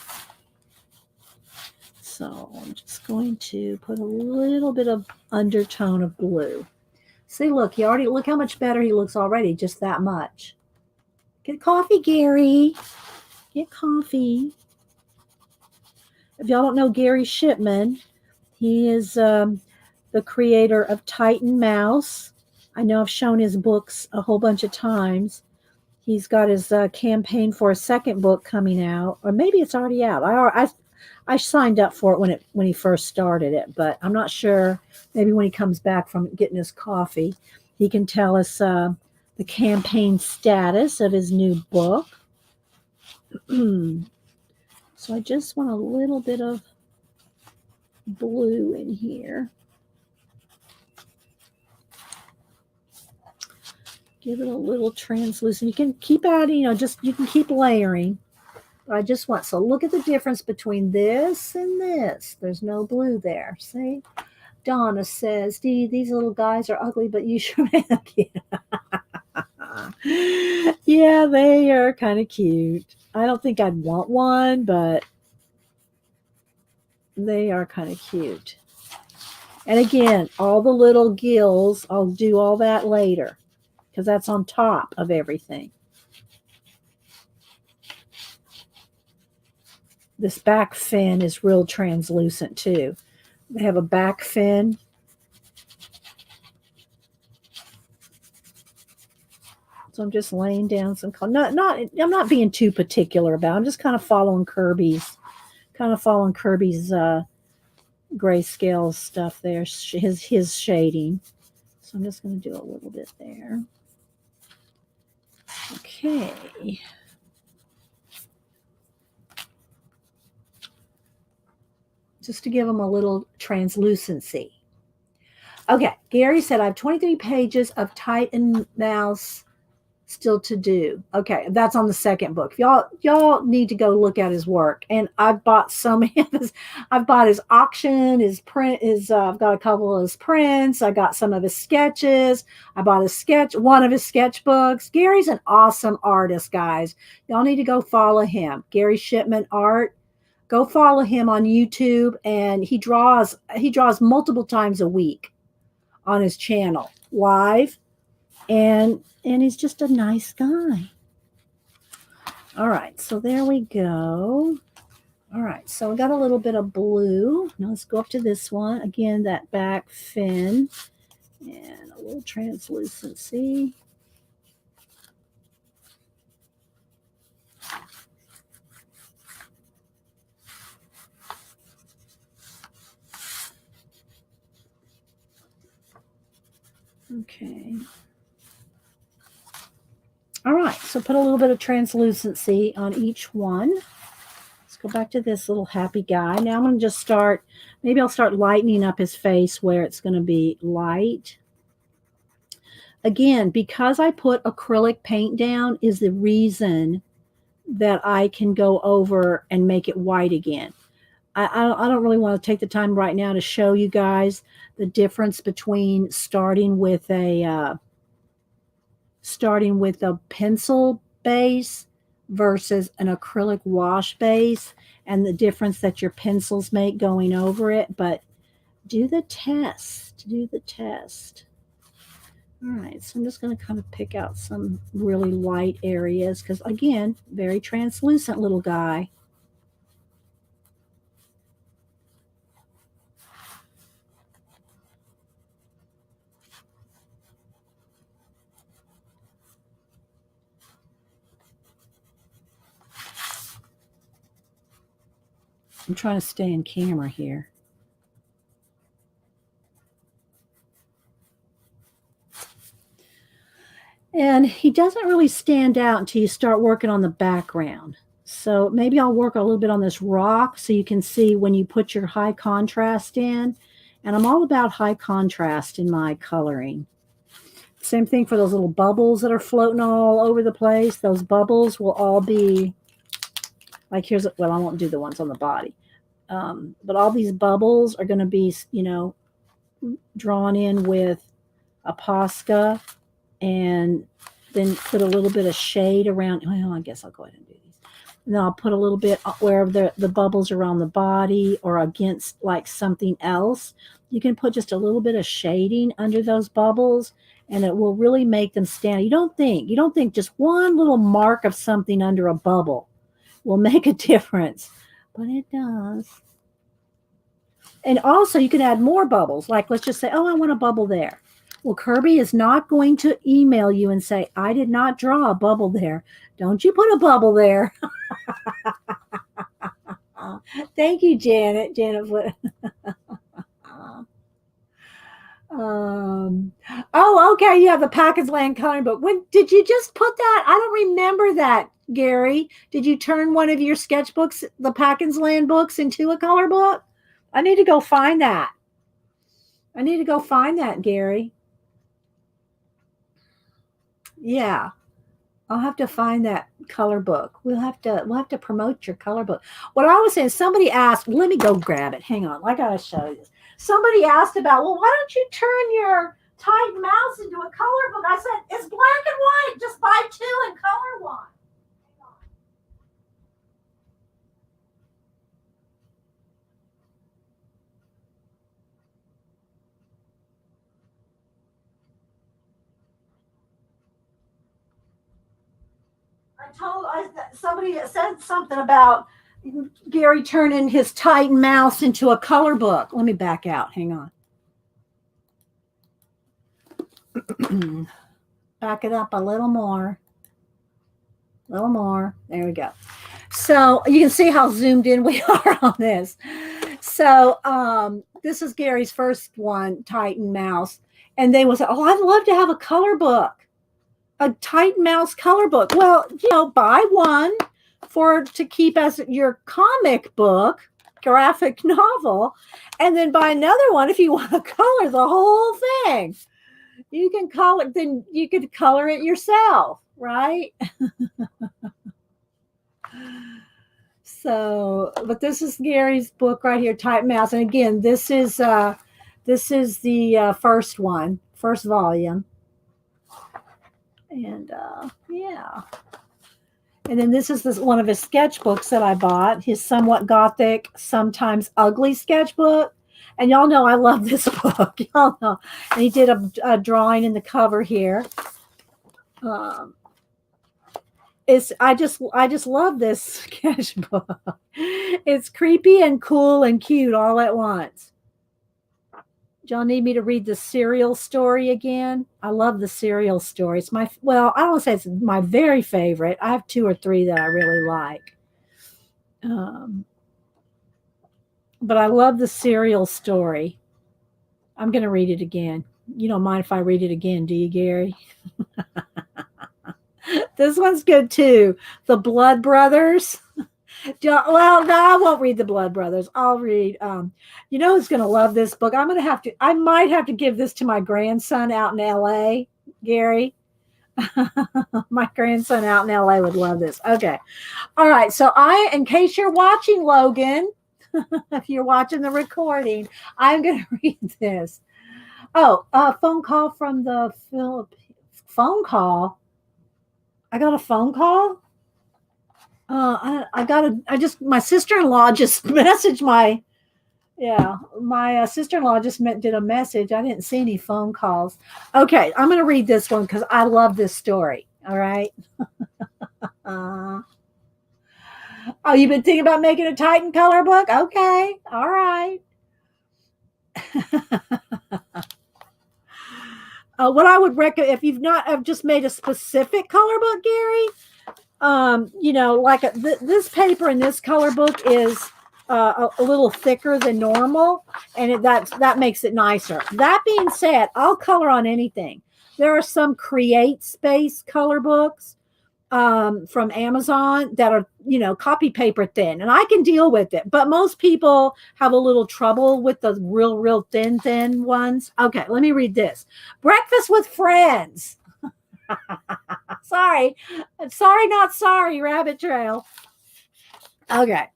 So I'm just going to put a little bit of undertone of blue. See, look, look how much better he looks already, just that much. Get coffee, Gary. Get coffee. If y'all don't know Gary Shipman, he is the creator of Titan Mouse. I know I've shown his books a whole bunch of times. He's got his campaign for a second book coming out, or maybe it's already out. I signed up for it when he first started it, but I'm not sure. Maybe when he comes back from getting his coffee, he can tell us the campaign status of his new book. So I just want a little bit of blue in here. Give it a little translucent. You can keep adding, you can keep layering. I just want, so look at the difference between this and this. There's no blue there. See? Donna says, Dee, these little guys are ugly, but you sure make them cute. Yeah, they are kind of cute. I don't think I'd want one, but they are kind of cute. And again, all the little gills, I'll do all that later because that's on top of everything. This back fin is real translucent too. They have a back fin. So I'm just laying down some color. I'm not being too particular about it. I'm just kind of following Kerby's grayscale stuff there, his shading. So I'm just going to do a little bit there. Okay. Just to give them a little translucency. Okay, Gary said, I have 23 pages of Titan Mouse still to do. Okay, that's on the second book. Y'all need to go look at his work. And I've bought so many of his. I've bought his auction, his print, I've got a couple of his prints. I got some of his sketches. I bought one of his sketchbooks. Gary's an awesome artist, guys. Y'all need to go follow him. Gary Shipman Art. Go follow him on YouTube, and he draws multiple times a week on his channel live, and he's just a nice guy. All right, so there we go. All right, so we got a little bit of blue. Now let's go up to this one. Again, that back fin and a little translucency. Okay. All right, so put a little bit of translucency on each one. Let's go back to this little happy guy. Now I'm going to just start, maybe I'll start lightening up his face where it's going to be light. Again, because I put acrylic paint down is the reason that I can go over and make it white again. I don't really want to take the time right now to show you guys the difference between starting with a pencil base versus an acrylic wash base and the difference that your pencils make going over it. But do the test. Do the test. All right, so I'm just going to kind of pick out some really light areas because, again, very translucent little guy. I'm trying to stay in camera here. And he doesn't really stand out until you start working on the background. So maybe I'll work a little bit on this rock so you can see when you put your high contrast in. And I'm all about high contrast in my coloring. Same thing for those little bubbles that are floating all over the place. Those bubbles will all be like, here's, well, I won't do the ones on the body. But all these bubbles are going to be, you know, drawn in with a Posca and then put a little bit of shade around. Well, I guess I'll go ahead and do these. And then I'll put a little bit where the bubbles are on the body or against like something else. You can put just a little bit of shading under those bubbles and it will really make them stand. You don't think just one little mark of something under a bubble will make a difference, but it does. And also you can add more bubbles. Like let's just say, oh, I want a bubble there. Well, Kerby is not going to email you and say, I did not draw a bubble there. Don't you put a bubble there. Thank you, Janet. Janet put. Oh, okay. You have the Packers Land coloring book. When did you just put that? I don't remember that, Gary. Did you turn one of your sketchbooks, the Packers Land books, into a color book? I need to go find that. Gary. Yeah. I'll have to find that color book. We'll have to promote your color book. What I was saying, somebody asked, let me go grab it. Hang on. I gotta show you this. Somebody asked about, well, why don't you turn your Tight Mouse into a color book? I said, it's black and white. Just buy two and color one. Somebody said something about Gary turning his Titan Mouse into a color book. Let me back out. Hang on. Back it up a little more. There we go. So you can see how zoomed in we are on this. So this is Gary's first one, Titan Mouse. And they was, oh, I'd love to have a color book. A Titan Mouse color book. Well, buy one to keep as your comic book, graphic novel, and then buy another one if you want to color the whole thing. You can color, then you could color it yourself, right? So, but this is Gary's book right here, Titan Mouse, and again, this is the first volume. And yeah. And then this is one of his sketchbooks that I bought, his somewhat gothic, sometimes ugly sketchbook. And y'all know I love this book. Y'all know. And he did a drawing in the cover here. I just love this sketchbook. It's creepy and cool and cute all at once. Do y'all need me to read the cereal story again? I love the cereal story. It's my, well, I don't want to say it's my very favorite. I have 2 or 3 that I really like. But I love the cereal story. I'm going to read it again. You don't mind if I read it again, do you, Gary? This one's good too. The Blood Brothers. Well, no, I won't read the Blood Brothers. I'll read. You know who's going to love this book? I might have to give this to my grandson out in LA, Gary. My grandson out in LA would love this. Okay. All right. So in case you're watching, Logan, if you're watching the recording, I'm going to read this. Oh, phone call from the Philippines. Phone call? I got a phone call? My sister-in-law just messaged my sister-in-law just did a message. I didn't see any phone calls. Okay, I'm going to read this one because I love this story. All right. Oh, you've been thinking about making a Titan color book? Okay. All right. What I would recommend, if you've not have just made a specific color book, Gary, like this paper in this color book is a little thicker than normal, and that makes it nicer. That being said, I'll color on anything. There are some Create Space color books from Amazon that are, copy paper thin, and I can deal with it. But most people have a little trouble with the real thin ones. Okay, let me read this. Breakfast with Friends. Sorry, not sorry, Rabbit Trail. Okay.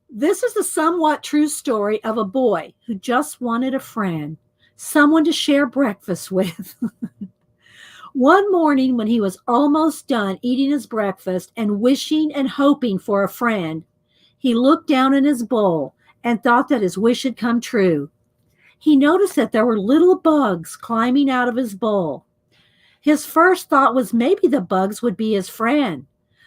This is the somewhat true story of a boy who just wanted a friend, someone to share breakfast with. One morning, when he was almost done eating his breakfast and wishing and hoping for a friend, he looked down in his bowl and thought that his wish had come true. He noticed that there were little bugs climbing out of his bowl. His first thought was maybe the bugs would be his friend,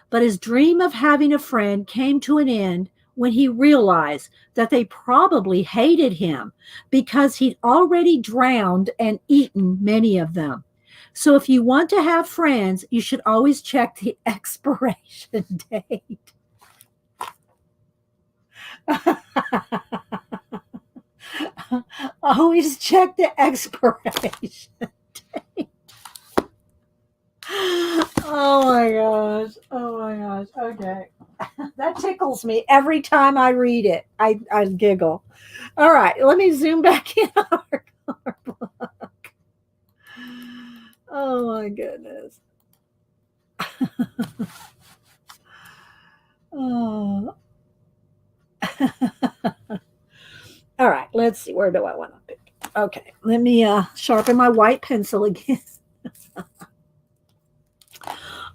but his dream of having a friend came to an end when he realized that they probably hated him because he'd already drowned and eaten many of them. So if you want to have friends, you should always check the expiration date. Always check the expiration date. Oh my gosh. Okay. That tickles me every time I read it. I giggle. All right. Let me zoom back in our book. Oh my goodness. Oh. All right. Let's see. Where do I want to pick? Okay. Let me sharpen my white pencil again.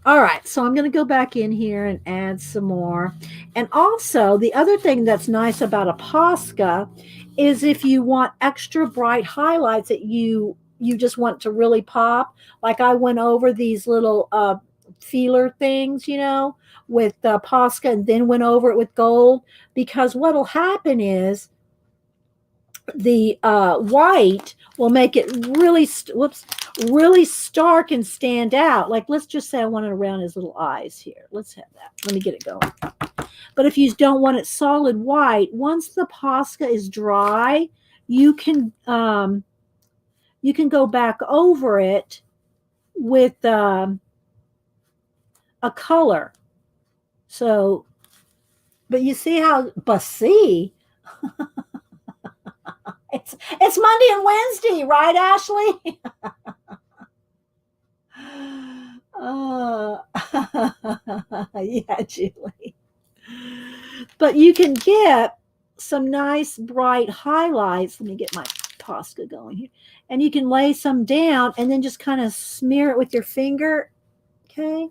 All right, so I'm going to go back in here and add some more. And also, the other thing that's nice about a Posca is if you want extra bright highlights that you just want to really pop, like I went over these little feeler things, with Posca, and then went over it with gold, because what'll happen is the white will make it really stark and stand out. Like, let's just say I want it around his little eyes here. Let's have that. Let me get it going. But if you don't want it solid white, once the Posca is dry, you can go back over it with a color. So, but you see how see. It's Monday and Wednesday, right, Ashley? Yeah, Julie. But you can get some nice bright highlights. Let me get my Posca going here. And you can lay some down and then just kind of smear it with your finger. Okay.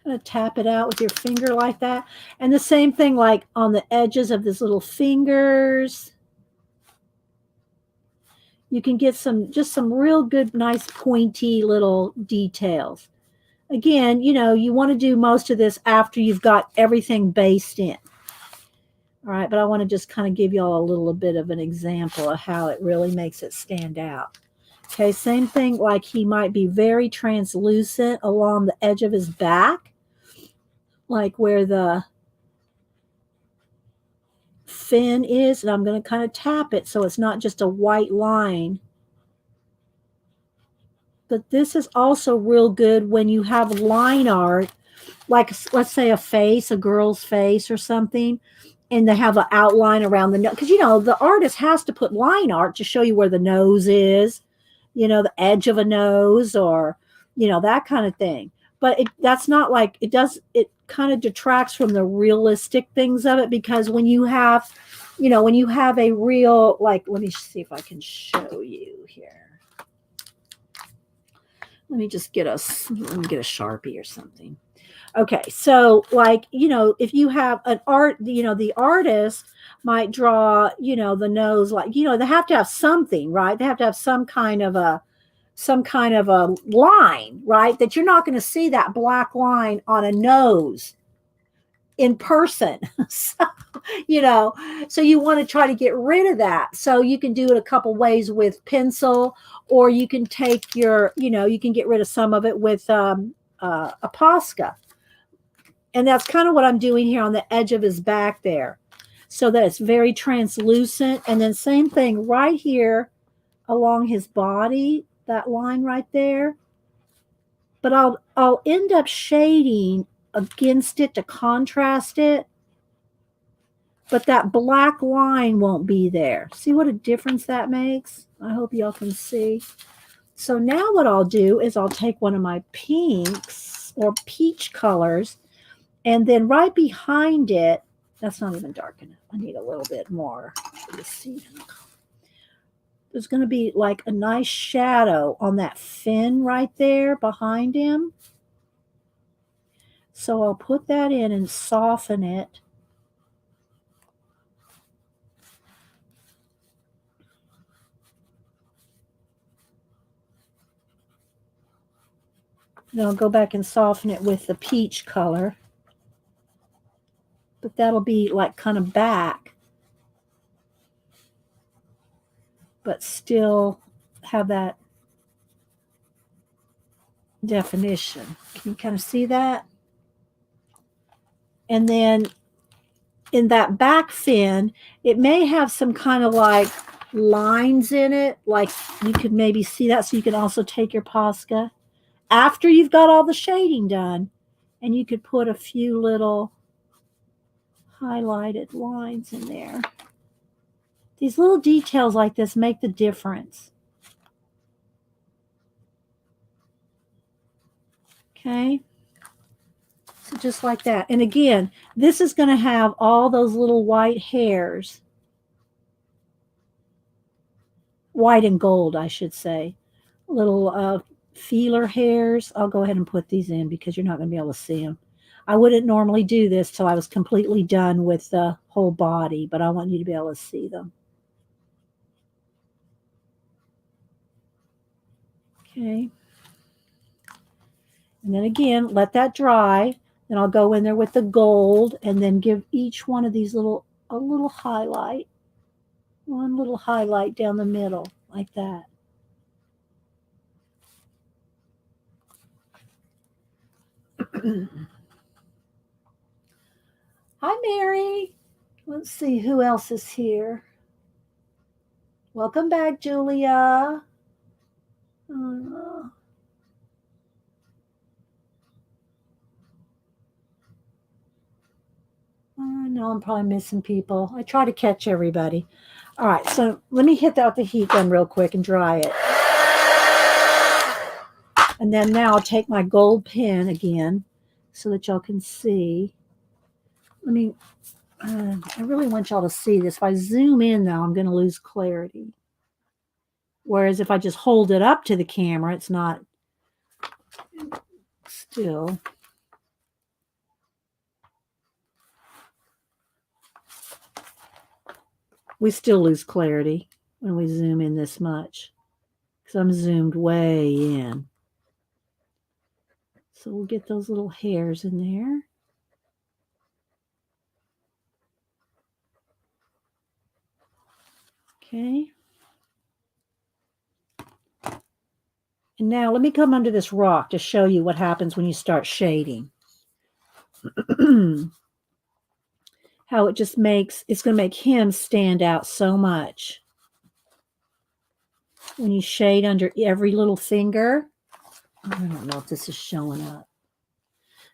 Kind of tap it out with your finger like that. And the same thing like on the edges of these little fingers. You can get just some real good, nice, pointy little details. Again, you want to do most of this after you've got everything based in. All right, but I want to just kind of give you all a little bit of an example of how it really makes it stand out. Okay, same thing, like he might be very translucent along the edge of his back, like where the fin is, and I'm going to kind of tap it so it's not just a white line. But this is also real good when you have line art, like let's say a girl's face or something, and they have an outline around the nose. Because, the artist has to put line art to show you where the nose is, the edge of a nose or, that kind of thing. But that's not like it kind of detracts from the realistic things of it, because when you have a real, like, let me see if I can show you here. Let me get a Sharpie or something. Okay, so like, if you have an the artist might draw, the nose, like, they have to have something, right? They have to have some kind of a line, right? That you're not going to see that black line on a nose in person. So you want to try to get rid of that. So you can do it a couple ways with pencil, or you can take you can get rid of some of it with a Posca. And that's kind of what I'm doing here on the edge of his back there, so that it's very translucent. And then same thing right here along his body, that line right there. But I'll end up shading against it to contrast it. But that black line won't be there. See what a difference that makes? I hope y'all can see. So now what I'll do is I'll take one of my pinks or peach colors, and then right behind it, that's not even dark enough. I need a little bit more. Let's see. There's going to be like a nice shadow on that fin right there behind him. So I'll put that in and soften it. Then I'll go back and soften it with the peach color. But that'll be like kind of back, but still have that definition. Can you kind of see that? And then in that back fin, it may have some kind of like lines in it. Like you could maybe see that. So you can also take your Posca after you've got all the shading done, and you could put a few little highlighted lines in there. These little details like this make the difference. Okay. So just like that. And again, this is going to have all those little white hairs. White and gold, I should say. Little feeler hairs. I'll go ahead and put these in because you're not going to be able to see them. I wouldn't normally do this till I was completely done with the whole body, but I want you to be able to see them. Okay. And then again, let that dry. Then I'll go in there with the gold and then give each one of these a little highlight. One little highlight down the middle, like that. Hi, Mary. Let's see who else is here. Welcome back, Julia. I know I'm probably missing people. I try to catch everybody. All right, so let me hit that with the heat gun real quick and dry it. And then now I'll take my gold pen again so that y'all can see. I really want y'all to see this. If I zoom in, though, I'm going to lose clarity. Whereas if I just hold it up to the camera, it's not still. We still lose clarity. when we zoom in this much, because I'm zoomed way in. So we'll get those little hairs in there. Okay. And now let me come under this rock to show you what happens when you start shading. How it just makes, it's going to make him stand out so much. When you shade under every little finger, I don't know if this is showing up.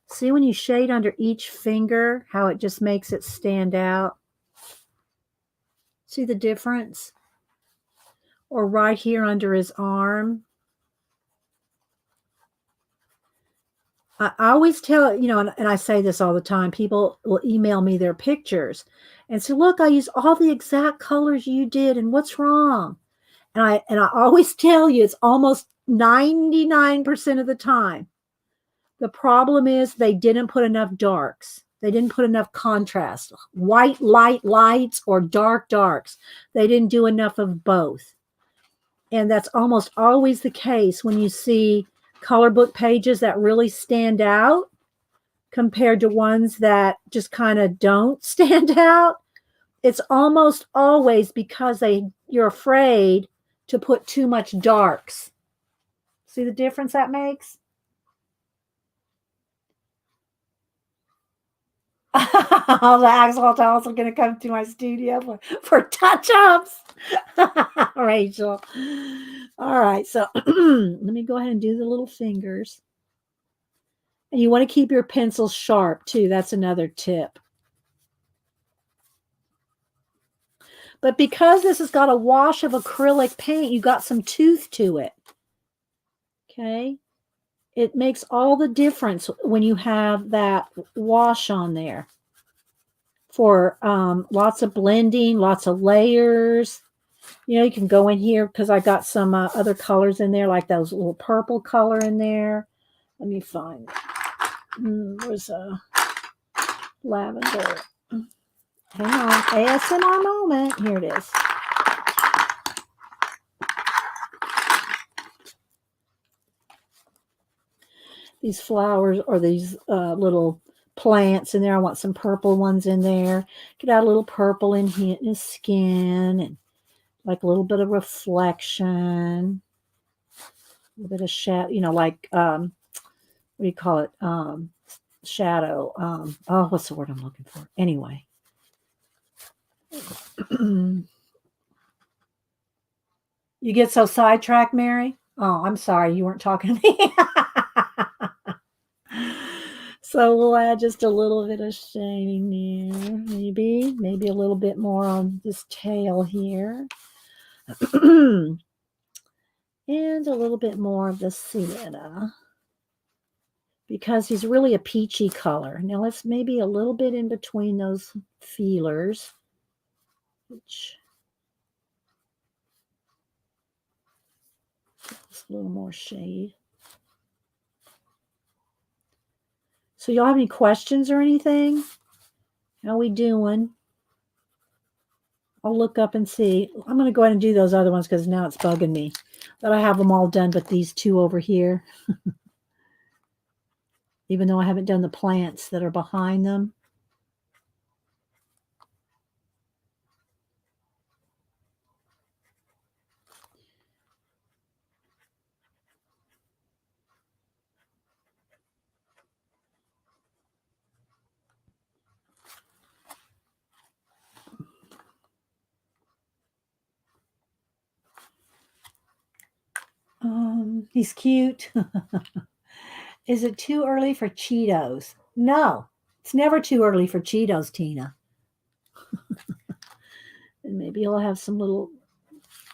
See when you shade under each finger, how it just makes it stand out? See the difference? Or right here under his arm. I always tell, you know, and I say this all the time, people will email me their pictures and say, look, I use all the exact colors you did, and what's wrong? And I always tell you, it's almost 99% of the time. The problem is they didn't put enough darks. They didn't put enough contrast, white light lights or dark darks. They didn't do enough of both. And that's almost always the case when you see color book pages that really stand out compared to ones that just kind of don't stand out. It's almost always because you're afraid to put too much darks. See the difference that makes? All the axolotls are going to come to my studio for touch-ups. Rachel. All right, so let me go ahead and do the little fingers. And you want to keep your pencils sharp too. That's another tip. But because this has got a wash of acrylic paint, you got some tooth to it. Okay. It makes all the difference when you have that wash on there for lots of blending, lots of layers. You know, you can go in here because I got some other colors in there, like those little purple color in there. Let me find where's lavender. Hang on, ASMR moment. Here it is. These flowers or these little plants in there. I want some purple ones in there. Get out a little purple in his skin and like a little bit of reflection, a little bit of shadow, you know, like what do you call it? Shadow. Oh, what's the word I'm looking for? Anyway. You get so sidetracked, Mary? Oh, I'm sorry. You weren't talking to me. So we'll add just a little bit of shading there. Maybe a little bit more on this tail here. And a little bit more of the sienna. Because he's really a peachy color. Now let's maybe a little bit in between those feelers. Which just a little more shade. So y'all have any questions or anything? How we doing? I'll look up and see. I'm going to go ahead and do those other ones because now it's bugging me that I have them all done, but these two over here. Even though I haven't done the plants that are behind them. He's cute. Is it too early for Cheetos? No, it's never too early for Cheetos, Tina. And maybe he'll have some little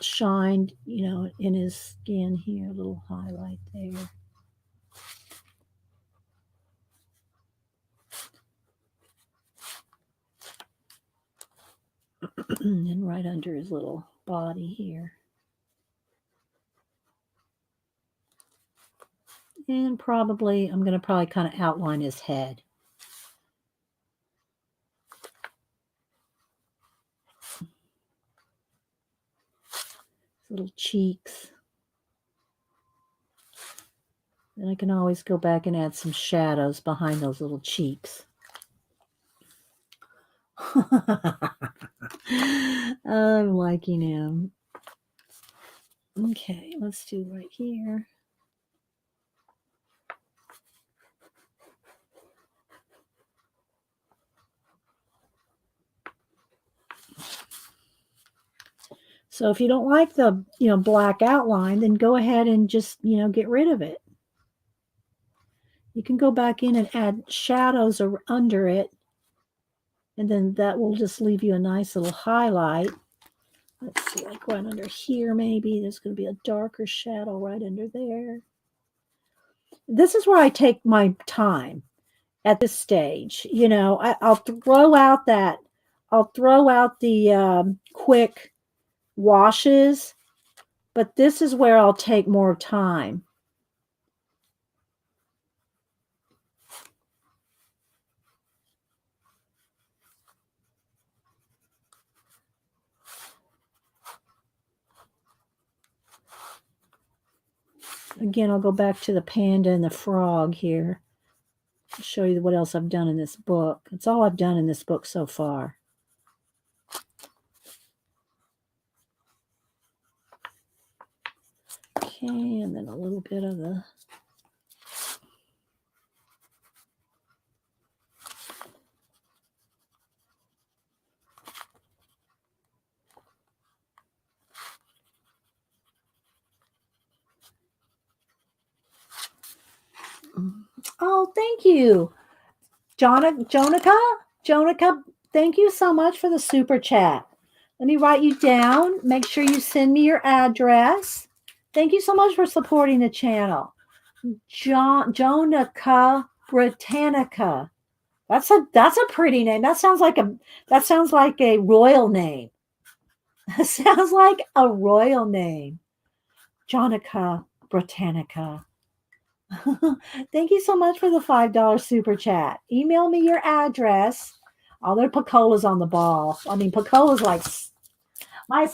shine, you know, in his skin here, a little highlight there. And then right under his little body here. And probably, I'm going to probably kind of outline his head. little cheeks. And I can always go back and add some shadows behind those little cheeks. I'm liking him. Okay, let's do right here. So if you don't like the, black outline, then go ahead and just, get rid of it. You can go back in and add shadows under it, and then that will just leave you a nice little highlight. Let's see, like right under here, maybe there's going to be a darker shadow right under there. This is where I take my time at this stage. I'll throw out the quick washes, but this is where I'll take more time. Again, I'll go back to the panda and the frog here. I'll show you what else I've done in this book. It's all I've done in this book so far. Okay, and then a little bit of the Oh, thank you. Jonica, thank you so much for the super chat. Let me write you down. Make sure you send me your address. Thank you so much for supporting the channel. Jonica Britannica. That's a pretty name. That sounds like a royal name. That sounds like a royal name. Jonica Britannica. Thank you so much for the $5 super chat. Email me your address. Oh, there Pacola's on the ball. I mean, Pacola's like my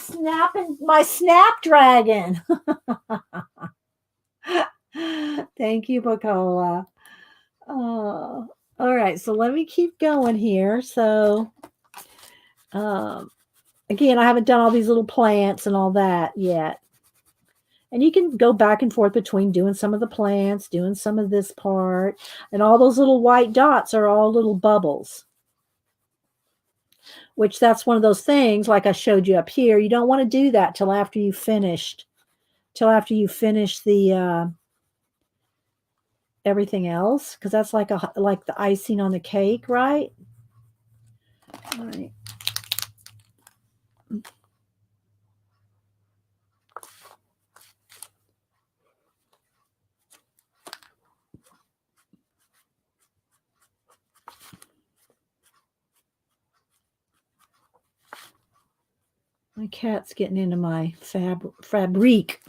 snapdragon. Thank you, Pacola. All right, so let me keep going here. So, again, I haven't done all these little plants and all that yet. And you can go back and forth between doing some of the plants, doing some of this part, and all those little white dots are all little bubbles, which that's one of those things like I showed you up here. You don't want to do that till after you finish the everything else, because that's like the icing on the cake, right? All right. My cat's getting into my fabrique.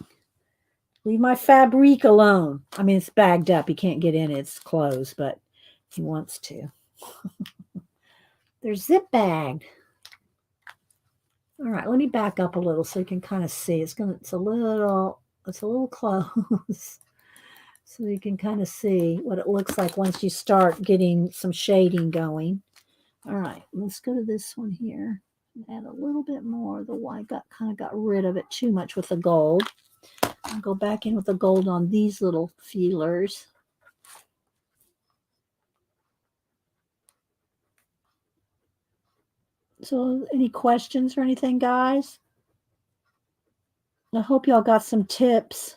Leave my fabrique alone. I mean, it's bagged up. He can't get in it. It's closed, but he wants to. They're zip bagged. All right, let me back up a little so you can kind of see. It's a little close. So you can kind of see what it looks like once you start getting some shading going. All right, let's go to this one here. Add a little bit more of the white. Kind of got rid of it too much with the gold. I'll go back in with the gold on these little feelers. So any questions or anything, guys? I hope y'all got some tips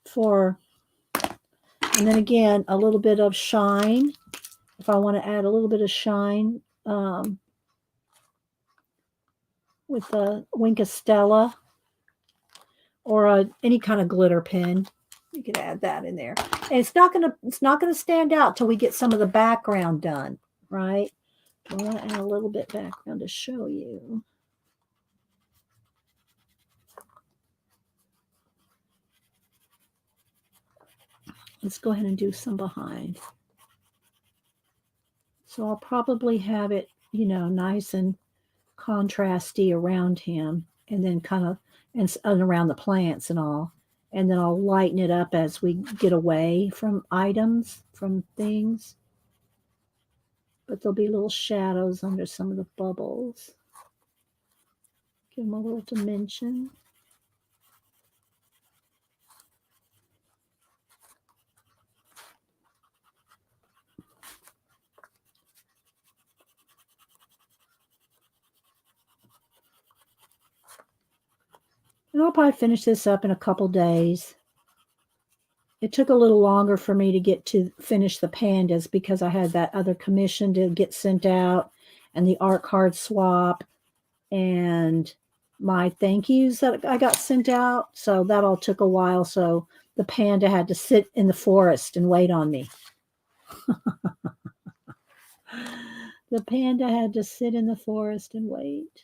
for, and then again, a little bit of shine. If I want to add a little bit of shine with the Wink of Stella or any kind of glitter pen, you could add that in there. And it's not gonna stand out till we get some of the background done, right? I want to add a little bit background to show you. Let's go ahead and do some behind. So I'll probably have it, nice and contrasty around him, and then kind of and around the plants and all. And then I'll lighten it up as we get away from items, from things. But there'll be little shadows under some of the bubbles. Give them a little dimension. And I'll probably finish this up in a couple days. It took a little longer for me to get to finish the pandas because I had that other commission to get sent out and the art card swap and my thank yous that I got sent out. So that all took a while. So the panda had to sit in the forest and wait on me. The panda had to sit in the forest and wait.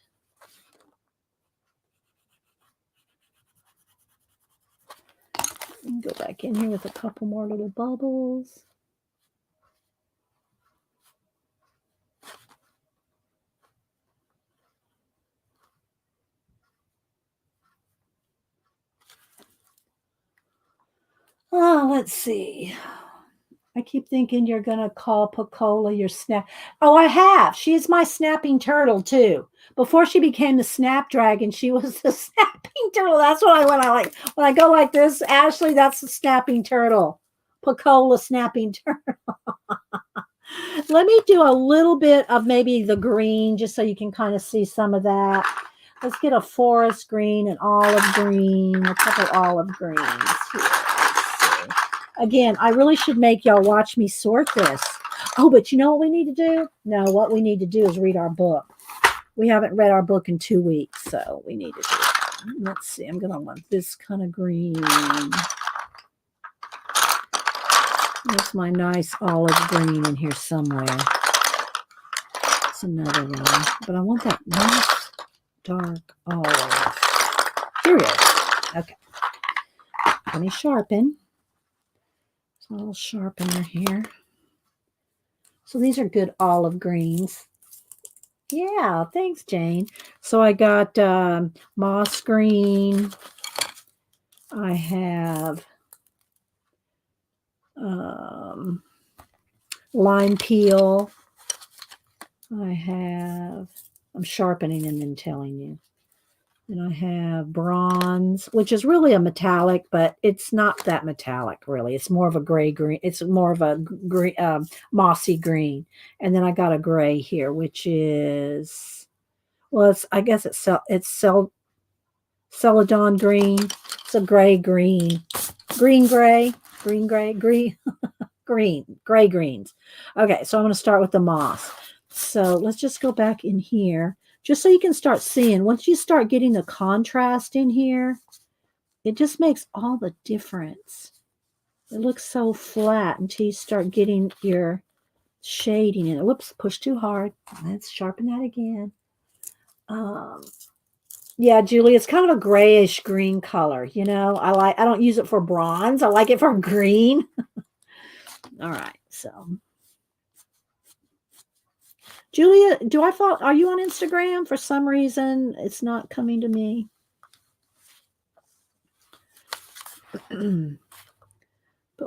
And go back in here with a couple more little bubbles. Oh, let's see. I keep thinking you're going to call Pocola your snap. Oh, I have. She's my snapping turtle, too. Before she became the snapdragon, she was the snapping turtle. That's what I like. When I go like this, Ashley, that's the snapping turtle. Pocola snapping turtle. Let me do a little bit of maybe the green just so you can kind of see some of that. Let's get a forest green, an olive green, a couple olive greens here. Again, I really should make y'all watch me sort this. Oh, but you know what we need to do? No, what we need to do is read our book. We haven't read our book in 2 weeks, so we need to do it. Let's see. I'm going to want this kind of green. There's my nice olive green in here somewhere. It's another one. But I want that nice dark olive. Here it is. Okay. Let me sharpen. A little sharpener here. So these are good olive greens. Yeah, thanks, Jane. So I got moss green. I have lime peel. I'm sharpening and then telling you. And I have bronze, which is really a metallic, but it's not that metallic, really. It's more of a gray green. It's more of a green, mossy green. And then I got a gray here, which is, well, I guess it's celadon green. It's a gray greens. Okay, so I'm going to start with the moss. So let's just go back in here. Just so you can start seeing, once you start getting the contrast in here, it just makes all the difference. It looks so flat until you start getting your shading in it. Whoops, push too hard. Let's sharpen that again. Yeah, Julie, it's kind of a grayish green color. You know, I don't use it for bronze. I like it for green. All right, so. Julia, are you on Instagram? For some reason, it's not coming to me. But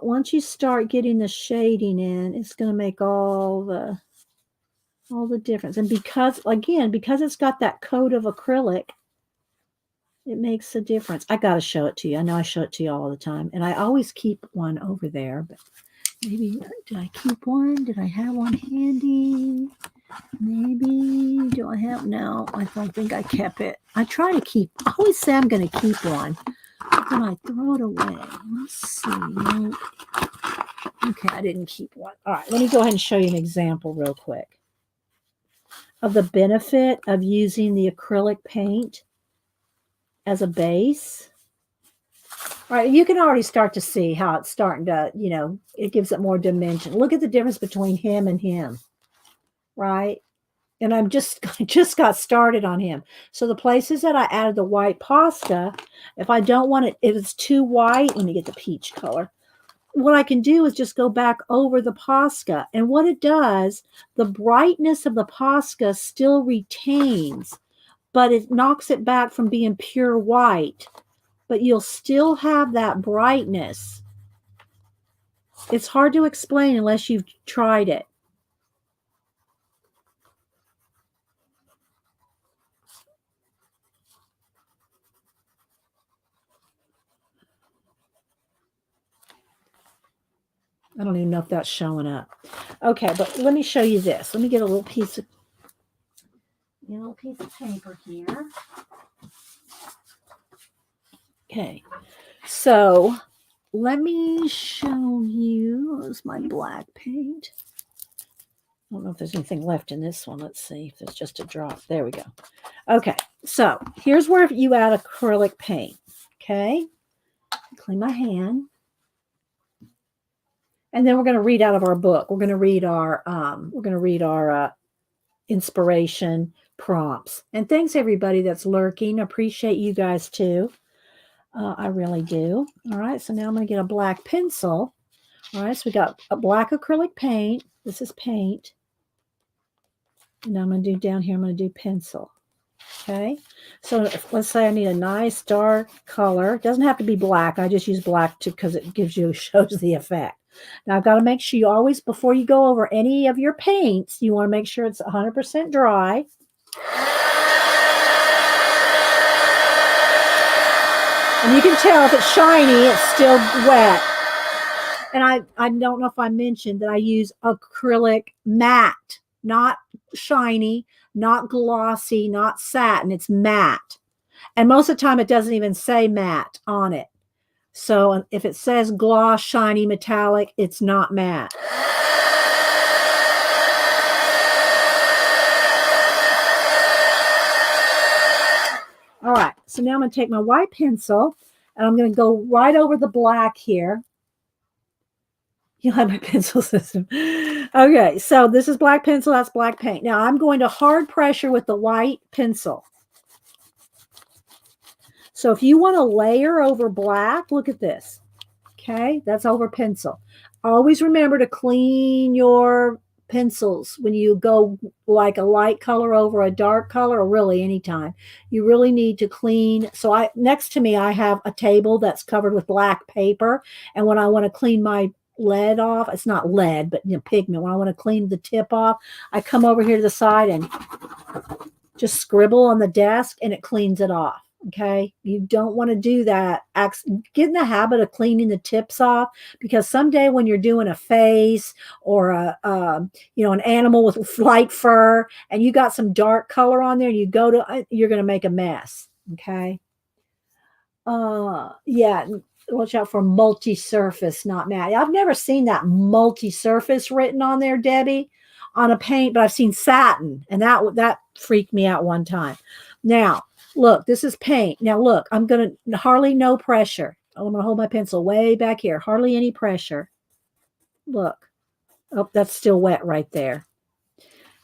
once you start getting the shading in, it's going to make all the difference. And because it's got that coat of acrylic, it makes a difference. I got to show it to you. I know I show it to you all the time. And I always keep one over there. But maybe, did I keep one? Did I have one handy? Maybe. Do I have? No, I don't think I kept it. I always say I'm going to keep one. But then I throw it away. Let's see. Okay, I didn't keep one. All right, let me go ahead and show you an example real quick of the benefit of using the acrylic paint as a base. All right, you can already start to see how it's starting to, it gives it more dimension. Look at the difference between him and him. Right? And I just got started on him. So the places that I added the white pasta, if I don't want it, if it's too white, let me get the peach color. What I can do is just go back over the pasta. And what it does, the brightness of the pasta still retains, but it knocks it back from being pure white, but you'll still have that brightness. It's hard to explain unless you've tried it. I don't even know if that's showing up. Okay, but let me show you this. Let me get a little piece of paper here. Okay, so let me show you. Where's my black paint? I don't know if there's anything left in this one. Let's see if there's just a drop. There we go. Okay, so here's where you add acrylic paint. Okay, clean my hand. And then we're going to read out of our book. We're going to read our inspiration prompts. And thanks everybody that's lurking. Appreciate you guys too. I really do. All right. So now I'm going to get a black pencil. All right. So we got a black acrylic paint. This is paint. And now I'm going to do down here. I'm going to do pencil. Okay. So let's say I need a nice dark color. It doesn't have to be black. I just use black because it shows the effect. Now, I've got to make sure you always, before you go over any of your paints, you want to make sure it's 100% dry. And you can tell if it's shiny, it's still wet. And I don't know if I mentioned that I use acrylic matte, not shiny, not glossy, not satin. It's matte. And most of the time, it doesn't even say matte on it. So if it says gloss, shiny, metallic, it's not matte. All right, so now I'm going to take my white pencil, and I'm going to go right over the black here. You have my pencil system. Okay, so this is black pencil, that's black paint. Now I'm going to hard pressure with the white pencil. So if you want to layer over black, look at this. Okay, that's over pencil. Always remember to clean your pencils when you go like a light color over a dark color, or really anytime. You really need to clean. So next to me, I have a table that's covered with black paper. And when I want to clean my lead off, it's not lead, but pigment. When I want to clean the tip off, I come over here to the side and just scribble on the desk and it cleans it off. Okay, you don't want to do that. Get in the habit of cleaning the tips off, because someday when you're doing a face or an animal with light fur and you got some dark color on there and you're going to make a mess. Okay. Yeah. Watch out for multi-surface, not matte. I've never seen that multi-surface written on there, Debbie, on a paint, but I've seen satin, and that freaked me out one time. Now, look, this is paint. Now, look, I'm going to hardly no pressure. I'm going to hold my pencil way back here. Hardly any pressure. Look. Oh, that's still wet right there.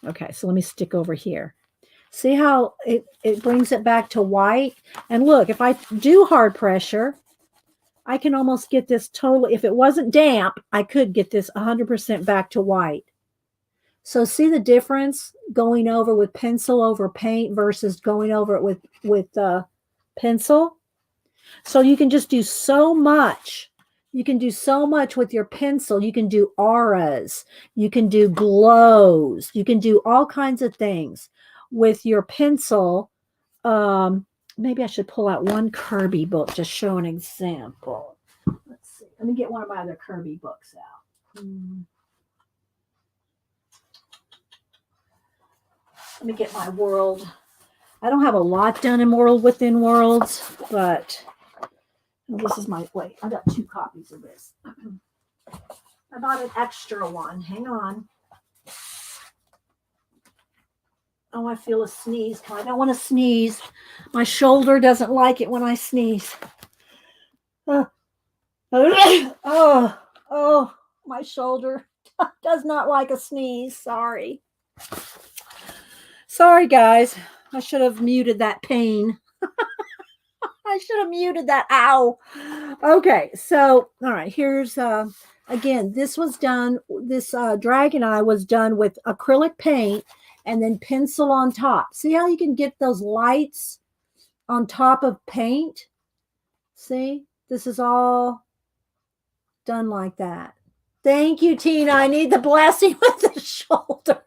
Okay, so let me stick over here. See how it brings it back to white? And look, if I do hard pressure, I can almost get this totally. If it wasn't damp, I could get this 100% back to white. So see the difference going over with pencil over paint versus going over it with pencil? So you can just do so much. You can do so much with your pencil. You can do auras. You can do glows. You can do all kinds of things with your pencil. Maybe I should pull out one Kerby book to show an example. Let's see. Let me get one of my other Kerby books out. Let me get my world. I don't have a lot done in World Within Worlds, but this is my, wait, I got 2 copies of this. I bought an extra one. Hang on. Oh, I feel a sneeze. I don't want to sneeze. My shoulder doesn't like it when I sneeze. Oh, my shoulder does not like a sneeze. Sorry. Sorry, guys. I should have muted that pain. I should have muted that. Ow. Okay, so, all right, here's, again, this was done, this dragon eye was done with acrylic paint, and then pencil on top. See how you can get those lights on top of paint? See, this is all done like that. Thank you, Tina. I need the blessing with the shoulder.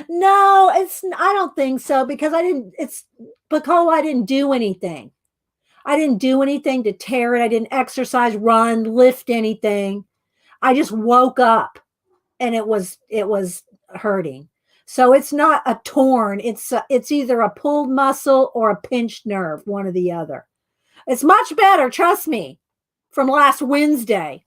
No, I don't think so because it's because I didn't do anything. I didn't do anything to tear it. I didn't exercise, run, lift anything. I just woke up and it was hurting. So it's not a torn. It's either a pulled muscle or a pinched nerve, one or the other. It's much better, trust me, from last Wednesday.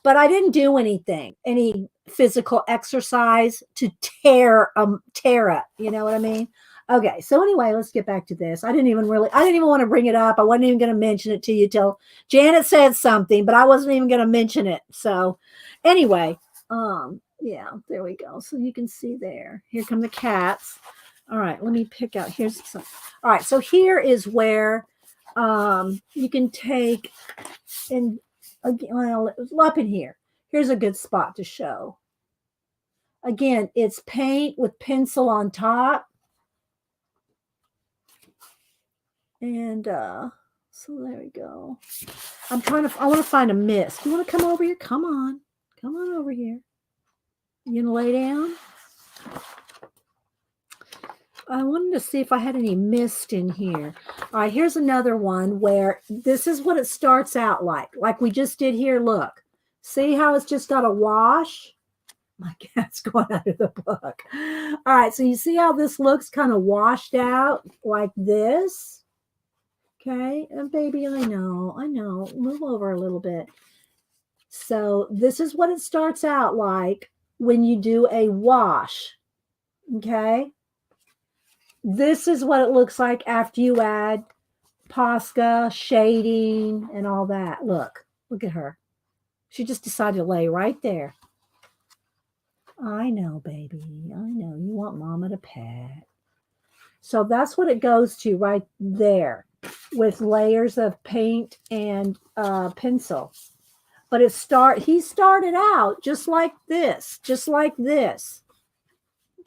But I didn't do any physical exercise to tear it. You know what I mean? Okay, so anyway, let's get back to this. I didn't even want to bring it up. I wasn't even going to mention it to you till Janet said something, but I wasn't even going to mention it. So anyway, yeah, there we go. So you can see there. Here come the cats. All right, let me pick out. Here's some. All right, so here is where you can take and again, well, up in here. Here's a good spot to show. Again, it's paint with pencil on top. And so there we go. I want to find a mist. You want to come over here? Come on over here. You gonna lay down? I wanted to see if I had any mist in here. All right, here's another one where this is what it starts out like we just did here. Look, see how it's just got a wash? My cat's going out of the book. All right, so you see how this looks kind of washed out like this? Okay, and baby, I know. Move over a little bit. So this is what it starts out like when you do a wash, okay? This is what it looks like after you add Posca, shading, and all that. Look at her. She just decided to lay right there. I know, baby. I know. You want mama to pet. So that's what it goes to right there with layers of paint and pencil. But he started out just like this.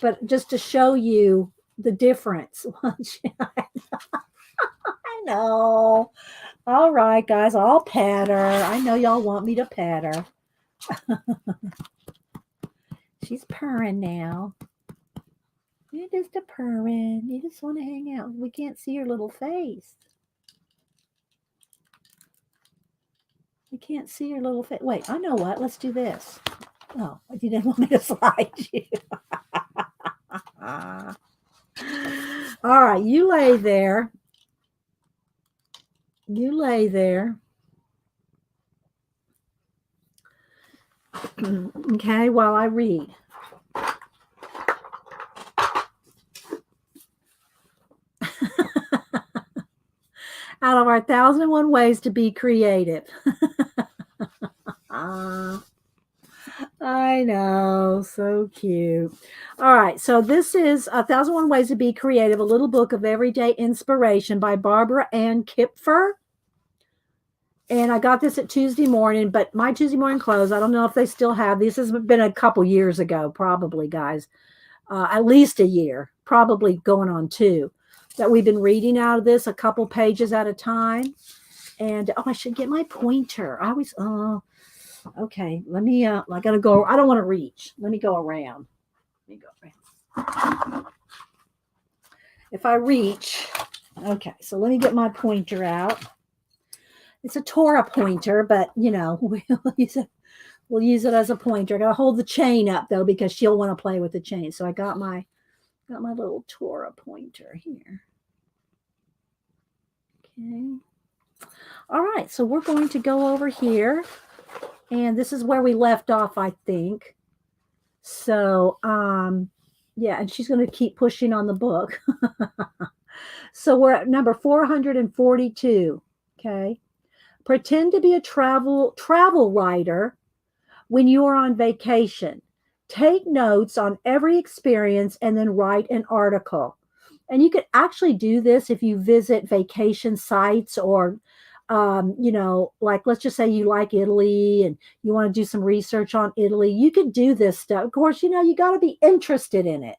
But just to show you the difference. I know. All right, guys, I'll pat her. I know y'all want me to pat her. She's purring now. You're just a purring. You just want to hang out. We can't see your little face. We can't see your little face. Wait, I know what. Let's do this. Oh, you didn't want me to slide you. All right, you lay there. Okay, while I read. Out of our 1,001 ways to be creative. I know, so cute. All right, so this is 1,001 Ways to Be Creative, a little book of everyday inspiration by Barbara Ann Kipfer. And I got this at Tuesday morning, but my Tuesday morning clothes, I don't know if they still have. This has been a couple years ago, probably, guys. At least a year, probably going on 2, that we've been reading out of this, a couple pages at a time. And, I should get my pointer. I always, okay, let me, I got to go. I don't want to reach. Let me go around. If I reach, okay, so let me get my pointer out. It's a Torah pointer, but, we'll use it as a pointer. I got to hold the chain up, though, because she'll want to play with the chain. So I got my little Torah pointer here. Okay. All right, so we're going to go over here. And this is where we left off, I think. So, yeah, and she's going to keep pushing on the book. So we're at number 442, okay? Pretend to be a travel writer when you are on vacation. Take notes on every experience and then write an article. And you could actually do this if you visit vacation sites or Like let's just say you like Italy and you want to do some research on Italy, you could do this stuff. Of course, you got to be interested in it.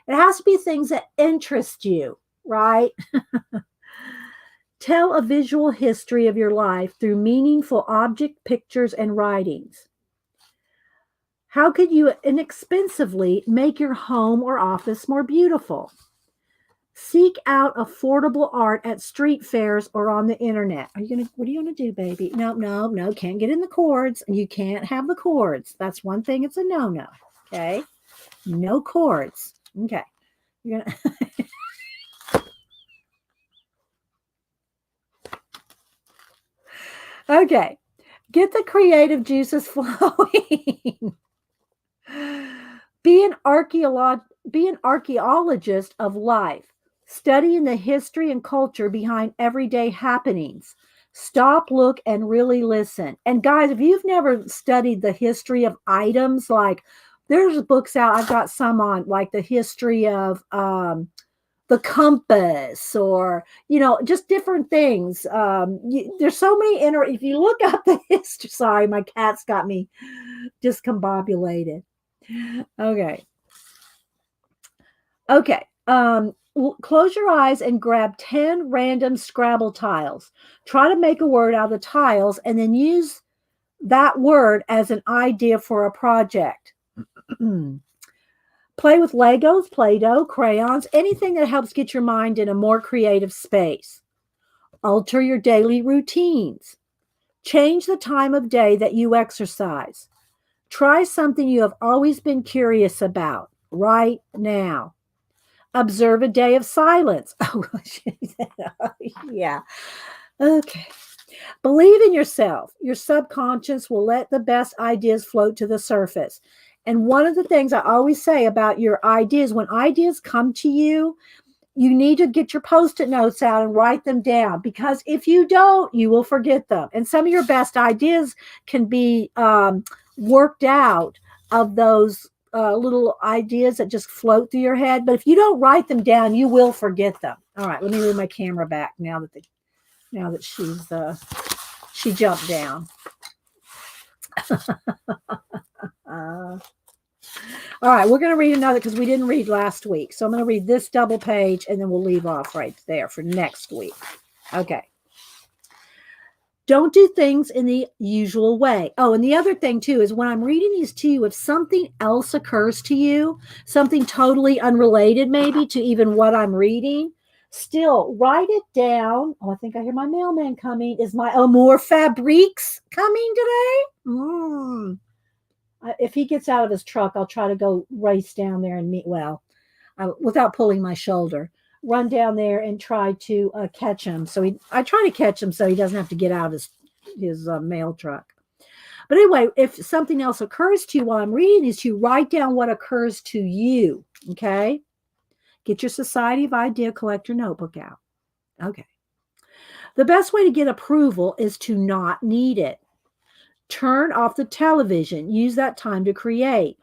It has to be things that interest you, right? Tell a visual history of your life through meaningful object pictures and writings. How could you inexpensively make your home or office more beautiful? Seek out affordable art at street fairs or on the internet. What are you gonna do, baby? No, no, no, can't get in the cords. You can't have the cords. That's one thing, it's a no-no. Okay. No cords. Okay. You're gonna okay. Get the creative juices flowing. Be an archaeologist of life, studying the history and culture behind everyday happenings. Stop, look, and really listen. And guys, if you've never studied the history of items, like there's books out, I've got some on like the history of the compass, or just different things. There's so many if you look up the history. Sorry, my cat's got me discombobulated. Okay. Close your eyes and grab 10 random Scrabble tiles. Try to make a word out of the tiles and then use that word as an idea for a project. Play with Legos, Play-Doh, crayons, anything that helps get your mind in a more creative space. Alter your daily routines. Change the time of day that you exercise. Try something you have always been curious about right now. Observe a day of silence. Oh, yeah. Okay. Believe in yourself. Your subconscious will let the best ideas float to the surface. And one of the things I always say about your ideas, when ideas come to you, you need to get your Post-it notes out and write them down, because if you don't, you will forget them. And some of your best ideas can be worked out of those little ideas that just float through your head. But if you don't write them down, you will forget them. All right, let me move my camera back now that she jumped down. All right, we're going to read another because we didn't read last week. So I'm going to read this double page and then we'll leave off right there for next week. Okay. Don't do things in the usual way. Oh, and the other thing too is when I'm reading these to you, if something else occurs to you, something totally unrelated maybe to even what I'm reading, still write it down. Oh, I think I hear my mailman coming. Is my Amour Fabriques coming today? If he gets out of his truck, I'll try to go race down there and meet, without pulling my shoulder, run down there and try to catch him. I try to catch him so he doesn't have to get out of his mail truck. But anyway, if something else occurs to you while I'm reading these, you write down what occurs to you. Okay. Get your Society of Idea Collector notebook out. Okay. The best way to get approval is to not need it. Turn off the television. Use that time to create.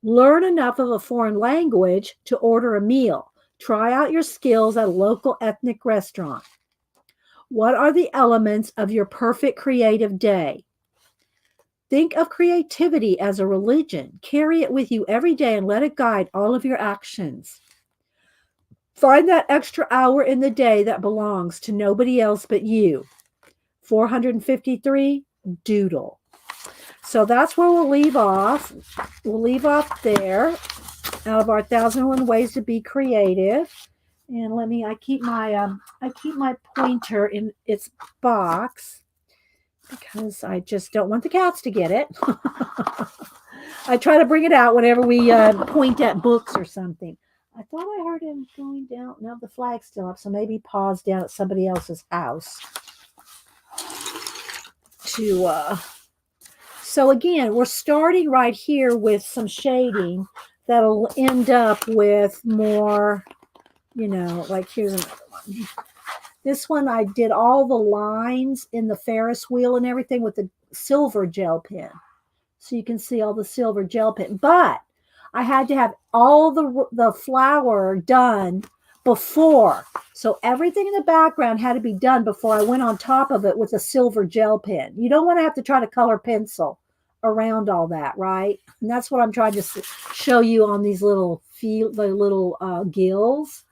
Learn enough of a foreign language to order a meal. Try out your skills at a local ethnic restaurant. What are the elements of your perfect creative day? Think of creativity as a religion. Carry it with you every day and let it guide all of your actions. Find that extra hour in the day that belongs to nobody else but you. 453. Doodle. So that's where we'll leave off. We'll leave off there out of our 1,001 ways to be creative. And I keep my pointer in its box because I just don't want the cats to get it. I try to bring it out whenever we point at books or something. I thought I heard him going down. No, the flag's still up, so maybe pause down at somebody else's house. So again, we're starting right here with some shading that'll end up with more, like here's another one. This one, I did all the lines in the Ferris wheel and everything with the silver gel pen. So you can see all the silver gel pen. But I had to have all the flower done before. So everything in the background had to be done before I went on top of it with a silver gel pen. You don't want to have to try to color pencil around all that, right? And that's what I'm trying to show you on these little gills.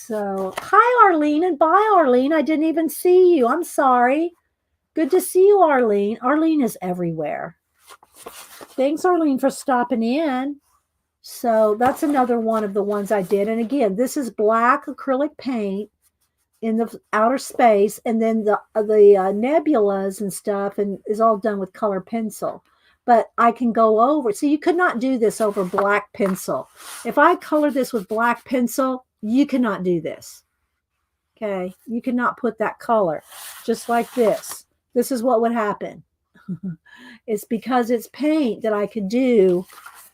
So, hi, Arlene, and bye, Arlene. I didn't even see you. I'm sorry. Good to see you, Arlene. Arlene is everywhere. Thanks, Arlene, for stopping in. So that's another one of the ones I did. And again, this is black acrylic paint in the outer space, and then the nebulas and stuff and is all done with color pencil. But I can go over. So you could not do this over black pencil. If I color this with black pencil, you cannot do this. Okay, you cannot put that color just like this. This is what would happen. It's because it's paint that I could do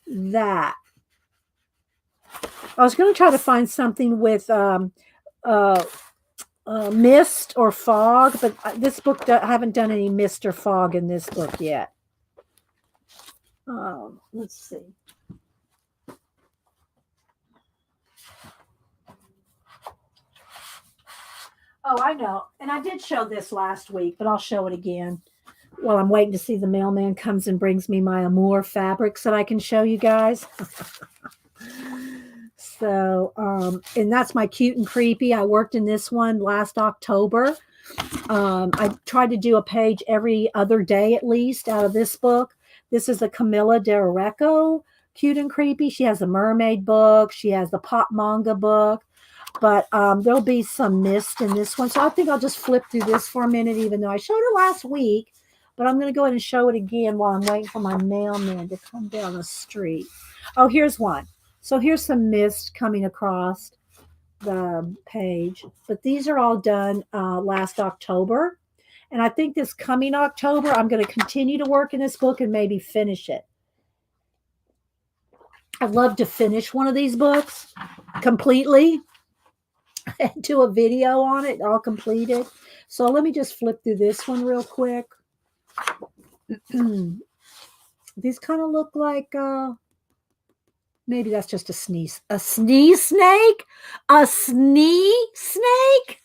that. I was going to try to find something with mist or fog, but this book, I haven't done any mist or fog in this book yet. Let's see. Oh, I know. And I did show this last week, but I'll show it again while I'm waiting to see the mailman comes and brings me my Amour fabrics that I can show you guys. So, and that's my Cute and Creepy. I worked in this one last October. I tried to do a page every other day at least out of this book. This is the Camilla D'Oreco Cute and Creepy. She has a mermaid book. She has the pop manga book. But there'll be some mist in this one. So I think I'll just flip through this for a minute, even though I showed it last week. But I'm going to go ahead and show it again while I'm waiting for my mailman to come down the street. Oh, here's one. So here's some mist coming across the page. But these are all done last October. And I think this coming October, I'm going to continue to work in this book and maybe finish it. I'd love to finish one of these books completely and do a video on it, all completed. So let me just flip through this one real quick. These kind of look like maybe that's just a sneeze snake, a snake.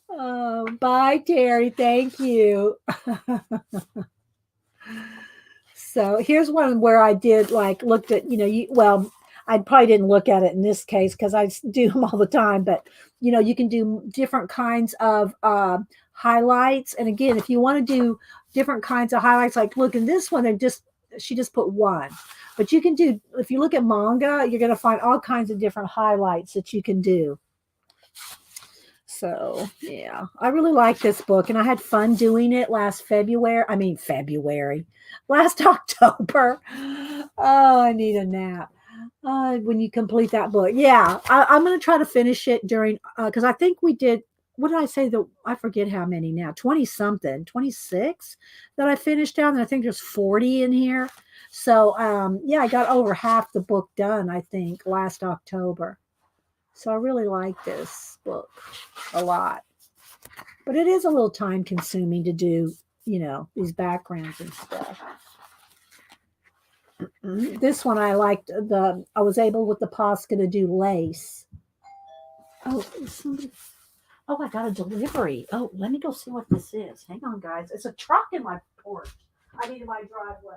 Oh, bye, Terry. Thank you. So here's one where I did looked at, I probably didn't look at it in this case because I do them all the time, but you can do different kinds of highlights. And again, if you want to do different kinds of highlights, like look in this one, she just put one, but you can do, if you look at manga, you're going to find all kinds of different highlights that you can do. So yeah, I really like this book and I had fun doing it last October. Oh, I need a nap. When you complete that book. Yeah, I'm going to try to finish it during, because I think we did, what did I say? I forget how many now, 20 something, 26 that I finished down. And I think there's 40 in here. So yeah, I got over half the book done, I think, last October. So I really like this book a lot. But it is a little time consuming to do, these backgrounds and stuff. This one I liked, I was able with the Posca to do lace. Oh, I got a delivery. Oh, let me go see what this is. Hang on, guys. It's a truck in my porch. I mean, in my driveway.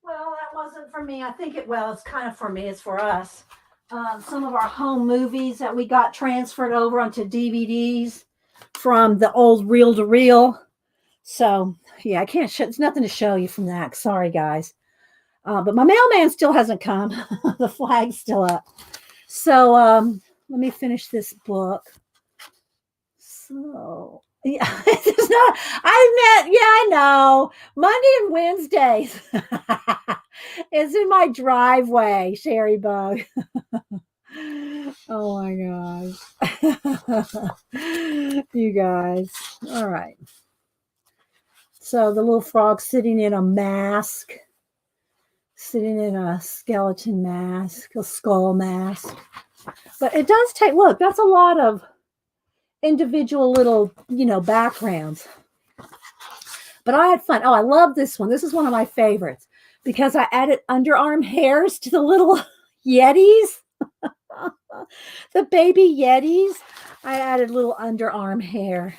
Well, that wasn't for me. I think it's kind of for me. It's for us. Some of our home movies that we got transferred over onto DVDs from the old reel to reel. So yeah, I can't show. It's nothing to show you from that. Sorry, guys. But my mailman still hasn't come. The flag's still up. So let me finish this book. So Yeah, it's not. I meant, yeah, I know. Monday and Wednesdays. It's in my driveway, Sherry Bug. Oh my gosh. You guys. All right. So the little frog sitting in a mask, sitting in a skeleton mask, a skull mask. But it does take, look, that's a lot of individual little, backgrounds. But I had fun. Oh, I love this one. This is one of my favorites because I added underarm hairs to the little Yetis, the baby Yetis. I added little underarm hair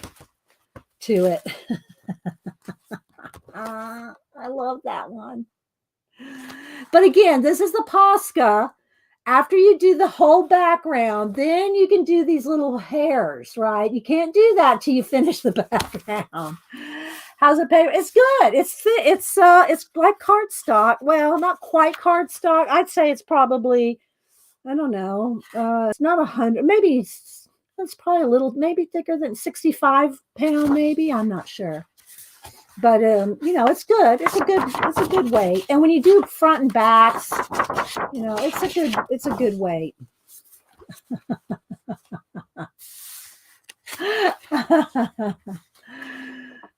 to it. I love that one. But again, this is the Posca. After you do the whole background, then you can do these little hairs, right? You can't do that till you finish the background. How's it paper? It's good. It's like cardstock. Well, not quite cardstock. I'd say it's probably, I don't know. It's not 100. Maybe it's probably a little, maybe thicker than 65 pound. Maybe, I'm not sure. But it's good. It's a good weight. And when you do front and backs, it's a good weight.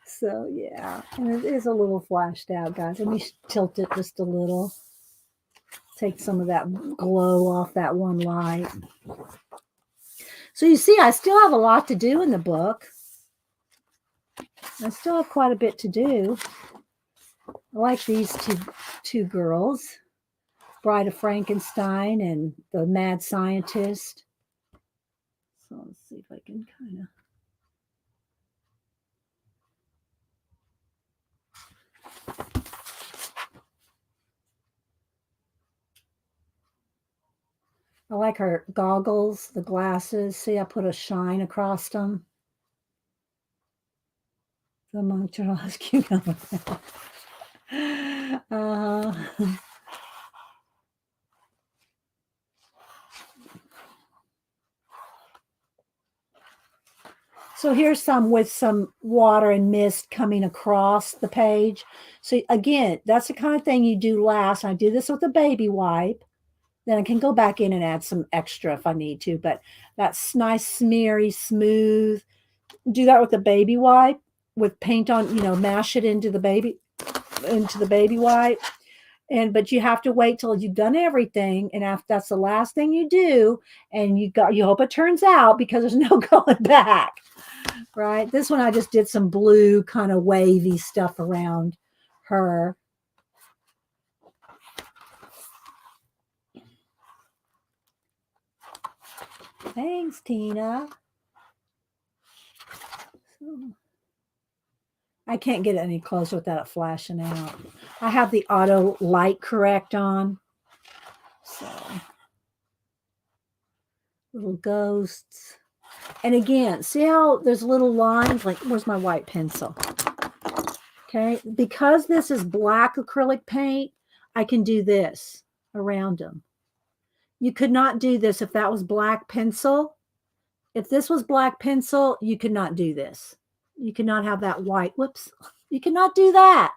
So yeah, and it is a little flashed out, guys. Let me tilt it just a little. Take some of that glow off that one light. So you see, I still have a lot to do in the book. I still have quite a bit to do. I like these two girls, Bride of Frankenstein and the Mad Scientist. So let's see if I can kind of. I like her goggles, the glasses. See, I put a shine across them. The monk Charles cucumber. So here's some with some water and mist coming across the page. So again, that's the kind of thing you do last. I do this with a baby wipe. Then I can go back in and add some extra if I need to, but that's nice, smeary, smooth. Do that with the baby wipe with paint on, mash it into the baby wipe. But you have to wait till you've done everything. And after that's the last thing you do, and you hope it turns out because there's no going back. Right. This one I just did some blue kind of wavy stuff around her. Thanks, Tina. I can't get any closer without it flashing out. I have the auto light correct on. So little ghosts. And again, see how there's little lines? Like, where's my white pencil? Okay. Because this is black acrylic paint, I can do this around them. You could not do this if that was black pencil. If this was black pencil, you could not do this. You could not have that white. Whoops. You cannot do that.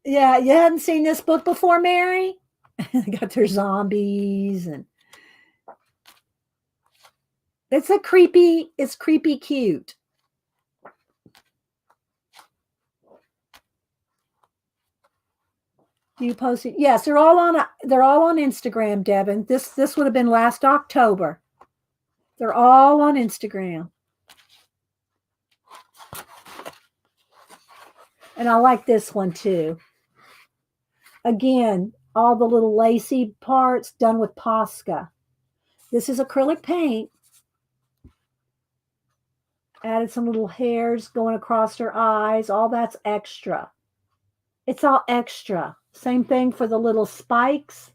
Yeah, you hadn't seen this book before, Mary? They got their zombies and it's creepy cute. Do you post it? Yes, they're all on Instagram, Devin. This would have been last October. They're all on Instagram. And I like this one too. Again, all the little lacy parts done with Posca. This is acrylic paint. Added some little hairs going across her eyes. All that's extra. It's all extra. Same thing for the little spikes.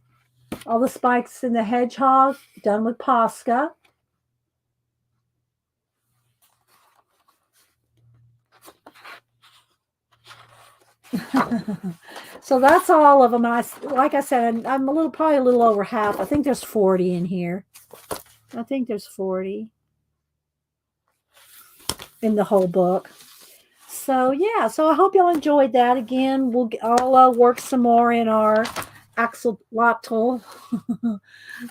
All the spikes in the hedgehog done with Posca. So that's all of them. Like I said, I'm probably a little over half. I think there's 40 in here. I think there's 40 in the whole book. So yeah, so I hope y'all enjoyed that. Again, I'll work some more in our axolotl.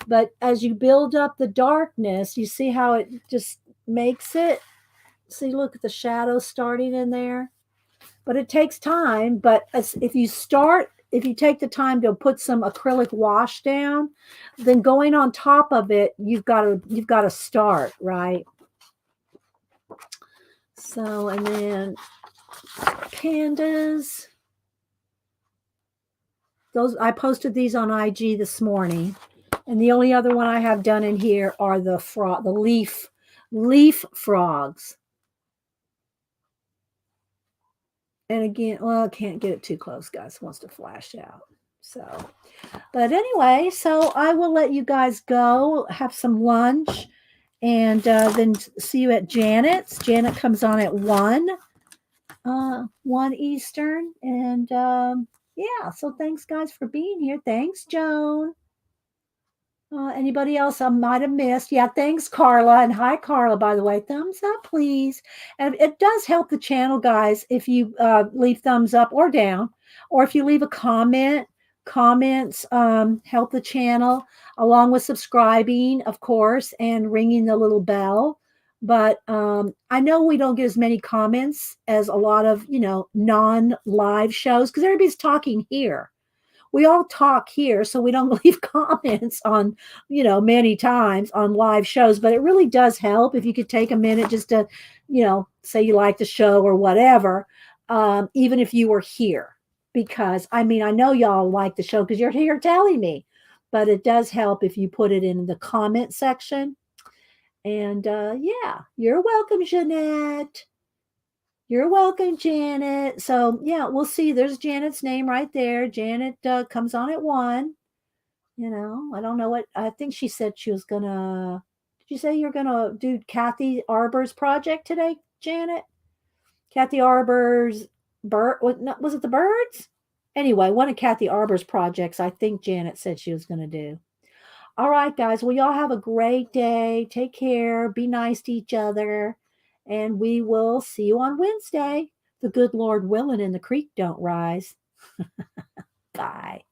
But as you build up the darkness, you see how it just makes it. See, look at the shadows starting in there. But it takes time. But if you take the time to put some acrylic wash down, then going on top of it, you've got to start, right? So, and then pandas. Those I posted these on IG this morning, and the only other one I have done in here are the leaf frogs. And again, well, I can't get it too close, guys. It wants to flash out. So, but anyway, so I will let you guys go, have some lunch, and then see you at Janet's. Janet comes on at 1 Eastern. And yeah, so thanks, guys, for being here. Thanks, Joan. Anybody else I might have missed? Yeah, thanks, Carla. And hi, Carla, by the way. Thumbs up, please. And it does help the channel, guys, if you leave thumbs up or down, or if you leave a comment. Comments help the channel, along with subscribing, of course, and ringing the little bell. But I know we don't get as many comments as a lot of, non-live shows because everybody's talking here. We all talk here, so we don't leave comments on, many times on live shows. But it really does help if you could take a minute just to, say you like the show or whatever, even if you were here. Because I know y'all like the show because you're here telling me, but it does help if you put it in the comment section. And yeah, you're welcome, Jeanette. You're welcome, Janet. So yeah, we'll see. There's Janet's name right there. Janet comes on at 1. I don't know what I think she said she was gonna. Did you say you're gonna do Kathy Arbor's project today, Janet? Kathy Arbor's bird. Was it the birds? Anyway, one of Kathy Arbor's projects. I think Janet said she was gonna do. All right, guys. Well, y'all have a great day. Take care. Be nice to each other. And we will see you on Wednesday. The good Lord willing and the creek don't rise. Bye.